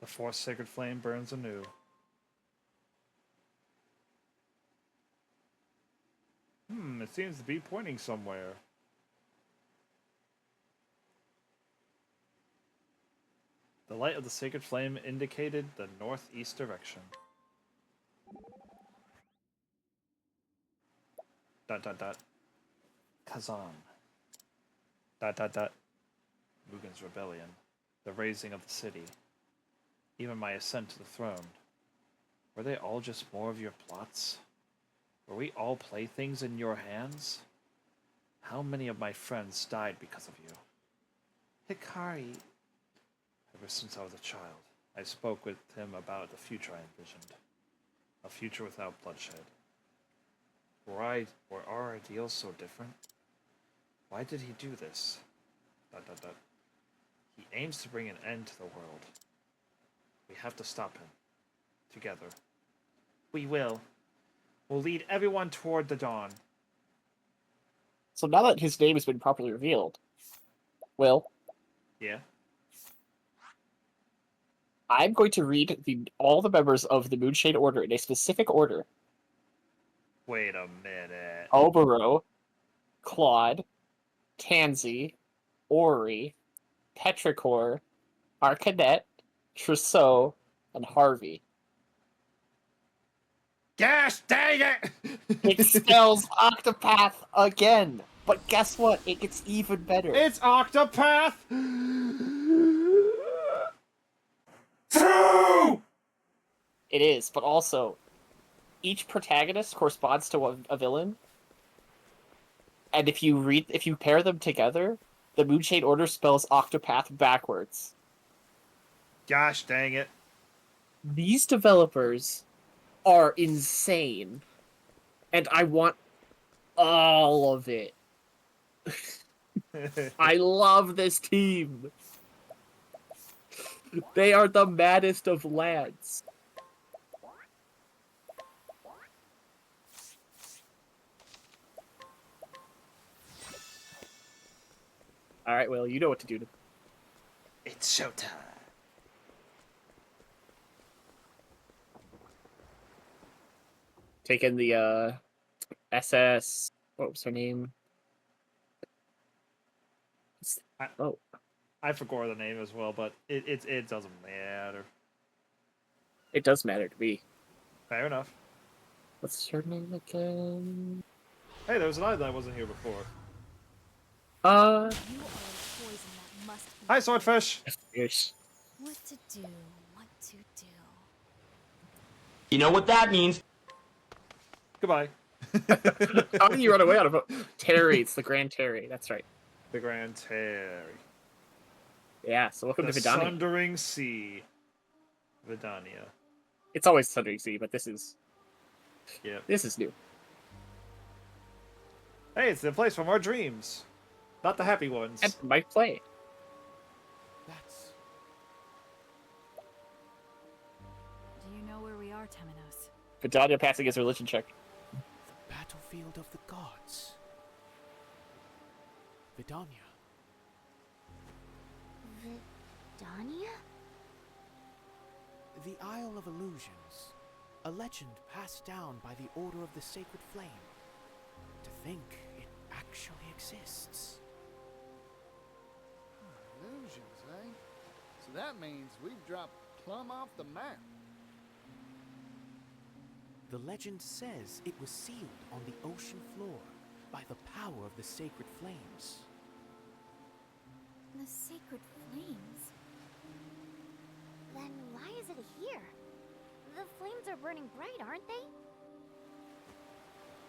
The fourth sacred flame burns anew. It seems to be pointing somewhere. The light of the sacred flame indicated the northeast direction. ... Kazan. ... Mugen's rebellion. The raising of the city. Even my ascent to the throne. Were they all just more of your plots? Were we all playthings in your hands? How many of my friends died because of you? Hikari. Ever since I was a child, I spoke with him about the future I envisioned. A future without bloodshed. Were our ideals so different? Why did he do this? ... He aims to bring an end to the world. We have to stop him. Together. We will. We'll lead everyone toward the dawn. So now that his name has been properly revealed, Will, Yeah? I'm going to read all the members of the Moonshade Order in a specific order. Wait a minute. Oboro, Claude, Tansy, Ori, Petrichor, Arcanet, Trousseau, and Harvey. Gosh dang it! It spells Octopath again! But guess what? It gets even better. It's Octopath! 2! It is, but also, each protagonist corresponds to a villain. And if you pair them together, the Moonshade Order spells Octopath backwards. Gosh dang it. These developers are insane. And I want all of it. I love this team. They are the maddest of lads. Alright, well, you know what to do. It's showtime. Taking the SS. What was her name? I forgot the name as well, but it doesn't matter. It does matter to me. Fair enough. What's her name again? Hey, there was an island that wasn't here before. You are a poison that must be. Hi, Swordfish! Yes. What to do, what to do. You know what that means? Goodbye. How did you run away out of it? Terry, it's the Grand Terry, that's right. The Grand Terry. Yeah, so welcome The to Vidania. Sundering Sea. Vidania. It's always Sundering Sea, but this is Yep. this is new. Hey, it's the place from our dreams. Not the happy ones. And might play. That's... Do you know where we are, Temenos? Vidania passing his religion check. the battlefield of the gods. Vidania. Vidania? The Isle of Illusions. A legend passed down by the Order of the Sacred Flame. To think it actually exists. Illusions, eh? So that means we've dropped plumb off the map. The legend says it was sealed on the ocean floor by the power of the sacred flames. The sacred flames? Then why is it here? The flames are burning bright, aren't they?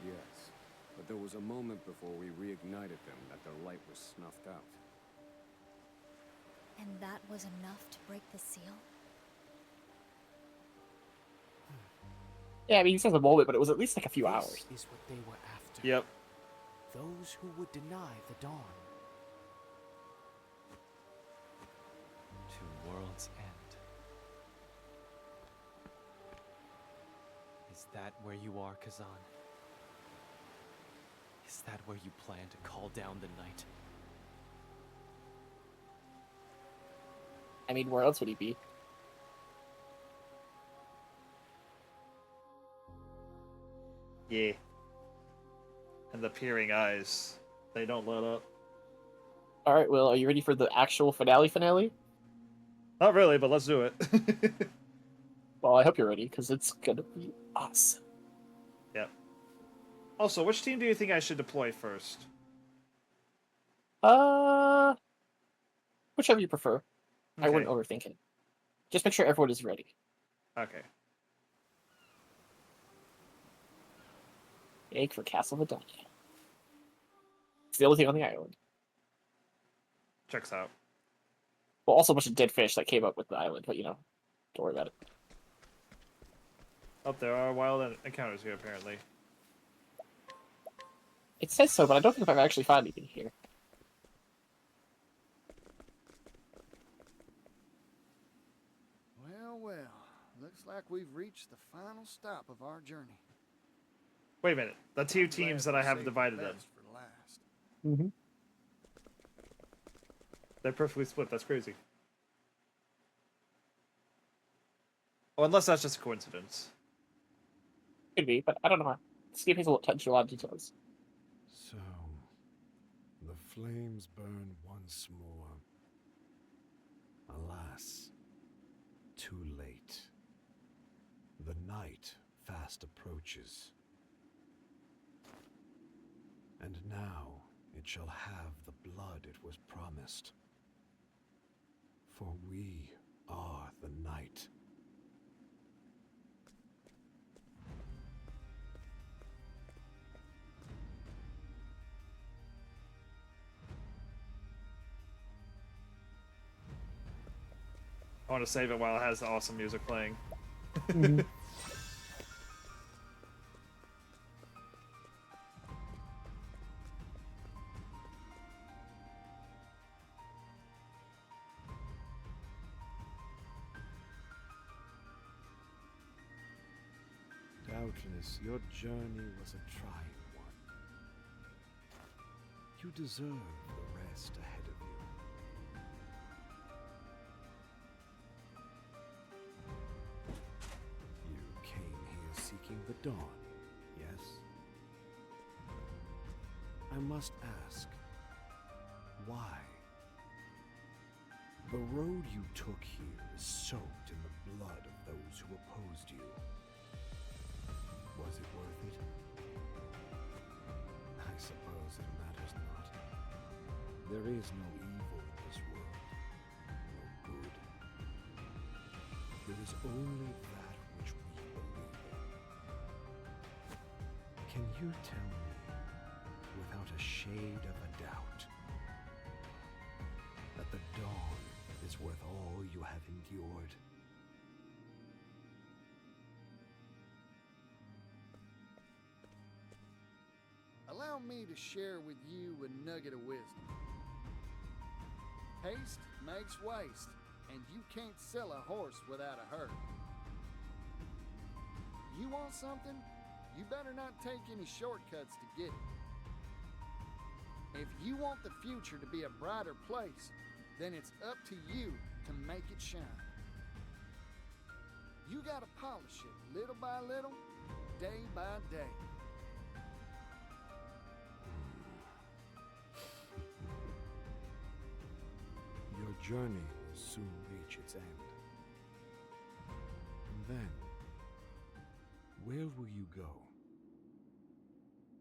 Yes, but there was a moment before we reignited them that their light was snuffed out. And that was enough to break the seal? Yeah, I mean, he says a moment, but it was at least like a few hours. This is what they were after. Yep. Those who would deny the dawn. To world's end. Is that where you are, Kazan? Is that where you plan to call down the night? I mean, where else would he be? Yeah. And the peering eyes. They don't let up. Alright, Will, are you ready for the actual finale? Not really, but let's do it. Well, I hope you're ready, because it's gonna be awesome. Yep. Also, which team do you think I should deploy first? Whichever you prefer. Okay. I wouldn't overthink it. Just make sure everyone is ready. Okay. Egg for Castle Vidania. It's the only thing on the island. Checks out. Well, also a bunch of dead fish that came up with the island, but you know, don't worry about it. Oh, there are wild encounters here, apparently. It says so, but I don't think I've actually found anything here. Well, well. Looks like we've reached the final stop of our journey. Wait a minute. The two teams that I have divided them. For last. Mm-hmm. They're perfectly split. That's crazy. Oh, unless that's just a coincidence. Could be, but I don't know. This game has a lot of details. So, the flames burn once more. Alas, too late. The night fast approaches. And now it shall have the blood it was promised. For we are the night. I want to save it while it has the awesome music playing. Doubtless, your journey was a trying one. You deserve the rest ahead of you. You came here seeking the dawn, yes? I must ask, why? The road you took here is soaked in the blood of those who opposed you. Was it worth it? I suppose it matters not. There is no evil in this world, no good. There is only that which we believe in. Can you tell me, without a shade of a doubt, that the dawn is worth all you have endured? Allow me to share with you a nugget of wisdom. Haste makes waste, and you can't sell a horse without a hurt. You want something? You better not take any shortcuts to get it. If you want the future to be a brighter place, then it's up to you to make it shine. You gotta polish it little by little, day by day. Your journey will soon reach its end. And then, where will you go?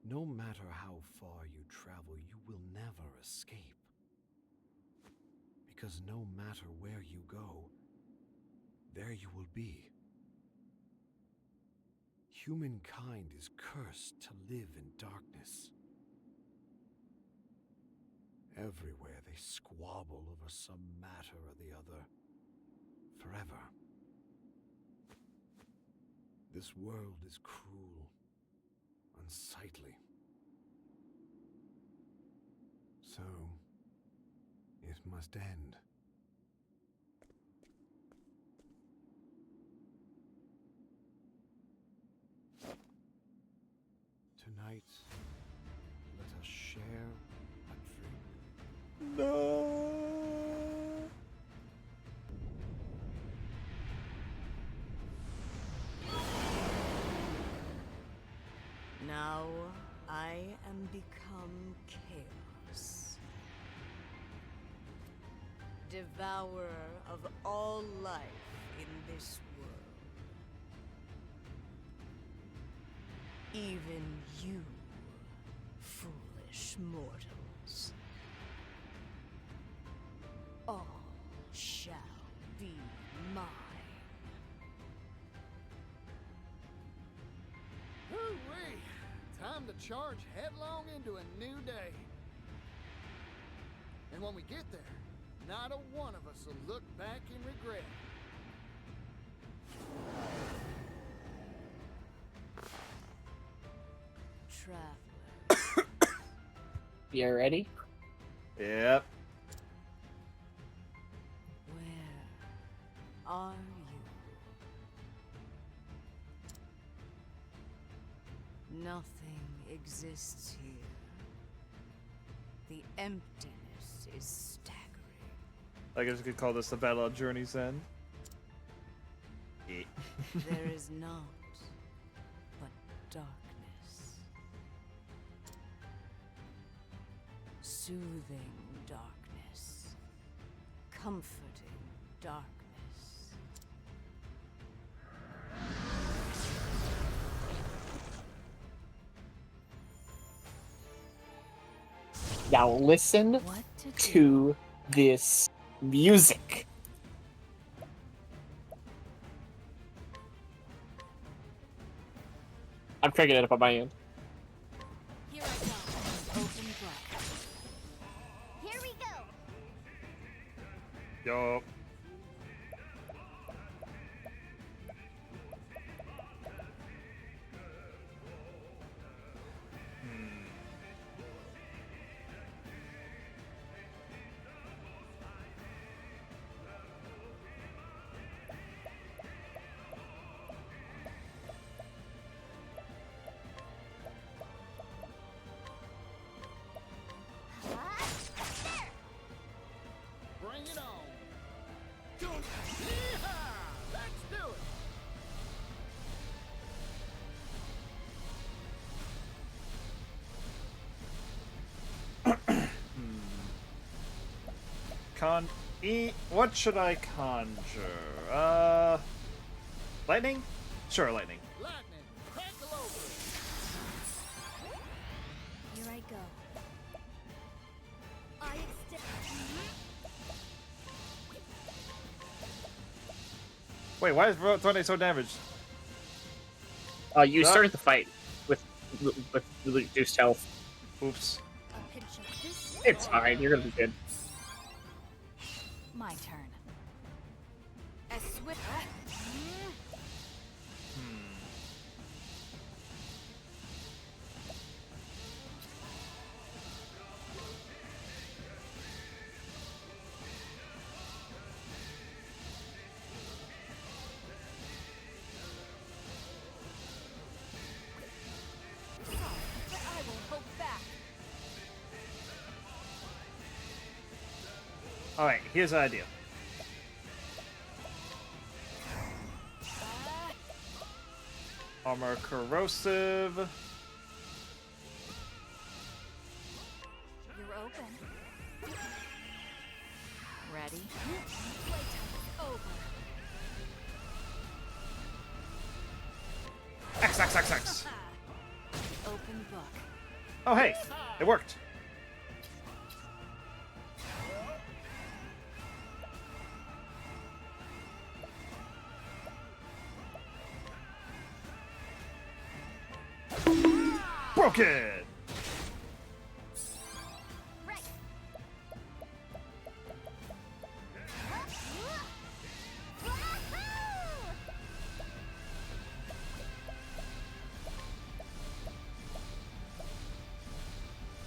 No matter how far you travel, you will never escape. Because no matter where you go, there you will be. Humankind is cursed to live in darkness. Everywhere they squabble over some matter or the other, forever. This world is cruel, unsightly. So, it must end. Tonight, let us share a drink. No. Now I am become chaos, devourer of all life in this world. Even you, foolish mortals. All shall be mine. Hoo-wee! Time to charge headlong into a new day. And when we get there, not a one of us will look back in regret. Traveler. You ready? Yep. Where are you? Nothing exists here. The emptiness is staggering. I guess you could call this the Battle of Journey's End. Yeah. There is naught but darkness. Soothing darkness. Comforting darkness. Now listen to this music. I'm cranking it up on my end. Here I go. Open book. Here we go. Yo. What should I conjure? Lightning? Sure, lightning. Lightning, tackle over. Here I go. I extend. Wait, why is Thorny so damaged? You started the fight with reduced health. Oops. A pinch of this. It's fine. You're gonna be good. My turn. As swift. But I will hold back. Alright, here's the idea. Armor corrosive. You're open. Ready? Playtime is over. X. Open book. Oh, hey, it worked. Broken. Right.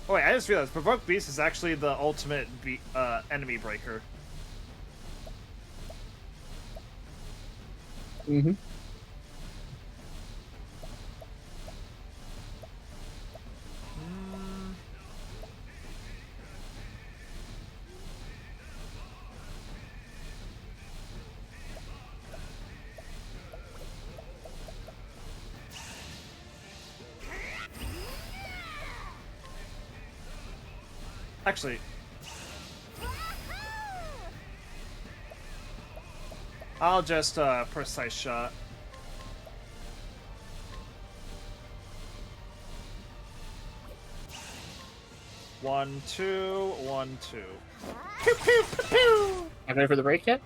Oh wait, I just realized Provoke Beast is actually the ultimate enemy breaker. Mm-hmm. Actually, I'll just precise shot. One, two, 1, 2. Pew, pew, pew, pew. Am I ready for the break yet?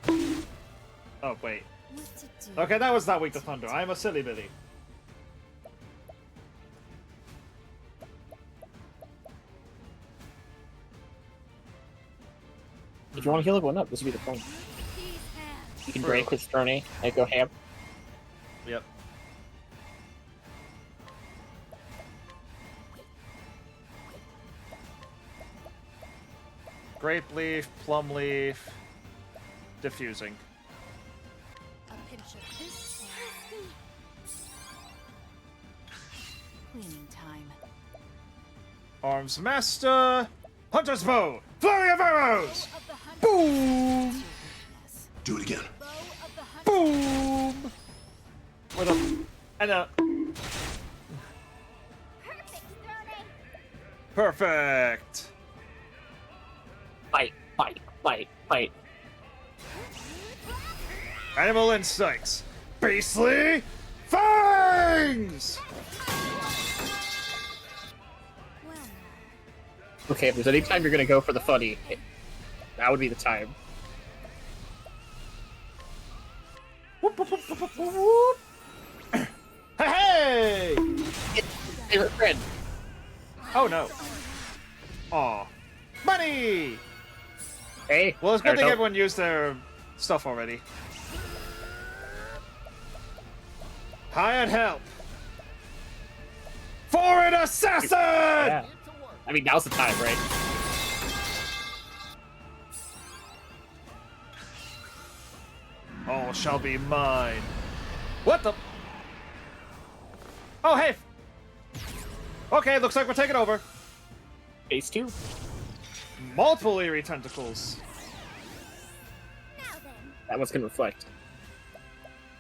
Oh wait. What to do? Okay, that was not weak to thunder. I'm a silly bitty. If you want to heal everyone up, this would be the point. These hands. You can break with Sterney and go ham. Yep. Grape leaf, plum leaf, diffusing. A pinch of this. Cleaning time. Arms master, hunter's bow, flurry of arrows. Of the hunter. Boom! Do it again. Bow of the hunter. Boom! With a and a Perfect, Throne. perfect. Fight. Animal instincts, beastly fangs. Well, Okay, if there's any time you're gonna go for the funny, that would be the time. Whoop, whoop, whoop, whoop, whoop, whoop. Hey! Favorite friend. Oh no. Aw. Money! Hey. Well, it's good Better thing don't- everyone used their stuff already. Hired help! For an assassin! Yeah. I mean, now's the time, right? All shall be mine. What the? Oh, hey! Okay, looks like we're taking over. Phase 2. Multiple eerie tentacles. That one's gonna reflect.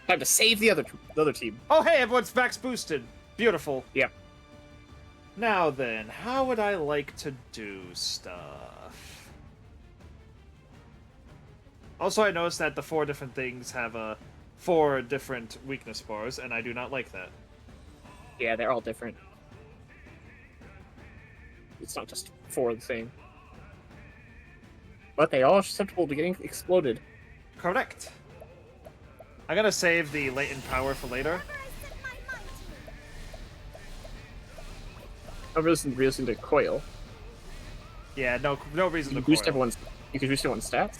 Time to save the other team. Oh, hey, everyone's max boosted. Beautiful. Yep. Now then, how would I like to do stuff? Also, I noticed that the 4 different things have 4 different weakness bars, and I do not like that. Yeah, they're all different. It's not just 4 the same. But they all are susceptible to getting exploded. Correct. I'm gonna save the latent power for later. No reason to coil. Yeah, no reason You to boost coil. everyone's. You can boost everyone's stats.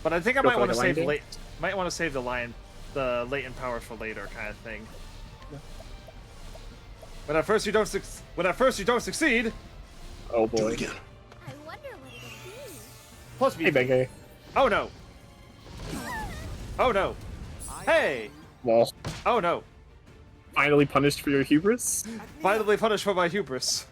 But I think I Go might for, want to like, a save line might want to save the latent power for later, kind of thing. Yeah. When at first you don't succeed. Oh boy. I wonder what it'll be. Plus Hey, Benge. Oh no. Oh no. Hey. Well. Oh no. Finally punished for your hubris. Finally punished for my hubris.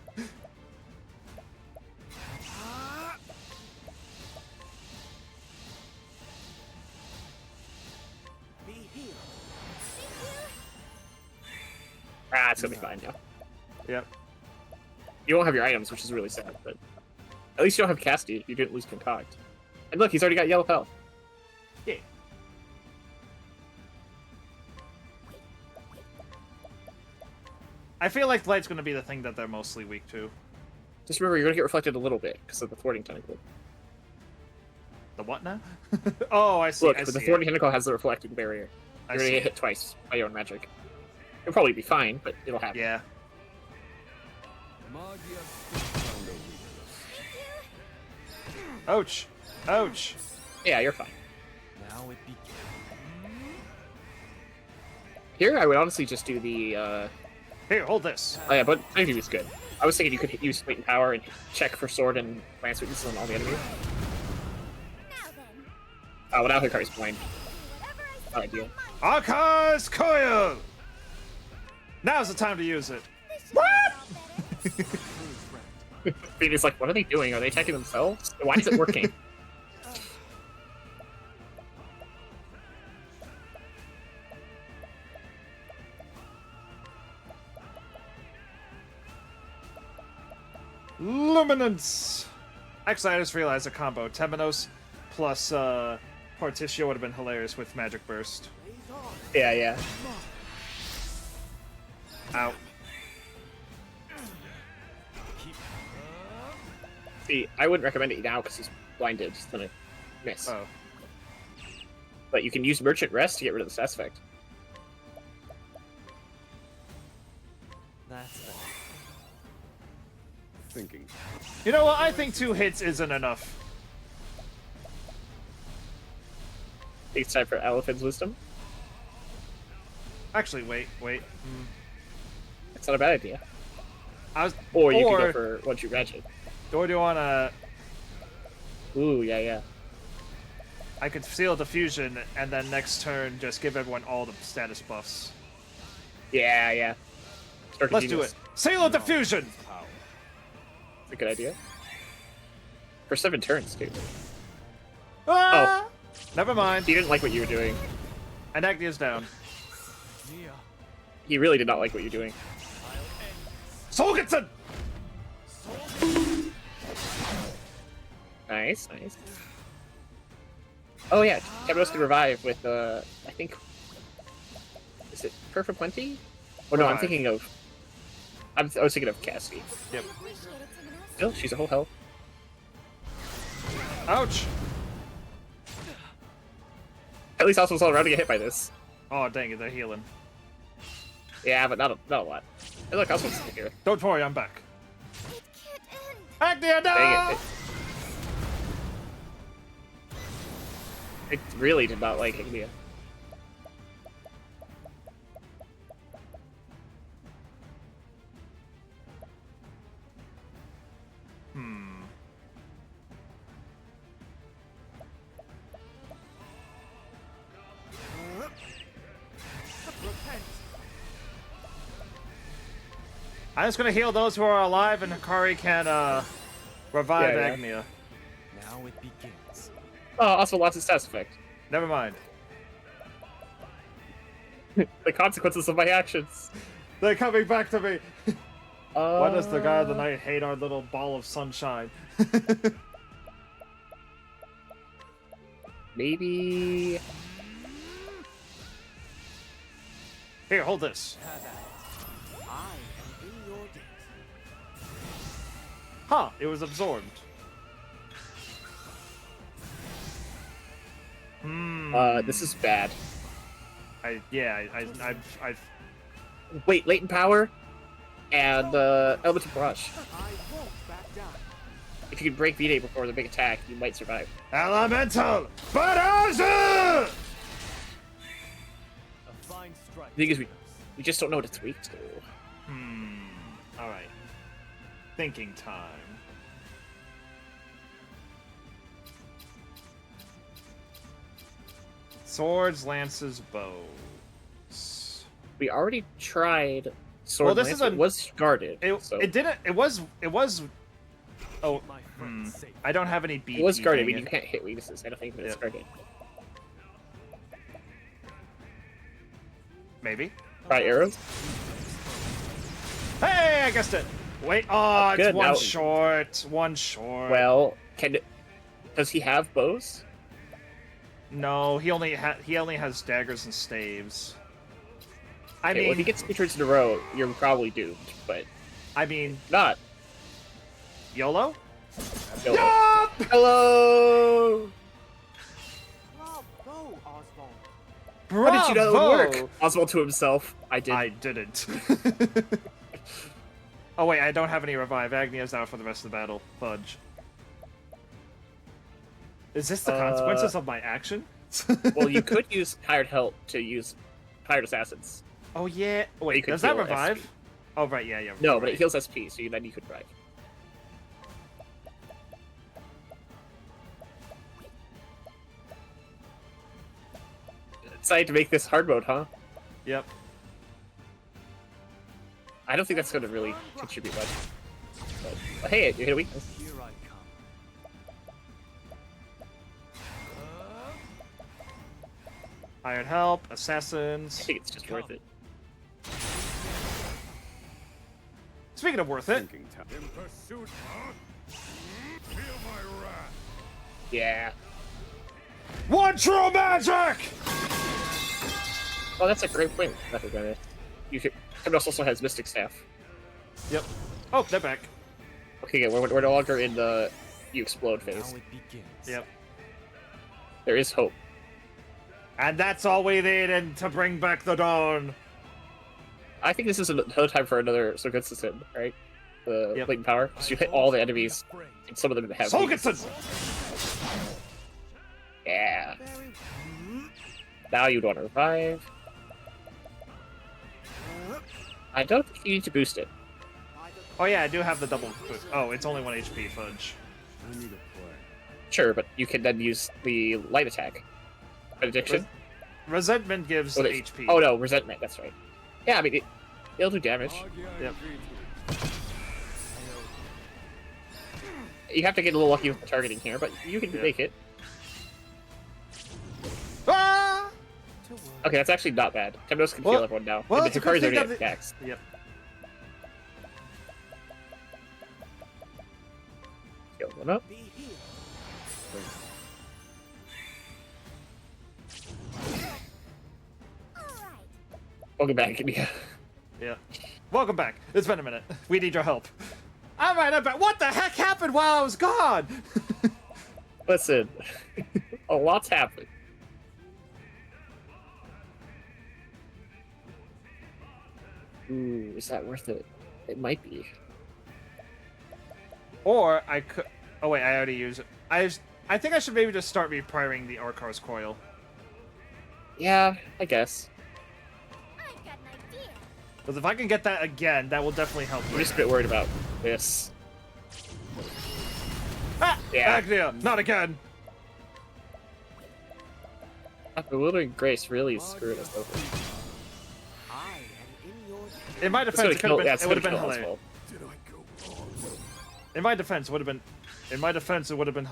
Ah, it's gonna be fine, yeah. Yep. You won't have your items, which is really sad, but at least you don't have Casty. You didn't lose Concoct. And look, he's already got yellow health. Yeah. I feel like light's gonna be the thing that they're mostly weak to. Just remember, you're gonna get reflected a little bit because of the thwarting tentacle. The what now? Oh, I see. Look, I but the see thwarting tentacle has the reflecting barrier. I You're gonna see get hit twice by your own magic. It'll probably be fine, but it'll happen. Yeah. Ouch. Ouch. Yeah, you're fine. Now it begins. Here, I would honestly just do the. Here, hold this. Oh yeah, but maybe it's good. I was thinking you could use latent power and check for sword and lance weaknesses on all the enemies. Oh, well, now Hikari's blind. Not ideal. Aka's Coil! Now's the time to use it. Phoenix like, what are they doing? Are they attacking themselves? Why is it working? Luminance! Actually, I just realized a combo. Temenos plus Particio would have been hilarious with Magic Burst. Yeah, yeah. Ow. See, I wouldn't recommend it now because he's blinded. He's gonna miss. Oh. But you can use Merchant Rest to get rid of the stats effect. That's it. Thinking. You know what? I think 2 hits isn't enough. It's time for Elephant's Wisdom. Actually, wait. It's not a bad idea. Or you can go for One True Ratchet. Or do you want to... Ooh, yeah. I could Seal Diffusion, and then next turn just give everyone all the status buffs. Yeah. Let's do it. Seal Diffusion! That's a good idea. For 7 turns, too. Ah! Oh. Never mind. He didn't like what you were doing. And Agnia's down. He really did not like what you're doing. Solgetson! Nice. Oh yeah, Temenos can revive with I think, is it Perfect Plenty? Oh no, I'm thinking of. I was thinking of Cassie. Yep. Still, she's a whole health. Ouch! At least Oswald's already get hit by this. Oh dang it, they're healing. Yeah, but not a lot. Hey, look, Oswald's still here. Don't worry, I'm back. Agnia, no! Dang it. It really did not like Agnia. I'm just gonna heal those who are alive, and Hikari can revive Yeah. Agnia. Now it begins. Oh, Oswald lost his stats effect. Never mind. The consequences of my actions. They're coming back to me. Why does the guy of the Uh, night hate our little ball of sunshine? Maybe. Here, hold this. I am in your debt. Huh, it was absorbed. This is bad. I've Wait, latent power and elemental brush. I won't back down. If you can break V-Day before the big attack, you might survive. Elemental Barrage! A fine strike. The thing is, we just don't know what it's weak to. Alright. Thinking time. Swords, lances, bows. We already tried sword. Well, this lance, is it was guarded. So. It didn't. It was. Oh, I don't have any BP. It was guarded. I dang mean, you can't hit weaknesses. I don't think it's guarded. Maybe. Try arrows. Hey, I guessed it. Wait. Oh, it's Good, one now- short. One short. Well, does he have bows? No, he only has daggers and staves. I Okay, mean, well, if he gets 2 turns in a row, you're probably doomed. But I mean, not. YOLO. No. Hello. Bravo, Oswald. How did you know that would Bravo! work? Oswald to himself. I did. I didn't. Oh wait, I don't have any revive. Agnia's out for the rest of the battle. Fudge. Is this the consequences of my action? Well, you could use hired help to use hired assassins. Oh yeah. You Wait, could does that heal revive? SP. Oh right, yeah. No, but right. it heals SP, so then you could revive. Decided to make this hard mode, huh? Yep. I don't think that's going to really contribute much. But, hey, you hit a weakness. Here I come. Hired help, assassins. I think it's just worth it. Speaking of worth it, In pursuit, huh? Feel my wrath. Yeah. one true magic. Oh, that's a great point. You could. Timnos also has Mystic Staff. Yep. Oh, they're back. Okay, good. We're no longer in the you explode phase. Now it begins. Yep. There is hope. And that's all we needed to bring back the dawn. I think this is another time for another Sogetsu, right? The latent power. So you hit all the enemies, and some of them have. Sogetsu! Yeah. Now you'd want to revive. I don't think you need to boost it. Oh yeah, I do have the double boost. Oh, it's only 1 HP, Fudge. I need a play. Sure, but you can then use the light attack. Benediction. Resentment gives Oh, HP. Oh no, resentment. That's right. Yeah, I mean it'll do damage. Yep. You have to get a little lucky with the targeting here, but you can make it. Ah! Okay, that's actually not bad. Timnos can Well- heal everyone now. well, and it's the a good Hikari's thing already that at max. Yep. Heal one up. Welcome back, India. Yeah. Welcome back. It's been a minute. We need your help. All right, I'm back. What the heck happened while I was gone? Listen, a lot's happened. Ooh, is that worth it? It might be. Or I could. Oh wait, I already used it. I think I should maybe just start repriring the Arkar's coil. Yeah, I guess. Because if I can get that again, that will definitely help. I'm just a bit worried about this. Ah! Yeah. Agnia, not again. That bewildering grace really screwed us over. In my It's defense, gonna it would have been kill hilarious. Oswald. In my defense, it would have been. In my defense, it would have been.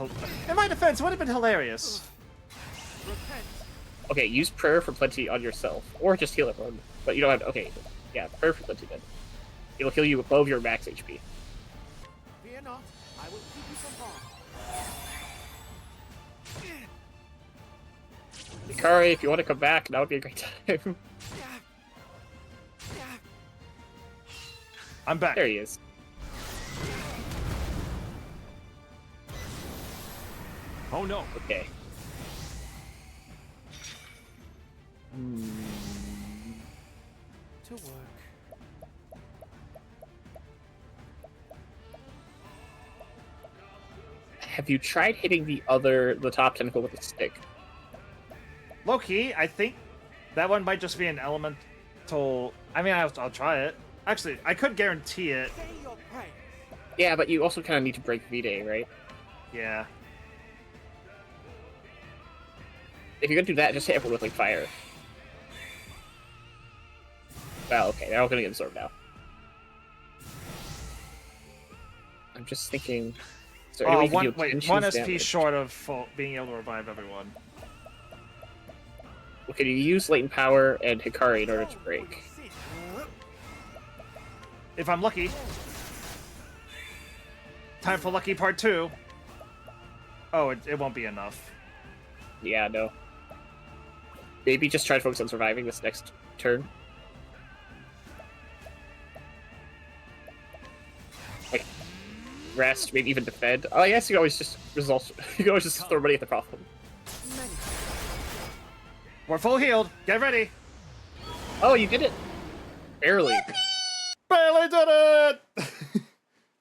In my defense, it would have been hilarious. Okay, use prayer for plenty on yourself, or just heal everyone. But you don't have. Okay, yeah, prayer for plenty then. It'll heal you above your max HP. Fear not, I will keep you from harm. Hikari, if you want to come back, that would be a great time. I'm back. There he is. Oh no. Okay. To work. Have you tried hitting the top tentacle with a stick? Low-key, I think that one might just be an elemental... I mean, I'll try it. Actually, I could guarantee it. Yeah, but you also kind of need to break V-Day, right? Yeah. If you're gonna do that, just hit everyone with, like, fire. Well, okay, they're all gonna get absorbed now. I'm just thinking... Is there any way you can deal one tensions SP damage? short of being able to revive everyone. Well, can you use latent power and Hikari in order to break? If I'm lucky. Time for lucky part 2. Oh, it won't be enough. Yeah, no. Maybe just try to focus on surviving this next turn. Like, rest, maybe even defend. Oh, I guess you can always just you can always just throw money at the problem. We're full healed. Get ready. Oh, you did it! Barely. Barely did it!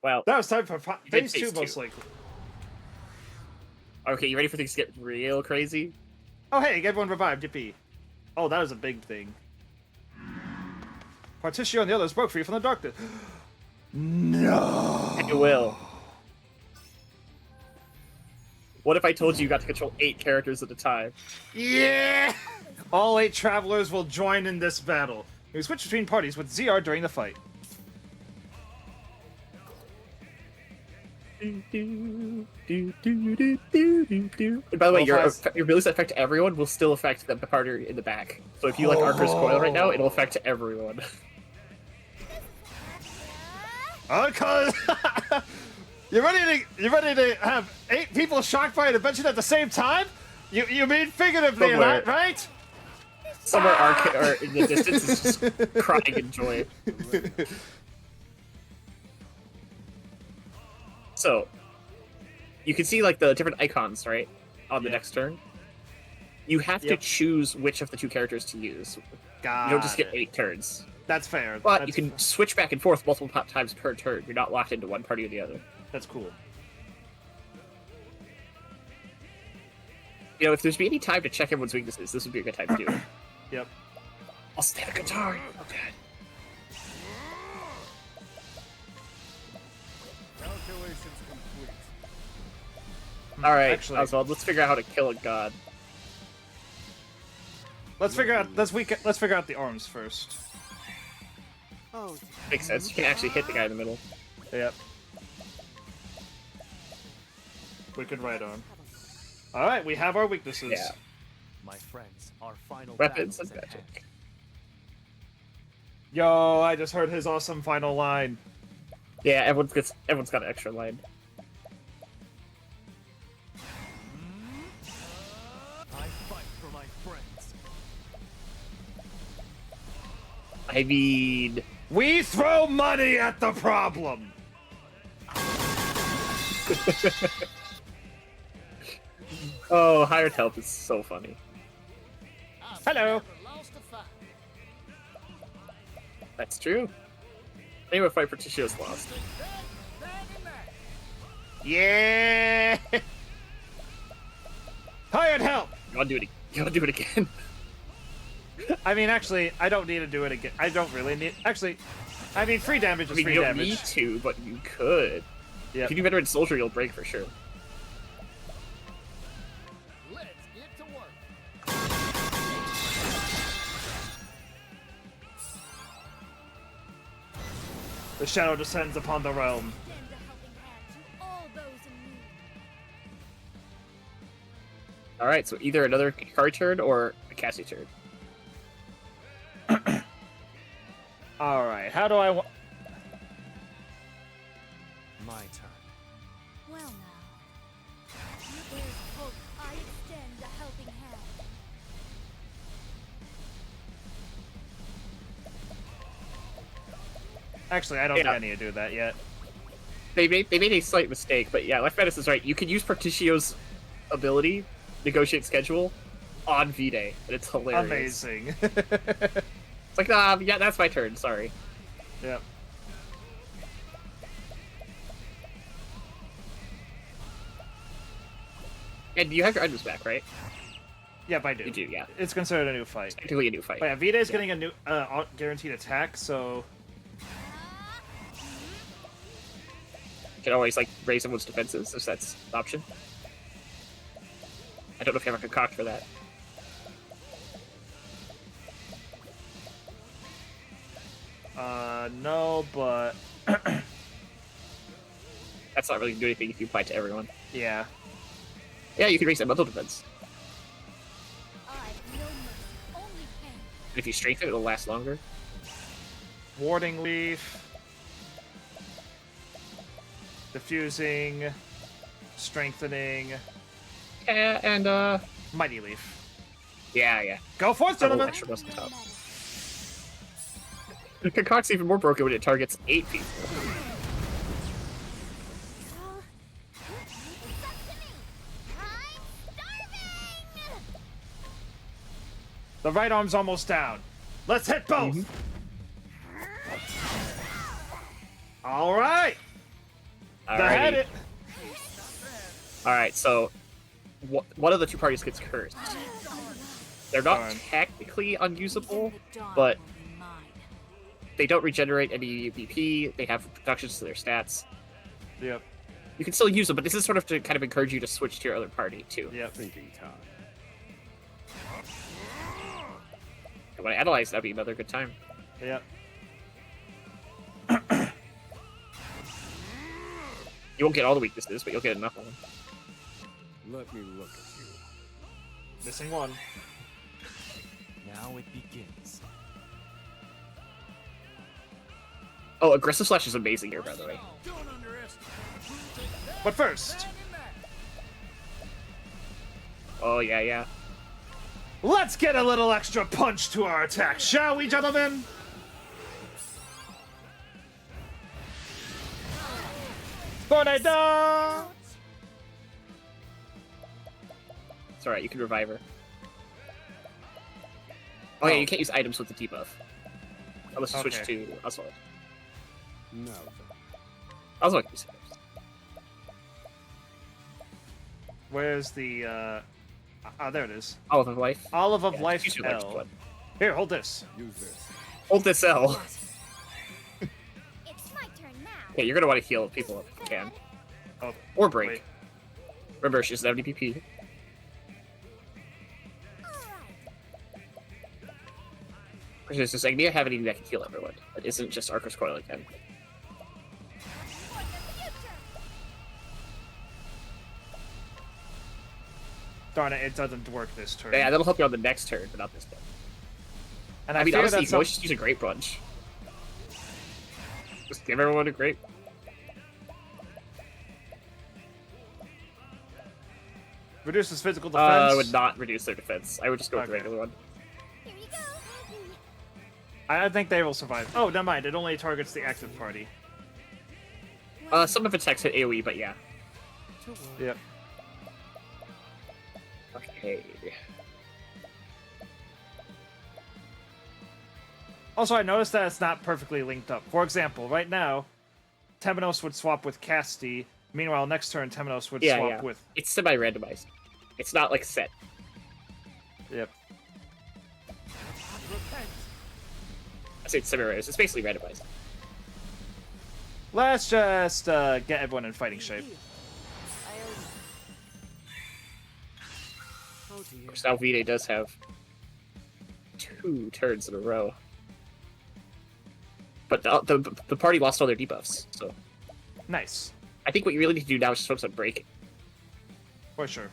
Wow. That was time for You did phase 2, phase most 2. likely. Okay, you ready for things to get real crazy? Oh, hey, get everyone revived. Yippee. Oh, that was a big thing. Particio and the others broke free from the darkness. No. You will. What if I told you got to control 8 characters at a time? Yeah! All 8 travelers will join in this battle. You switch between parties with ZR during the fight. And by the way, your abilities that affect everyone will still affect the party in the back. So if you like Archer's Coil right now, it'll affect everyone. Because you ready to have 8 people shocked by an invention at the same time? You mean figuratively, Somewhere. right? Somewhere Archer or in the distance is just crying in joy. So, you can see like the different icons, right, on the next turn. You have to choose which of the 2 characters to use. You don't just get 8 turns. That's fair. But you can switch back and forth multiple times per turn. You're not locked into one party or the other. That's cool. You know, if there's be any time to check everyone's weaknesses, this would be a good time to do it. Yep. I'll stay the guitar. Okay. Calculations complete. All right, Actually- Oswald. Let's figure out how to kill a god. Let's figure out the arms first. Oh, Makes sense. You can actually hit the guy in the middle. Yep. Wicked right arm. All right, we have our weaknesses. Yeah. My friends, our final Weapons battle and is at hand. magic. Yo, I just heard his awesome final line. Yeah, everyone's got an extra line. I fight for my friends. I mean, We throw money at the problem. oh, hired help is so funny. Hello. Lost a fight. That's true. Anyway, fight for Tishio's lost. Yeah. Hired help. You wanna do it? You wanna do it again? I mean, actually, I don't need to do it again. I don't really need. Actually, I mean, free damage I is mean, free you don't damage. need to, but you could. Yeah. If you do Veteran Soldier, you'll break for sure. Let's get to work. The shadow descends upon the realm. Extend a helping hand to all those in need. Alright, so either another card turn or a Cassie turn. All right. How do I? My turn. Well now. There's hope. I extend a helping hand. Actually, I don't think I need to do that yet. They made a slight mistake, but yeah, Life Madness is right. You can use Particcio's ability, negotiate schedule, on V-Day, and it's hilarious. Amazing. It's like, yeah, that's my turn. Sorry. Yep. And you have your items back, right? Yep, I do. You do, yeah. It's considered a new fight. Technically a new fight. But yeah, V-Day's getting a new guaranteed attack, so... You can always, like, raise someone's defenses, if that's an option. I don't know if you have a concoct for that. No, but... That's not really going to do anything if you apply it to everyone. Yeah. Yeah, you can raise that mental defense. And if you strengthen it, it'll last longer. Warding Leaf. Diffusing. Strengthening. Yeah, and, Mighty Leaf. Yeah. Go forth, gentlemen! Extra plus on top. The concoct's even more broken when it targets 8 people. The right arm's almost down. Let's hit both! Alright! Alrighty. Alright, so one of the two parties gets cursed. They're not technically unusable, but they don't regenerate any BP, they have reductions to their stats. Yep. You can still use them, but this is sort of to kind of encourage you to switch to your other party, too. Yep. Thinking time. And when I analyze, that'd be another good time. Yep. You won't get all the weaknesses, but you'll get enough of them. Let me look at you. Missing one. Now it begins. Oh, Aggressive Slash is amazing here, by the way. But first... Oh, yeah. Let's get a little extra punch to our attack, shall we, gentlemen? Tornado! It's alright, you can revive her. Oh yeah, you can't use items with the debuff. Unless you switch to Oswald. No. Oswald can use items. Where's the, there it is. Olive of Life. Olive of Yeah, Life use your life L. blood. Here, hold this. Use this. Hold this L. It's my turn now. Yeah, you're gonna want to heal people if you can. Oh, or break. wait. Remember, she's 70 PP. Does this Agnia have anything that can heal everyone? It isn't just Arcos Coil again. Darn it, it doesn't work this turn. Yeah, that'll help you on the next turn, but not this one. And I mean, fear honestly, you that's can always just use a Great Brunch. Just give everyone a Grape. Reduces physical defense. Would not reduce their defense. I would just go with the regular one. I think they will survive. Oh, never mind. It only targets the active party. Some of its attacks hit AoE, but yeah. Yep. Okay. Also, I noticed that it's not perfectly linked up. For example, right now, Temenos would swap with Casti. Meanwhile, next turn, Temenos would swap with... It's semi-randomized. It's not, like, set. Yep. I say it's semi-randomized. It's basically randomized. Let's just get everyone in fighting shape. Of course, now V-Day does have 2 turns in a row. But the party lost all their debuffs, so... Nice. I think what you really need to do now is just focus on breaking. For sure.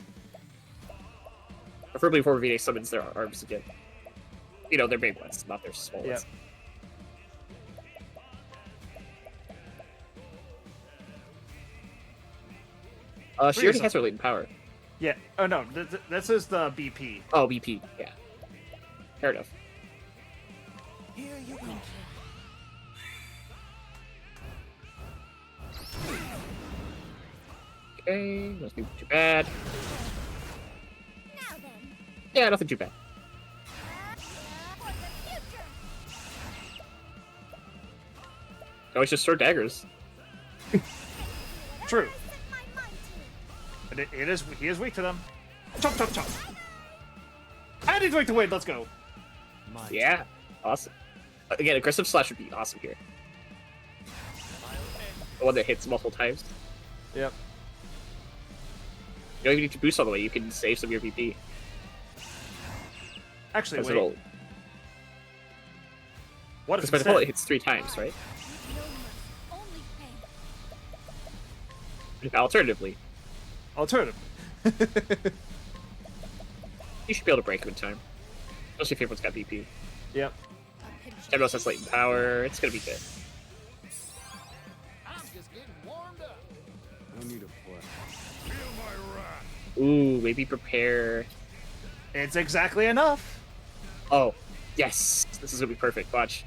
Preferably before V-Day summons their arms again. You know, their big ones, not their small ones. She already has her latent power. Yeah. Oh, no. This is the BP. Oh, BP. Yeah. Fair enough. Here you go. Okay, nothing too bad. Now then, Yeah, nothing too bad. for the future. Always just throw daggers. True. My mind to. And he is weak to them. Chop, chop, chop. And he's weak to wind. Let's go. Yeah, awesome. Again, aggressive slash would be awesome here. The one that hits multiple times. Yep. You don't even need to boost all the way. You can save some of your VP. Actually, Because wait. What if by it default said- it hits 3 times, right? No mercy, only pain. Alternatively, Alternative. you should be able to break him in time. Especially if everyone's got VP. Yep. Everyone else has latent power. It's gonna be good. I'm just getting warmed up. I need a play. Ooh, maybe prepare. It's exactly enough. Oh, yes. This is gonna be perfect. Watch.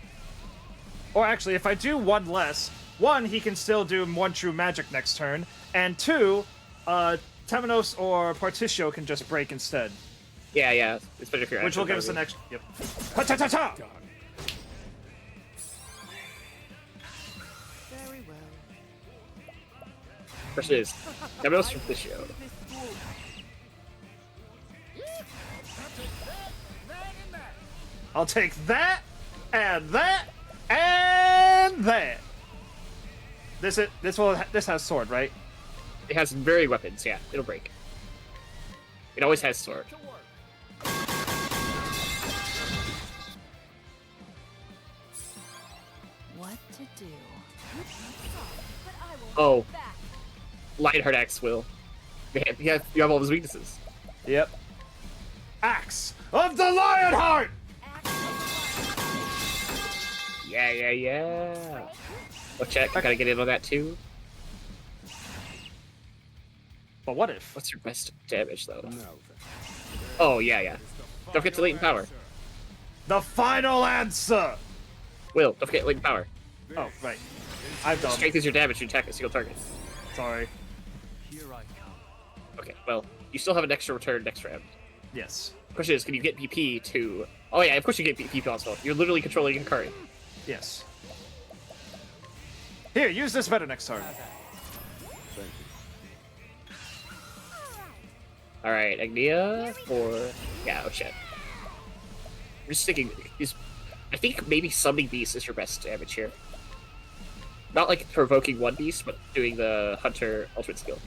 Or actually, if I do one less, one, he can still do one true magic next turn, and two, Temenos or Particio can just break instead. Yeah, yeah. It's better if you're Which will give us the next. Yep. Ha ta ta ta! Very well. First is Temenos from Particio. I'll take that, and that, and that. This has sword, right? It has very weapons. Yeah, it'll break. It always has sword. What to do? But I will Oh, back. Lionheart Axe will. You have all his weaknesses. Yep. Axe of the Lionheart! Yeah, yeah, yeah. Oh, check. Gotta get in on that too. But what if? What's your best damage though? No. Oh, yeah, yeah. Don't forget to latent power. The final answer! Will, don't forget latent power. Oh, right. I've done. Strength is your damage to attack a single target. Sorry. Here I come. Okay, well, you still have an extra return next round. Yes. The question is, can you get BP to... Oh yeah, of course you get BP also. You're literally controlling a card. Yes. Here, use this better next turn. Thank you. Alright, Agnia for... Yeah, oh shit. I'm just thinking, I think maybe summoning beast is your best damage here. Not like provoking one beast, but doing the hunter ultimate skill.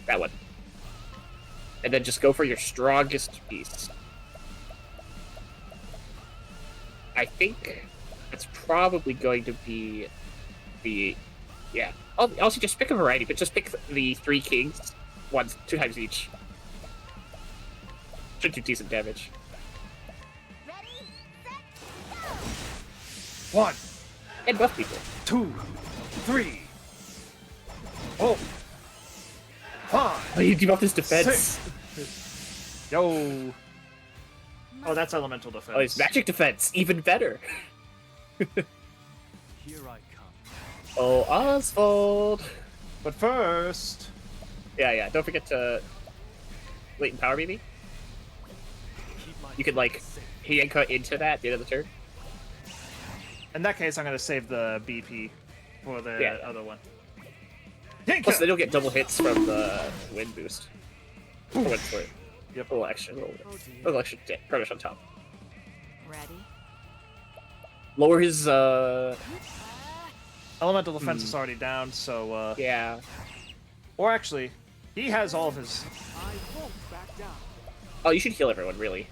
That one. And then just go for your strongest beast. I think that's probably going to be the... Yeah. Also just pick a variety, but just pick the 3 kings. 2 times each. Should do decent damage. Ready, set, go! 1, And buff people. 2, 3, 4, 5. Oh, you debuffed his defense. 6. Yo. Oh, that's elemental defense. Oh, it's magic defense. Even better. Here I come. Oh, Oswald. But first... Yeah. Don't forget to... latent power, maybe? You could, like, Hienka into that at the end of the turn. In that case, I'm going to save the BP for the other one. Plus, they don't get double hits from the wind boost. Or what's for it? Yep. A little extra punish on top. Ready? Lower his, Elemental defense is already down, so, Yeah. Or actually, he has all of his... I won't back down. Oh, you should heal everyone, really.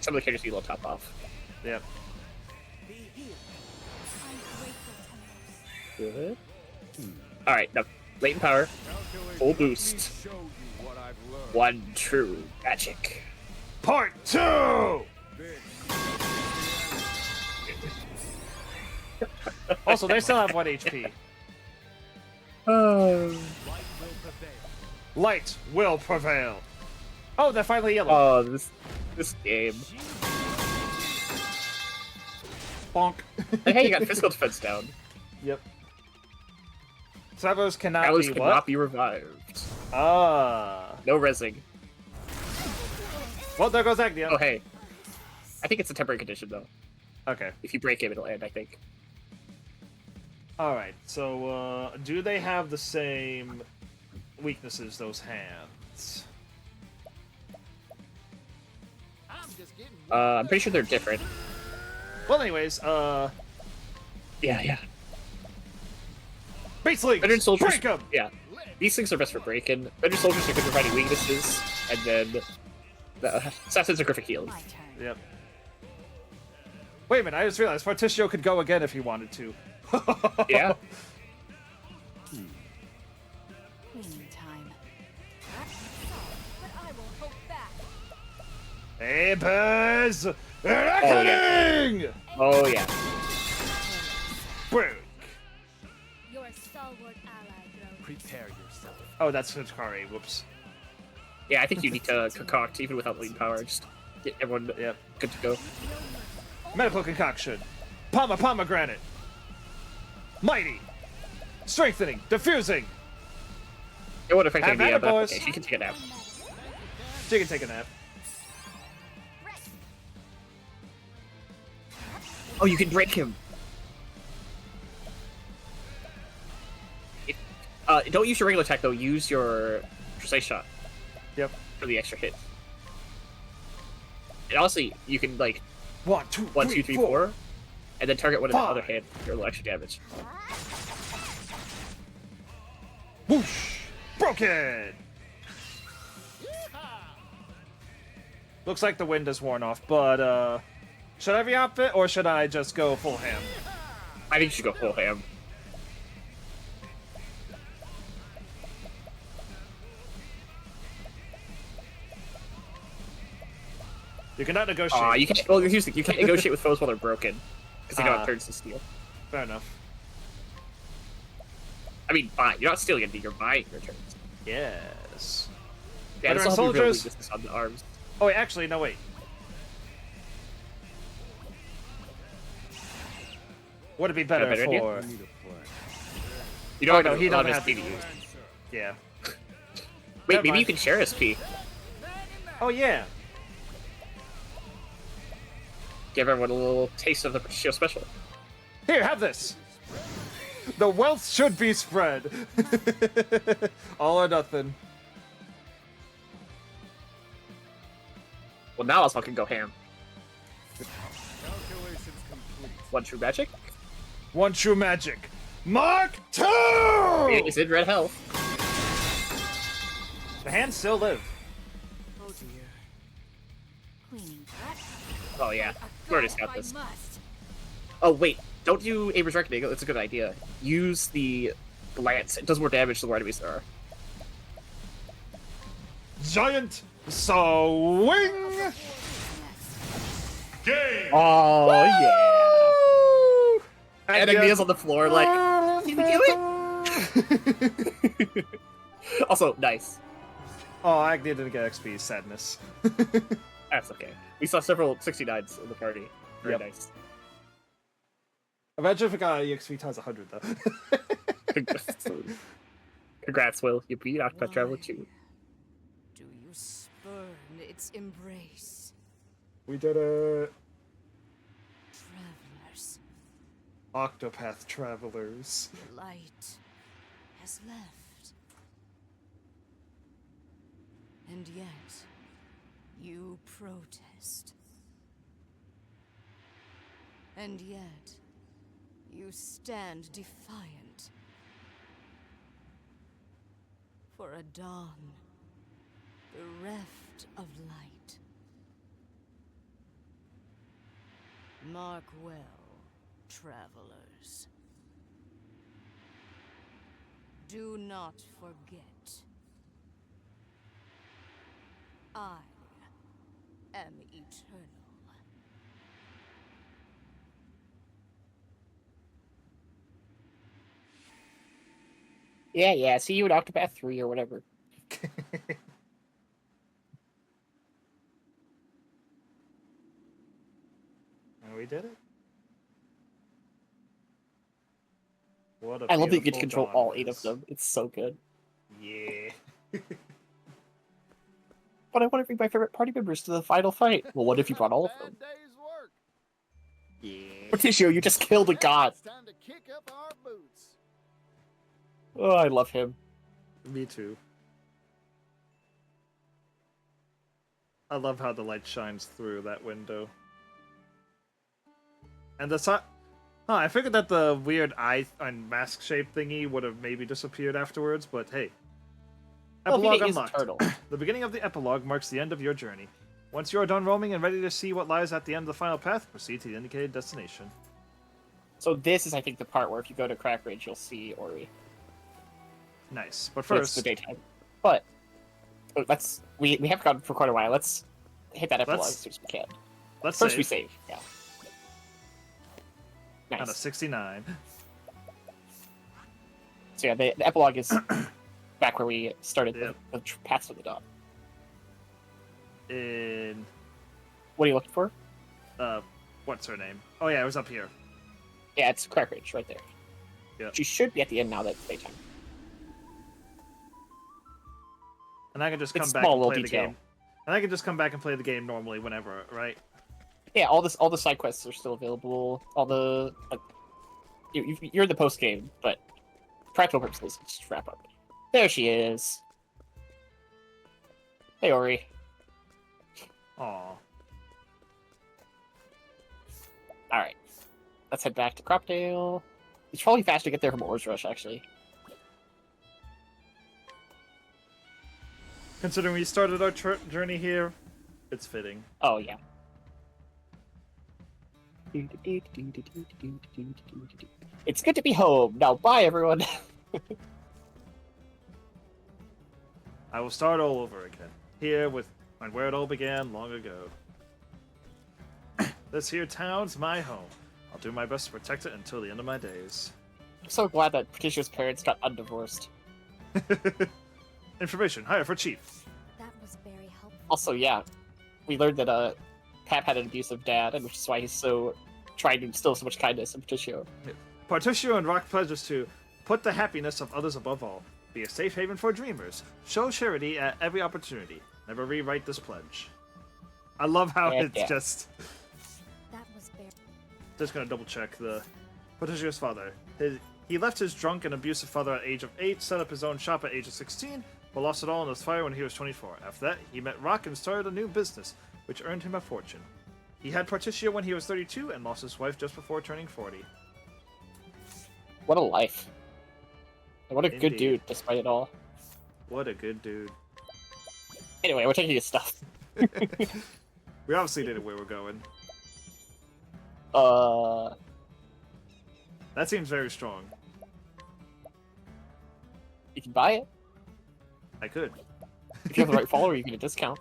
Some of the characters need a little top off. Yep. Be healed. I'm grateful, Temenos. Good. Alright, now, latent power. Full boost. Show you what I've learned. One true magic. Part 2! Also, they still have 1 HP. Oh. Light will prevail. Oh, they're finally yellow. Oh, this game. Bonk. Hey, you got physical defense down. Yep. Travelers cannot Travelers be cannot what? be revived. Ah. No resing. Well, there goes Agnia. Oh, hey. I think it's a temporary condition, though. Okay. If you break him, it'll end, I think. Alright, so, do they have the same weaknesses, those hands? I'm pretty sure they're different. Well, anyways, Yeah. Beast League! Veteran soldiers, Break 'em! yeah. These things are best for breaking. Veteran soldiers are good for fighting weaknesses, and then the assassins are good for healing. Yep. Wait a minute, I just realized Fortissio could go again if he wanted to. Yeah. Cleaning time. But I will hold back. Apers! Reckoning! Oh, yeah. Break! Your stalwart ally grows. Prepare yourself. Oh, that's Hikari. Whoops. Yeah, I think you need to concoct, even without lead power. Just get everyone good to go. Medical concoction. Pomegranate. Mighty. Strengthening. Diffusing. It would affect Have any at it, but boys. okay, she can take a nap. She can take a nap. Oh, you can break him. Don't use your regular attack, though. Use your precise shot. Yep. For the extra hit. And honestly, you can, like... 1, 2, 1, 2, 3, 4. And then target one in the other hand for a little extra damage. Whoosh! Broken! Looks like the wind has worn off, but, should I re-outfit, or should I just go full ham? I think you should go full ham. You cannot negotiate. You can't. Well, here's the thing, you can't negotiate with foes while they're broken, because they don't have turns to steal. Fair enough. I mean, fine. You're not stealing anything. You're buying your turns. Yes. Yeah, Veteran this will be real soldiers. weakness on the arms. Oh, wait, actually, no, wait. Would it be better better idea? for? You don't no, have he a lot don't of have SP to use. Yeah. Wait, Never maybe mind. you can share SP. Oh yeah. Give everyone a little taste of the show special. Here, have this. The wealth should be spread. All or nothing. Well, now I'll fucking go ham. Calculations complete. One true magic. One true magic. Mark II! It is in red health. The hands still live. Oh dear. Cleaning. Oh yeah, we already got I this. must. Oh wait, don't do Abra's Reckoning. It's a good idea. Use the lance. It does more damage the more enemies there are. Giant swing. Game! Oh yeah. And Agnia's on the floor like, did we do it? Also, nice. Oh, Agnia didn't get XP. Sadness. That's okay. We saw several 69s in the party. Very nice. Imagine if it got EXP times 100 though. Congrats, Will. You beat Octopath Traveler 2. Do you spurn its embrace? We did it. Travelers, Octopath Travelers. the light has left. And yet, you protest. And yet, you stand defiant. For a dawn, bereft of light. Mark well, travelers. Do not forget. I am eternal. Yeah. See you in Octopath 3 or whatever. And we did it. What a I love that you get to beautiful control all dawn it 8 of is. them. It's so good. Yeah. But I want to bring my favorite party members to the final fight. Well, what if you brought all of them? Day's work. Yeah. Patricio, you just killed a Now god. it's time to kick up our boots. Oh, I love him. Me too. I love how the light shines through that window. And the sun. Huh, I figured that the weird eye and mask shape thingy would have maybe disappeared afterwards, but hey. Well, Epilogue Vita is a unlocked. turtle. The beginning of the epilogue marks the end of your journey. Once you are done roaming and ready to see what lies at the end of the final path, proceed to the indicated destination. So this is, I think, the part where if you go to Crack Ridge, you'll see Ori. Nice. But But it's first, the daytime. But let's we have gone for quite a while. Let's hit that epilogue as soon as we can. let's First save we save. Yeah. on a Nice. 69. So yeah, the epilogue is back where we started the Paths of the Dawn. In What are you looking for? what's her name? Oh yeah, it was up here. Yeah, it's Crack Ridge right there. Yeah. She should be at the end now that it's daytime. And I can just come It's back small and little play detail. the game. And I can just come back and play the game normally whenever, right? Yeah, all the side quests are still available. All the like, you're in the post game, but practical purposes, just wrap up. There she is. Hey, Ori. Aw. Alright. Let's head back to Cropdale. It's probably faster to get there from Oars Rush, actually. Considering we started our journey here, it's fitting. Oh, yeah. It's good to be home. Now, bye, everyone. I will start all over again. Here with and where it all began long ago. This here town's my home. I'll do my best to protect it until the end of my days. I'm so glad that Patricia's parents got undivorced. Information, hire for chief. That was very helpful. Also, yeah, we learned that Pap had an abusive dad, and which is why he's so trying to instill so much kindness in Patricio. Particio and Rock pledges to put the happiness of others above all. Be a safe haven for dreamers. Show charity at every opportunity. Never rewrite this pledge. I love how it's just... That was very... Just gonna double check the... Patricio's father. He left his drunk and abusive father at age of 8, set up his own shop at age of 16, but lost it all in this fire when he was 24. After that, he met Rock and started a new business, which earned him a fortune. He had Particio when he was 32 and lost his wife just before turning 40. What a life. And what a good Indeed. dude, despite it all. What a good dude. Anyway, we're taking his stuff. We obviously did it where we're going. That seems very strong. You can buy it. I could. If you have the right follower, you get a discount.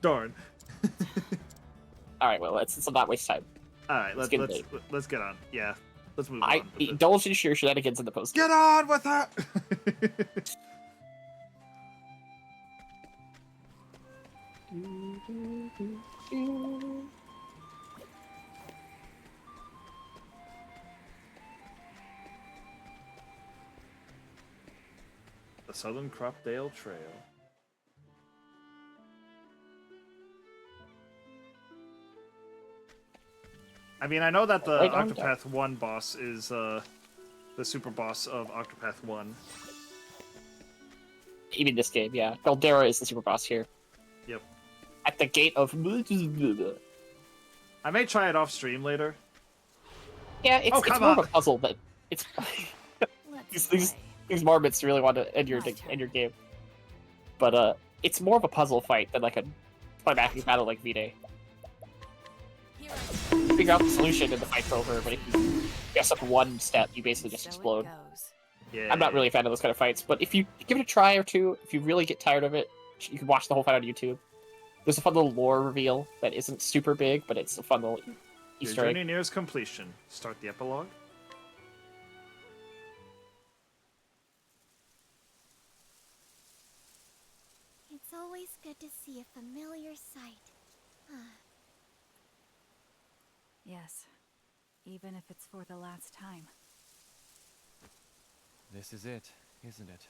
Darn. Alright, well, let's not waste time. Alright, let's get on. Yeah. Let's move I on. indulge in your shenanigans in the post. Get on with that! The Southern Cropdale Trail. I mean, I know that the Right on Octopath 1 boss is the super boss of Octopath 1. Even this game, yeah. Caldera is the super boss here. Yep. At the gate of... I may try it off stream later. Yeah, it's more of a puzzle, but it's... these marmots really want to end your game. But it's more of a puzzle fight than like a climactic battle like V-Day. Figure out the solution and the fight's over, but if you mess up one step, you basically just explode. Yeah. I'm not really a fan of those kind of fights, but if you give it a try or two, if you really get tired of it, you can watch the whole fight on YouTube. There's a fun little lore reveal that isn't super big, but it's a fun little Your Easter egg. journey nears completion. Start the epilogue. It's always good to see a familiar sight. Yes, even if it's for the last time. This is it, isn't it?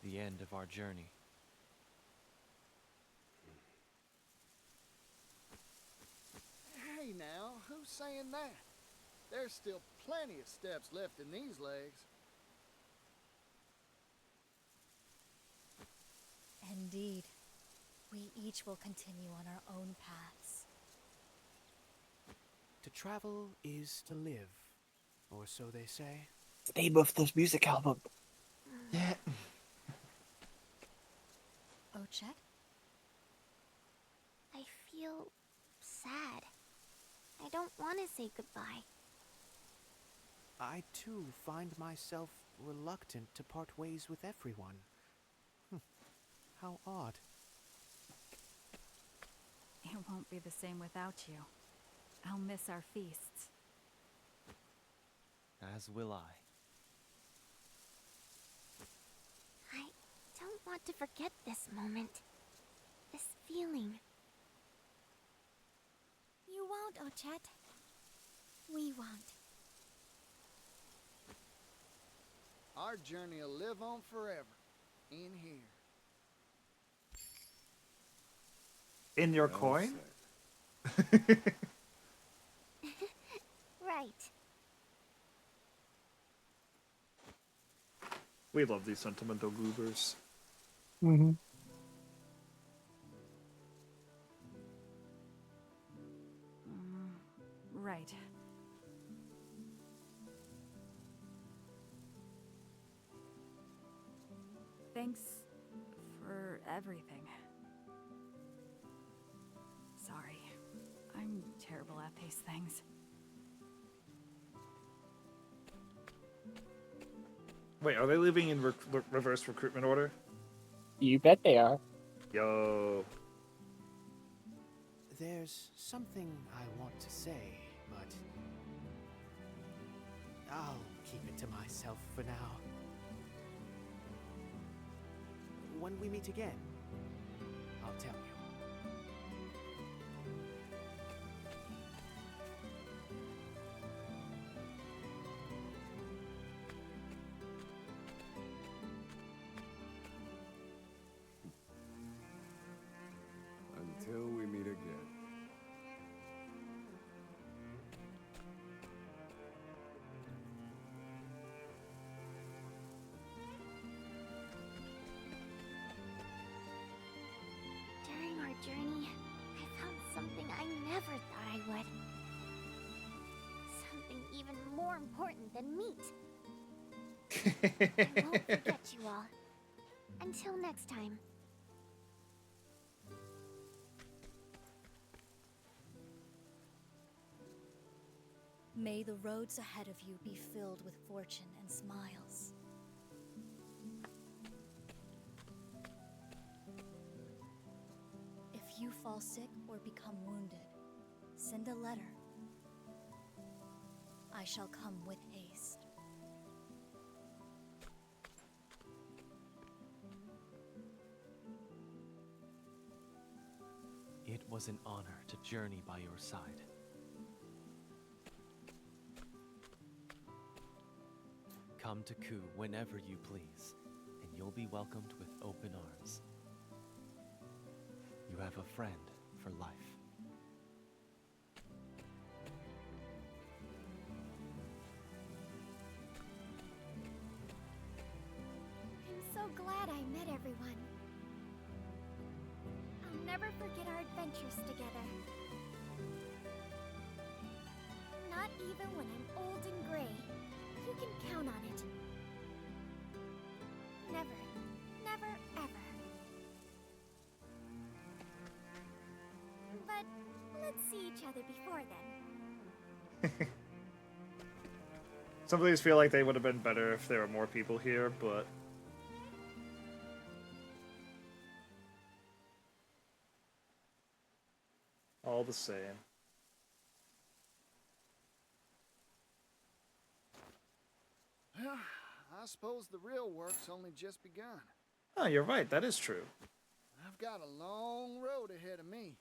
The end of our journey. Hey now, who's saying that? There's still plenty of steps left in these legs. Indeed. We each will continue on our own paths. To travel is to live, or so they say. It's the name of this music album. Yeah. Oh, Chet? I feel sad. I don't want to say goodbye. I too find myself reluctant to part ways with everyone. How odd. It won't be the same without you. I'll miss our feasts. As will I. I don't want to forget this moment. This feeling. You won't, Ochet. We won't. Our journey will live on forever. In here. In your Well coin? said. Right. We love these sentimental goobers. Mm-hmm. Right. Thanks for everything. Sorry. I'm terrible at these things. Wait, are they leaving in reverse recruitment order? You bet they are. Yo. There's something I want to say, but I'll keep it to myself for now. When we meet again, I'll tell you. Until we meet again. During our journey, I found something I never thought I would. Something even more important than meat. I won't forget you all. Until next time. May the roads ahead of you be filled with fortune and smiles. If you fall sick or become wounded, send a letter. I shall come with haste. It was an honor to journey by your side. Come to Ku whenever you please, and you'll be welcomed with open arms. You have a friend for life. I'm so glad I met everyone. I'll never forget our adventures together. Not even when I'm old and gray. You can count on it. Never, never, ever. But let's see each other before then. Some of these feel like they would have been better if there were more people here, but... all the same. Well, I suppose the real work's only just begun. Oh, you're right, that is true. I've got a long road ahead of me,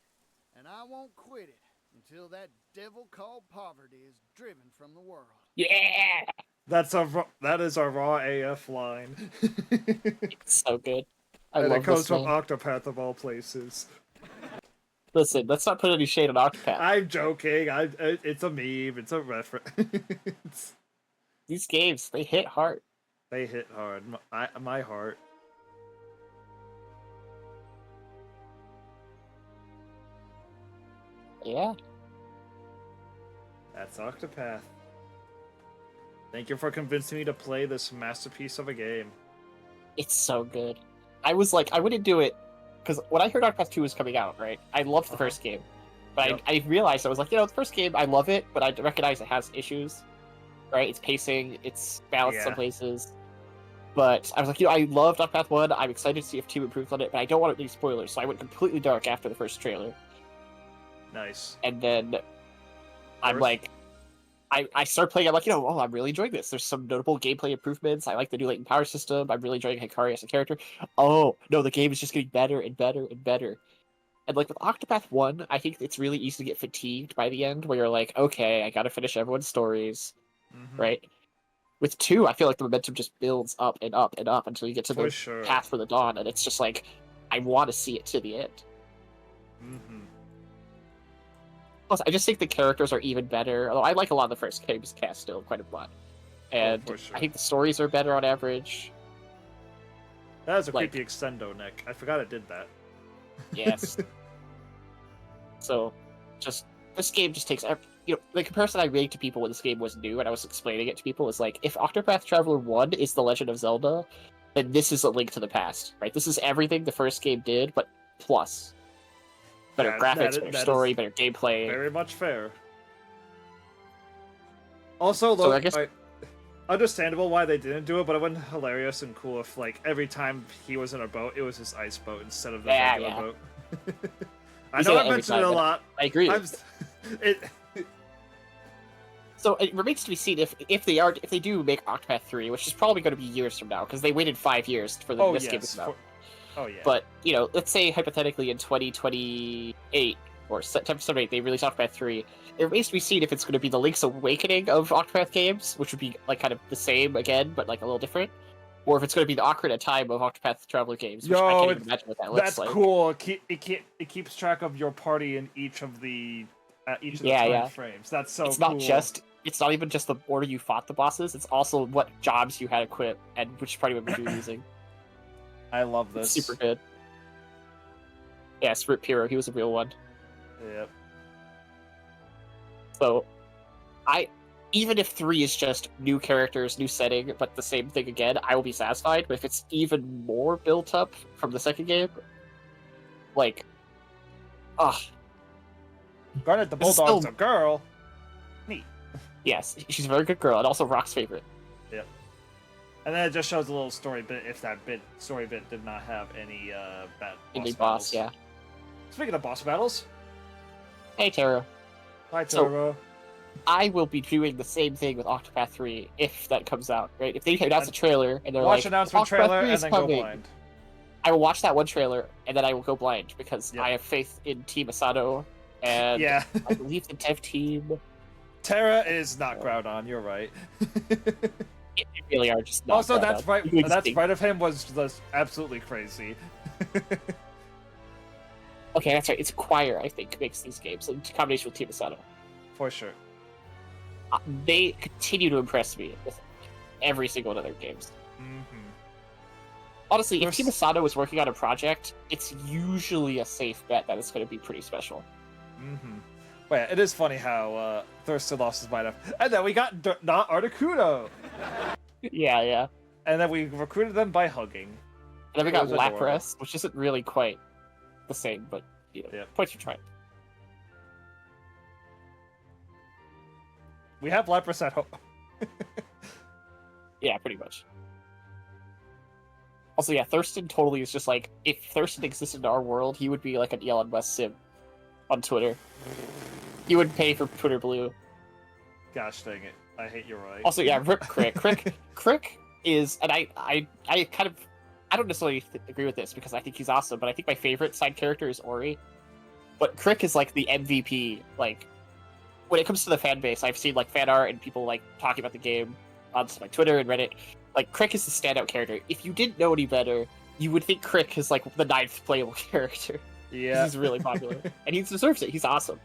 and I won't quit it until that devil called poverty is driven from the world. Yeah! That is a raw AF line. It's so good. I And love it comes this from man. Octopath of all places. Listen, let's not put any shade on Octopath. I'm joking. It's a meme. It's a reference. These games, they hit hard. They hit hard. My heart. Yeah. That's Octopath. Thank you for convincing me to play this masterpiece of a game. It's so good. I was like, I wouldn't do it because when I heard Octopath 2 was coming out, right? I loved the first game, but Yep. I realized I was like, the first game I love it, but I recognize it has issues, right? It's pacing, it's balanced some Yeah. places, but I was like, I loved Octopath 1. I'm excited to see if 2 improves on it, but I don't want to do spoilers, so I went completely dark after the first trailer, Nice. and then I'm like. I start playing, I'm like, I'm really enjoying this. There's some notable gameplay improvements. I like the new latent power system. I'm really enjoying Hikari as a character. Oh, no, the game is just getting better and better and better. And like with Octopath 1, I think it's really easy to get fatigued by the end, where you're like, okay, I gotta finish everyone's stories, right? With 2, I feel like the momentum just builds up and up and up until you get to For the sure. path for the dawn, and it's just like, I want to see it to the end. Plus, I just think the characters are even better. Although I like a lot of the first game's cast still quite a lot, and for sure. I think the stories are better on average. That is a Like- creepy extendo, Nick. I forgot it did that. Yes. So, just this game just takes. The comparison I made to people when this game was new and I was explaining it to people was like, if Octopath Traveler 1 is The Legend of Zelda, then this is A Link to the Past, right? This is everything the first game did, but plus. Better graphics, better story, better gameplay. Very much fair. Also, So look, I guess- understandable why they didn't do it, but it would have been hilarious and cool if, like, every time he was in a boat, it was his ice boat instead of the regular boat. I You know say I that every mentioned it time, a but lot. I agree. It, So it remains to be seen if they do make Octopath 3, which is probably going to be years from now because they waited 5 years for this game to come out. Oh yeah. But let's say hypothetically in 2028 or September 8, they release Octopath 3. It remains to be seen if it's going to be the Link's Awakening of Octopath games, which would be like kind of the same again, but like a little different, or if it's going to be the Ocarina of Time of Octopath Traveler games, which I can't even imagine what that looks that's like. cool. It keeps track of your party in each of the time frames. That's so It's cool. It's not even just the order you fought the bosses. It's also what jobs you had equipped and which party members you were using. I love this. It's super good. Yes, Rip Hero, he was a real one. Yep. So, even if 3 is just new characters, new setting, but the same thing again, I will be satisfied. But if it's even more built up from the second game, like, Garnet the This is Bulldog's still- a girl. Neat. yes, she's a very good girl and also Rock's favorite. Yep. And then it just shows a little story bit if that story bit did not have any Any boss boss, yeah. Speaking of boss battles, Hey, Tara. hi So- Toro. I will be doing the same thing with Octopath 3 if that comes out, right? If they announce a trailer and they're Watch like, announcement Octopath trailer 3 and is then coming, go blind. I will watch that one trailer and then I will go blind because I have faith in Team Asado and Yeah. I believe the dev team. Terra is not Groudon. You're right. They really are just not. Also, proud that's of. right. Existing. That's right of him was just absolutely crazy. Okay, that's right. It's Acquire, I think, makes these games in combination with Team Asado. For sure. They continue to impress me with every single one of their games. Honestly, if Team Asado was working on a project, it's usually a safe bet that it's going to be pretty special. But yeah, it is funny how Thurston lost his mind. And then we got not Articuno. Yeah. And then we recruited them by hugging. And then we It got was adorable. Lapras, which isn't really quite the same, but points for trying. We have Lapras at home. Yeah, pretty much. Also, yeah, Thurston totally is just like, if Thurston existed in our world, he would be like an Elon Musk sim on Twitter. He would pay for Twitter Blue. Gosh dang it. I hate you're right. Also, yeah, Rip Crick. Crick is, and I kind of, I don't necessarily agree with this because I think he's awesome, but I think my favorite side character is Ori. But Crick is like the MVP. Like, when it comes to the fan base, I've seen like fan art and people like talking about the game on like Twitter and Reddit, like Crick is the standout character. If you didn't know any better, you would think Crick is like the 9th playable character. Yeah, he's really popular, and he deserves it. He's awesome.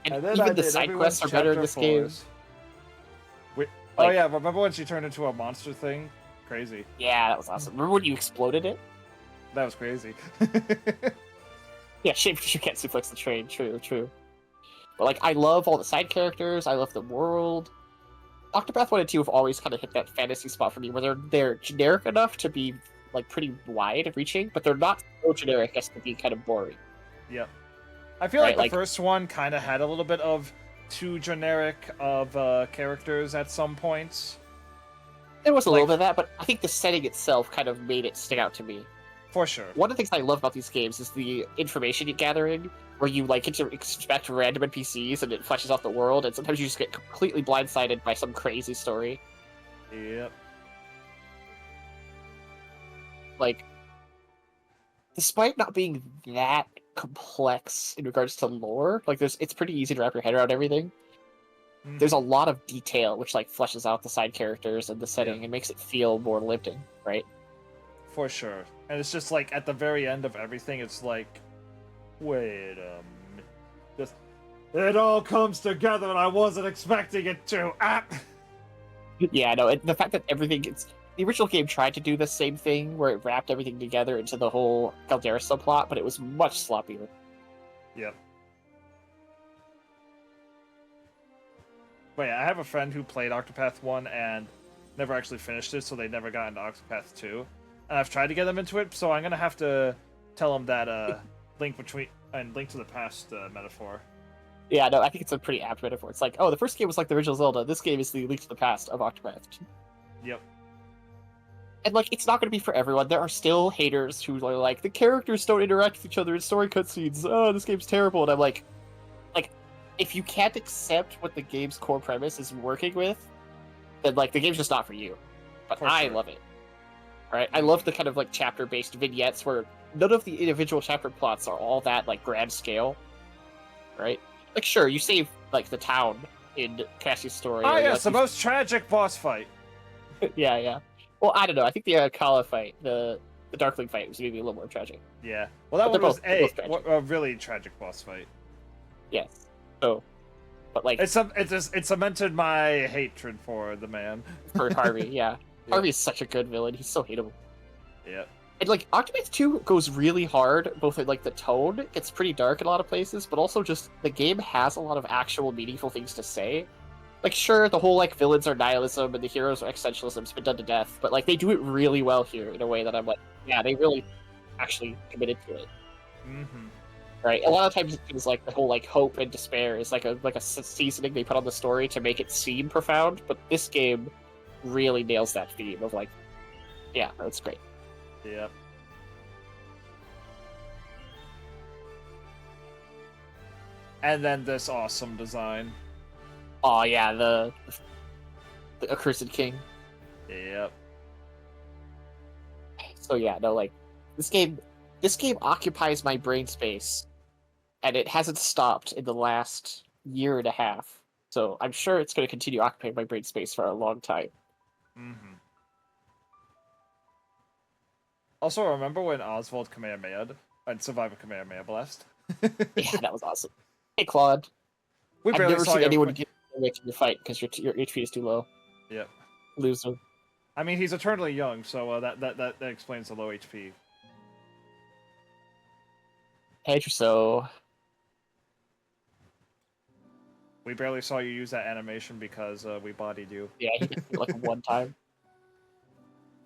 And then even the side quests are better in this game. Oh yeah, remember when she turned into a monster thing? Crazy. Yeah, that was awesome. Remember when you exploded it? That was crazy. Yeah, shame you can't suplex the train. True. But like, I love all the side characters. I love the world. Octopath 1 and 2 have always kind of hit that fantasy spot for me, where they're generic enough to be like pretty wide-reaching, but they're not so generic as to be kind of boring. Yep. I feel like the first one kind of had a little bit of too generic of characters at some points. There was a little bit of that, but I think the setting itself kind of made it stick out to me. For sure. One of the things I love about these games is the information you're gathering, where you like get to expect random NPCs and it fleshes out the world, and sometimes you just get completely blindsided by some crazy story. Yep. Like, despite not being that complex in regards to lore, like it's pretty easy to wrap your head around everything. Mm-hmm. There's a lot of detail which like fleshes out the side characters and the setting and makes it feel more lived in, right? For sure. And it's just like at the very end of everything, it's like, wait a minute. Just, it all comes together and I wasn't expecting it to. Ah! Yeah, no, the fact that everything gets... The original game tried to do the same thing, where it wrapped everything together into the whole Caldera subplot, but it was much sloppier. Yep. But yeah, I have a friend who played Octopath 1 and never actually finished it, so they never got into Octopath 2. And I've tried to get them into it, so I'm gonna have to tell them that link to the past metaphor. Yeah, no, I think it's a pretty apt metaphor. It's like, oh, the first game was like the original Zelda. This game is the Link to the Past of Octopath. Yep. And like, it's not going to be for everyone. There are still haters who are like, the characters don't interact with each other in story cutscenes. Oh, this game's terrible. And I'm like, if you can't accept what the game's core premise is working with, then like the game's just not for you. But I love it. Right? I love the kind of like chapter-based vignettes where none of the individual chapter plots are all that like grand scale. Right? Like, sure, you save like the town in Cassie's story. Ah, or, yes, like, the most tragic boss fight. yeah. Well, I don't know. I think the Kala fight, the Darkling fight, was maybe a little more tragic. Yeah. Well, that one was a really tragic boss fight. Yes. So, but like, it cemented my hatred for the man. For Harvey, yeah. Harvey is such a good villain. He's so hateable. Yeah. And like, Octopath 2 goes really hard, both in like the tone, gets pretty dark in a lot of places, but also just the game has a lot of actual meaningful things to say. Like, sure, the whole like villains are nihilism and the heroes are existentialism's been done to death, but like they do it really well here in a way that I'm like, yeah, they really actually committed to it. Mm-hmm. Right? A lot of times it's like the whole like hope and despair is like a seasoning they put on the story to make it seem profound, but this game really nails that theme of like, yeah, that's great. Yep. And then this awesome design. Oh yeah, the Accursed King. Yep. So yeah, no, like this game occupies my brain space, and it hasn't stopped in the last year and a half. So I'm sure it's going to continue occupying my brain space for a long time. Mm-hmm. Also, remember when Oswald Kamehameha'd and Survivor Kamehameha Blast? Yeah, that was awesome. Hey, Claude. I've never seen anyone get away from your fight because your HP is too low. Yep. Loser. I mean, he's eternally young, so that explains the low HP. Hey, so. We barely saw you use that animation because we bodied you. Yeah, he did it like one time.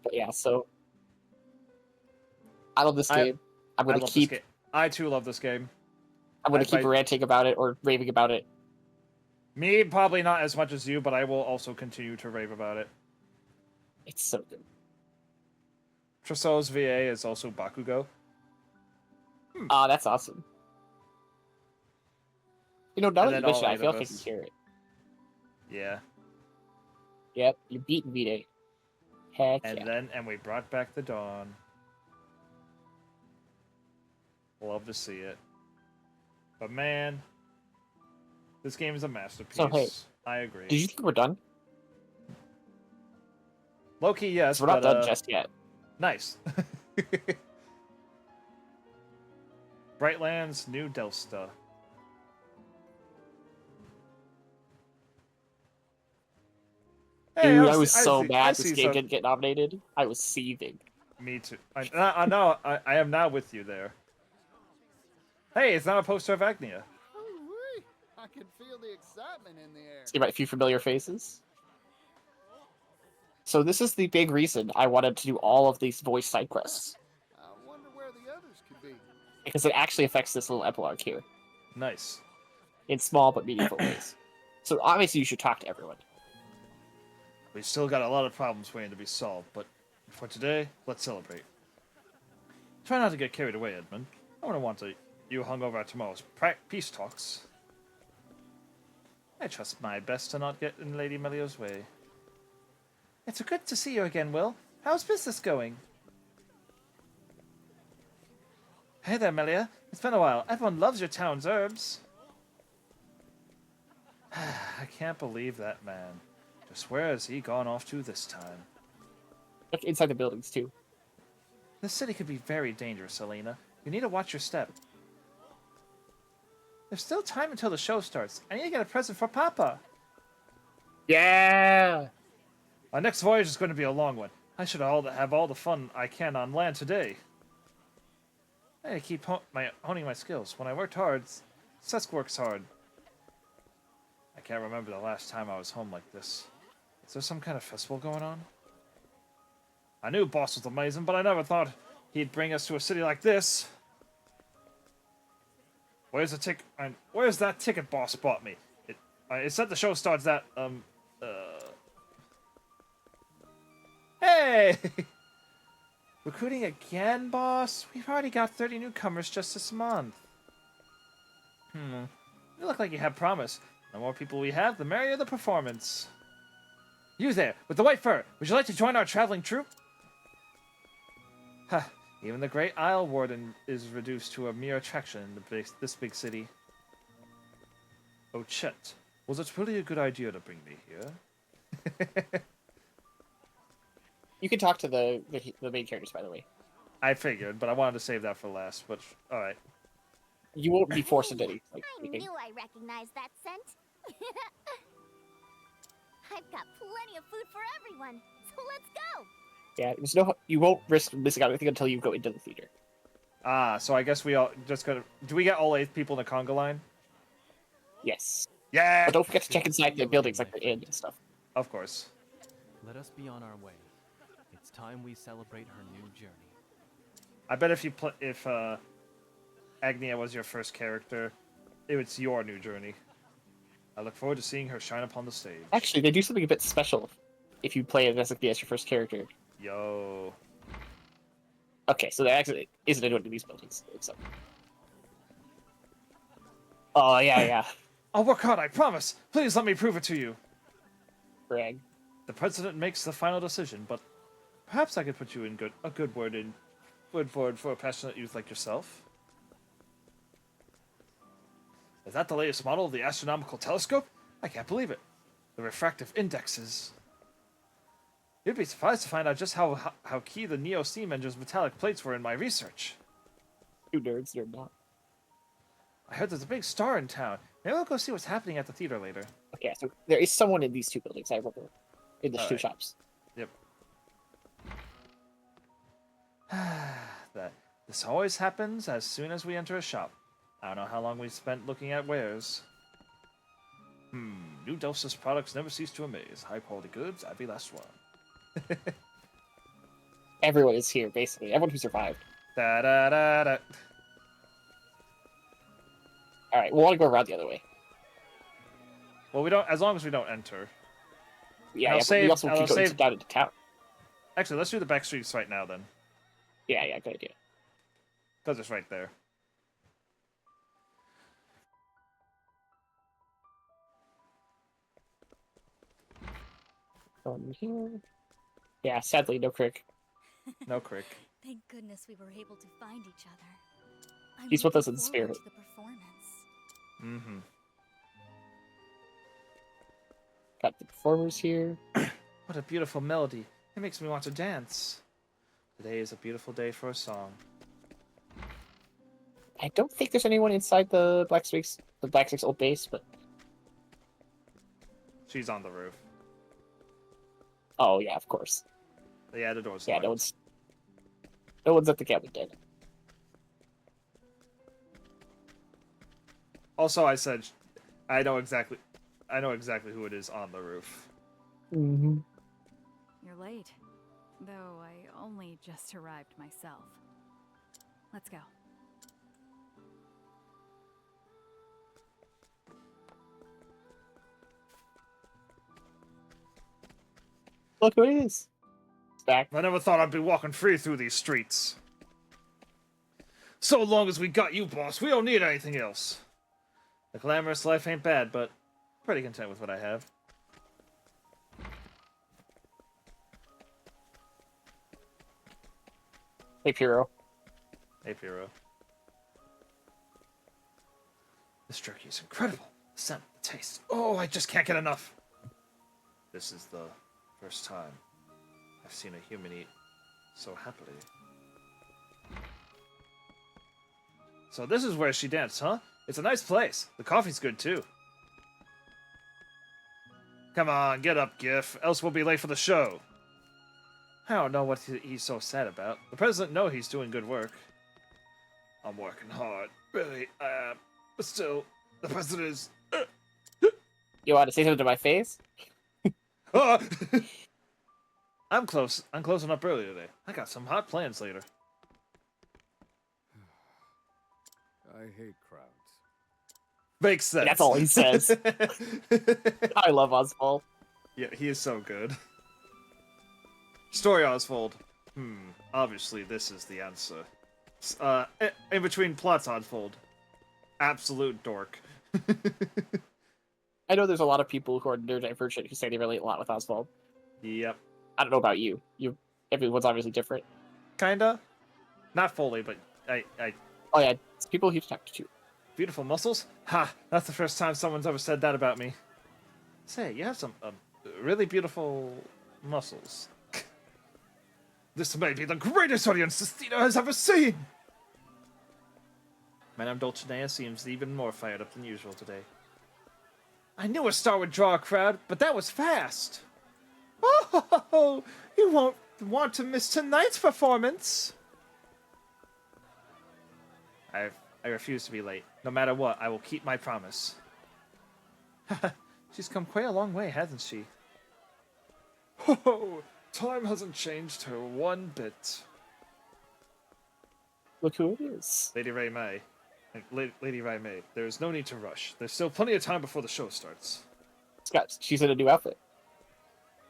But yeah, so. I love this game. I'm going to keep. I too love this game. I'm going to keep ranting about it or raving about it. Me, probably not as much as you, but I will also continue to rave about it. It's so good. Trousseau's VA is also Bakugo. Ah, that's awesome. You know, now that you mention it, I feel like I can hear it. Yeah. Yep, you beat VA. Heck yeah. And we brought back the dawn. Love to see it. But man, this game is a masterpiece. So hey, I agree. Did you think we're done? Low-key, yes, We're not but, done just yet. Nice. Brightlands, New Delsta. Hey, Dude, I was so mad this game some... didn't get nominated. I was seething. Me too. I know. I am now with you there. Hey, it's not a poster of Agnia. Ooh-wee. I can feel the excitement in the air. See a few familiar faces. So this is the big reason I wanted to do all of these voice side quests. I wonder where the others could be. Because it actually affects this little epilogue here. Nice. In small but meaningful ways. So obviously you should talk to everyone. We still got a lot of problems waiting to be solved, but for today, let's celebrate. Try not to get carried away, Edmund. I wouldn't want you hung over at tomorrow's peace talks. I trust my best to not get in Lady Melio's way. It's good to see you again, Will. How's business going? Hey there, Melia. It's been a while. Everyone loves your town's herbs. I can't believe that man. Just where has he gone off to this time? Look inside the buildings, too. This city could be very dangerous, Selena. You need to watch your step. There's still time until the show starts. I need to get a present for Papa. Yeah! Our next voyage is going to be a long one. I should have all the fun I can on land today. I need to keep honing my skills. When I worked hard, Sesk works hard. I can't remember the last time I was home like this. Is there some kind of festival going on? I knew Boss was amazing, but I never thought he'd bring us to a city like this. Where's that ticket Boss bought me? It said the show starts at, Hey! Recruiting again, boss? We've already got 30 newcomers just this month. You look like you have promise. The more people we have, the merrier the performance. You there, with the white fur, would you like to join our traveling troupe? Ha, even the great Isle Warden is reduced to a mere attraction in this big city. Oh, Chet, was it really a good idea to bring me here? You can talk to the main characters, by the way. I figured, but I wanted to save that for last, which, alright. You won't be forced into anything. I knew I recognized that scent. I've got plenty of food for everyone, so let's go. Yeah, you won't risk missing out anything until you go into the theater. Ah, so I guess we all just gotta... Do we get all 8 people in the conga line? Yes. Yeah! But don't forget to check inside the buildings like the inn and stuff. Of course. Let us be on our way. It's time we celebrate her new journey. I bet if Agnia was your first character, it's your new journey. I look forward to seeing her shine upon the stage. Actually, they do something a bit special if you play it as your first character. Yo. Okay, so there actually isn't anyone in these buildings. Except... Oh, yeah. I'll work hard, I promise. Please let me prove it to you. Brag. The president makes the final decision, but perhaps I could put you in a good word forward for a passionate youth like yourself. Is that the latest model of the astronomical telescope? I can't believe it. The refractive indexes. You'd be surprised to find out just how key the Neo steam engine's metallic plates were in my research. You nerds, you're not. I heard there's a big star in town. Maybe I'll go see what's happening at the theater later. Okay, so there is someone in these 2 buildings, I remember. In the 2 shops. Yep. This always happens as soon as we enter a shop. I don't know how long we spent looking at wares. New Delphos products never cease to amaze. High quality goods, every last one. Everyone is here, basically. Everyone who survived. Da-da-da-da. Alright, we want to go around the other way. Well, we don't, as long as we don't enter. Yeah, we also keep going down into town. Actually, let's do the back streets right now, then. Yeah, good idea. Because it's right there. Here. Yeah, sadly, no Crick. No Crick. Thank goodness we were able to find each other. He's with us in the spirit. To the performance. Got the performers here. What a beautiful melody. It makes me want to dance. Today is a beautiful day for a song. I don't think there's anyone inside the blacksmith's old base, but She's on the roof. oh yeah, of course. Yeah, the door's Yeah, locked. no one's at the cabin yet. Also, I said, I know exactly who it is on the roof. Mm-hmm. You're late. Though I only just arrived myself. Let's go. Look who it is. It's back. I never thought I'd be walking free through these streets. So long as we got you, boss, we don't need anything else. The glamorous life ain't bad, but pretty content with what I have. Hey, Piro. Hey, Piro. This jerky is incredible. The scent, the taste. Oh, I just can't get enough. This is the first time I've seen a human eat so happily. So this is where she danced, huh? It's a nice place. The coffee's good, too. Come on, get up, Gif, else we'll be late for the show. I don't know what he's so sad about. The president knows he's doing good work. I'm working hard. Really, I am. But still, the president is... You want to say something to my face? Ah! I'm closing up early today. I got some hot plans later. I hate crowds. Makes sense. That's all he says. I love Oswald. Yeah, he is so good. Story Oswald. Obviously this is the answer. In between plots, Oswald. Absolute dork. I know there's a lot of people who are neurodivergent who say they relate a lot with Oswald. Yep. I don't know about you. Everyone's obviously different. Kinda. Not fully, but I Oh yeah, it's people who talk to. Beautiful muscles? Ha! That's the first time someone's ever said that about me. Say, you have some really beautiful muscles. This may be the greatest audience Sestino has ever seen! Madame Dulcinea seems even more fired up than usual today. I knew a star would draw a crowd, but that was fast! Oh, you won't want to miss tonight's performance! I refuse to be late. No matter what, I will keep my promise. She's come quite a long way, hasn't she? Oh, time hasn't changed her one bit. Look who it is. Lady Ray May. Lady Ray May. There is no need to rush. There's still plenty of time before the show starts. She's in a new outfit.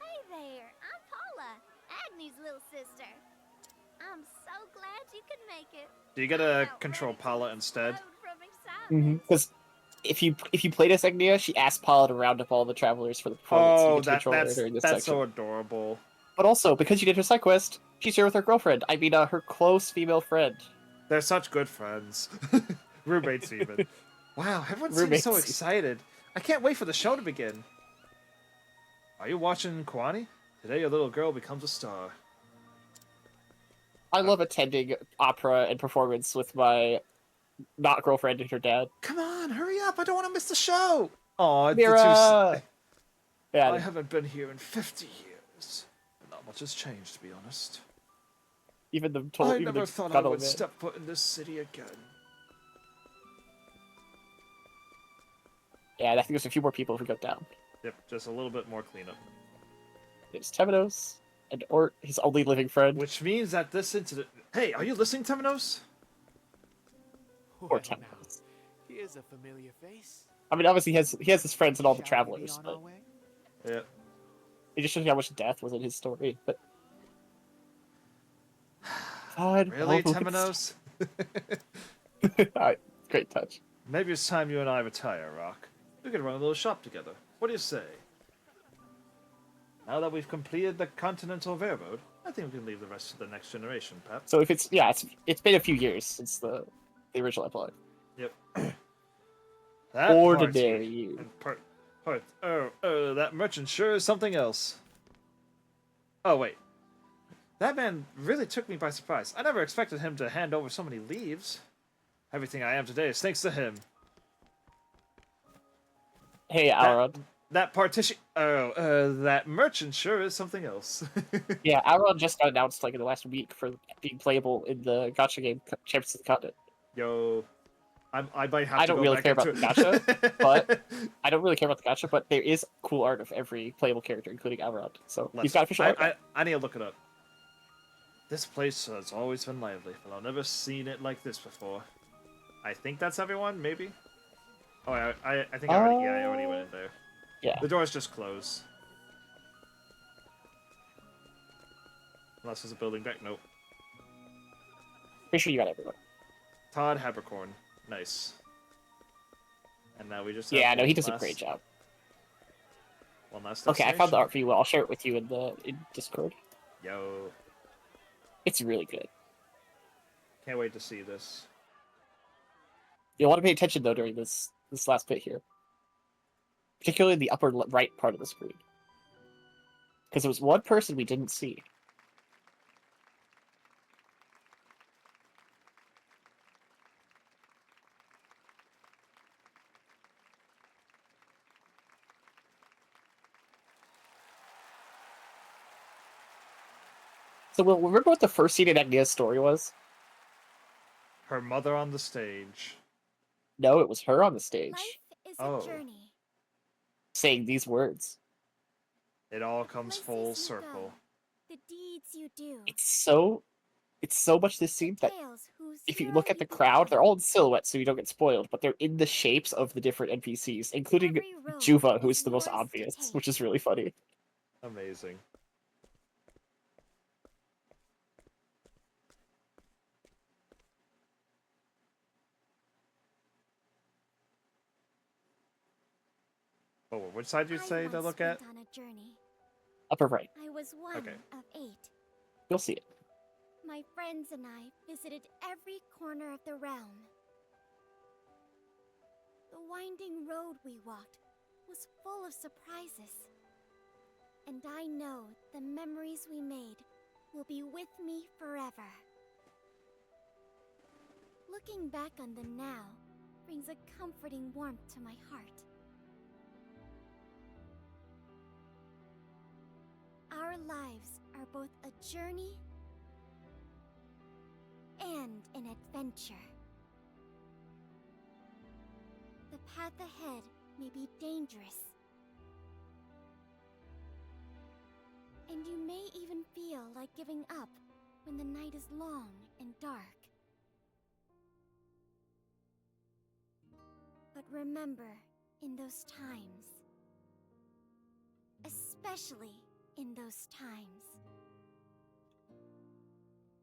Hey there, I'm Paula, Agni's little sister. I'm so glad you could make it. Do you get to control Paula instead? Because if you played as Agnia, she asked Paula to round up all the travelers for the performance. Oh, you can control her during this that's section. so adorable. But also, because you did her side quest, she's here with her girlfriend. I mean, her close female friend. They're such good friends. Roommates even. Wow, everyone seems Roommates. so excited. I can't wait for the show to begin. Are you watching Kwani? Today your little girl becomes a star. I love attending opera and performance with my not girlfriend and her dad. Come on, hurry up! I don't want to miss the show! Aw, Mira! Yeah, I haven't been here in 50 years. Not much has changed, to be honest. even the I never thought I would step foot in this city again. Yeah, I think there's a few more people if we go down. Yep, just a little bit more cleanup. There's Temenos, and Ort, his only living friend. Which means that this incident... Hey, are you listening, Temenos? Or Temenos. Here's a familiar face. I mean, obviously he has his friends and all the Shall we be travelers, on but our way? Yeah. it just shows you how much death was in his story. But God, Really, Temenos? Alright, great touch. Maybe it's time you and I retire, Rock. We could run a little shop together. What do you say? Now that we've completed the Continental Railroad, I think we can leave the rest to the next generation, Pep. So if it's it's been a few years since the original epilogue. Yep. That Ordinary party you. and That merchant sure is something else. Oh, wait. That man really took me by surprise. I never expected him to hand over so many leaves. Everything I am today is thanks to him. Hey, Alrod. That partition. That merchant sure is something else. Yeah, Alrod just got announced like in the last week for being playable in the gacha game Champions of the Continent. Yo, I might have I to don't go really back care into about the gacha, but I don't really care about the gacha, but there is cool art of every playable character, including Alrod. So he's got official art. I need to look it up. This place has always been lively, but I've never seen it like this before. I think that's everyone, maybe? Oh, I think I already went in there. Yeah. The door's just closed. Unless there's a building back. Nope. Pretty sure you got everyone. Todd Habercorn. Nice. And now we just Yeah, have no, he one does a last- great job. One last Okay, I found the destination. art for you. I'll share it with you in Discord. Yo. It's really good. Can't wait to see this. You'll want to pay attention though during this last bit here, particularly in the upper right part of the screen, because there was one person we didn't see. So, Will, remember what the first scene in Agnia's story was? Her mother on the stage. No, it was her on the stage Life is Oh. a journey. saying these words. It all comes Places full you circle. go, the deeds you do. It's so much this scene that Tales whose if you hero look at the become. crowd, they're all in silhouette, so you don't get spoiled, but they're in the shapes of the different NPCs, including Every road Juva, who's is the most yours to obvious, take. which is really funny. Amazing. Oh, which side did you say to once look at? went on a journey. Upper right. I was one Okay. of 8. You'll see it. My friends and I visited every corner of the realm. The winding road we walked was full of surprises. And I know the memories we made will be with me forever. Looking back on them now brings a comforting warmth to my heart. Our lives are both a journey and an adventure. The path ahead may be dangerous, and you may even feel like giving up when the night is long and dark. But remember, in those times, especially in those times,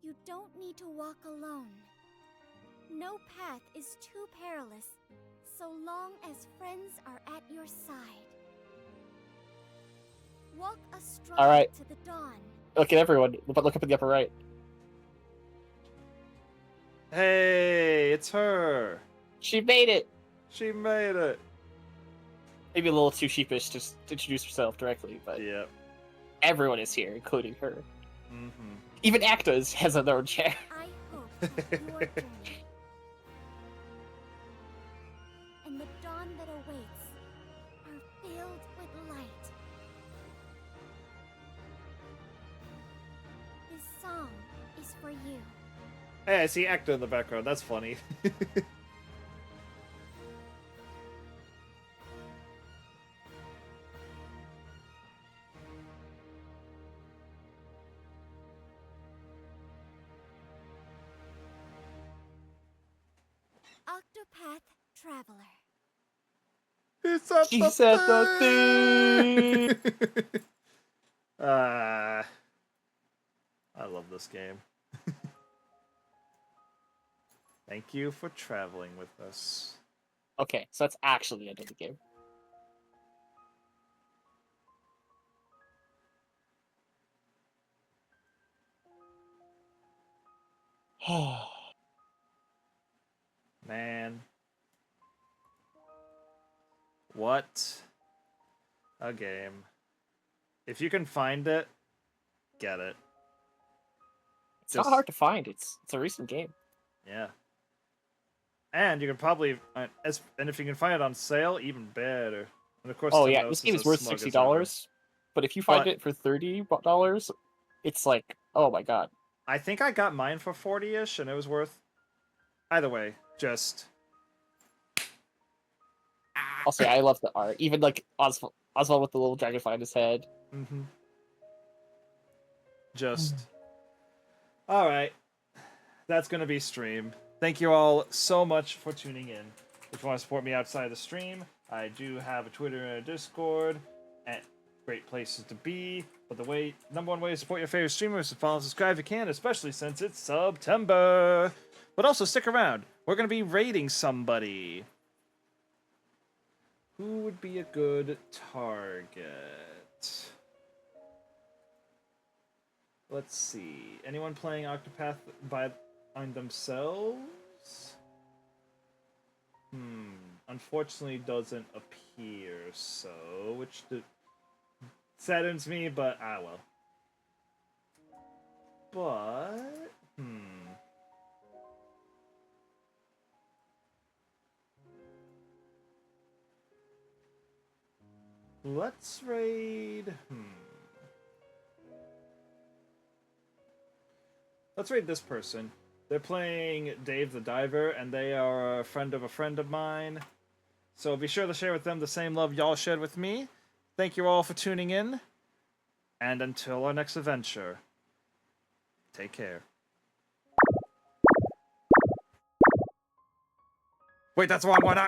you don't need to walk alone. No path is too perilous, so long as friends are at your side. Walk astride All right. to the dawn. Look at everyone, but look up in the upper right. Hey, it's her. She made it. She made it. Maybe a little too sheepish to introduce herself directly, but Yep. everyone is here, including her. Mm-hmm. Even Acta has their own chair. I hope that your journey and the dawn that awaits are filled with light. This song is for you. Hey, I see Acta in the background. That's funny. Octopath Traveler. She said the thing. I love this game. Thank you for traveling with us. Okay, so that's actually the end of the game. Man. What A game. If you can find it, get it. It's not hard to find. It's a recent game. Yeah. And you can probably, and if you can find it on sale, even better. And of course, Oh yeah, Temenos this game as is worth smug as $60, but if you find But- it for $30, it's like, oh my god. I think I got mine for 40-ish, and it was worth. Either way, just. Also, I love the art. Even like Oswald with the little dragonfly on his head. Mm-hmm. Just. All right. That's going to be stream. Thank you all so much for tuning in. If you want to support me outside the stream, I do have a Twitter and a Discord. And great places to be. But the number one way to support your favorite streamer is to follow and subscribe if you can, especially since it's September. But also stick around. We're going to be raiding somebody. Who would be a good target? Let's see. Anyone playing Octopath by themselves? Unfortunately doesn't appear so, which saddens me, but well. But, let's raid, Let's raid this person. They're playing Dave the Diver, and they are a friend of mine. So be sure to share with them the same love y'all shared with me. Thank you all for tuning in. And until our next adventure, take care. Wait, that's the wrong one.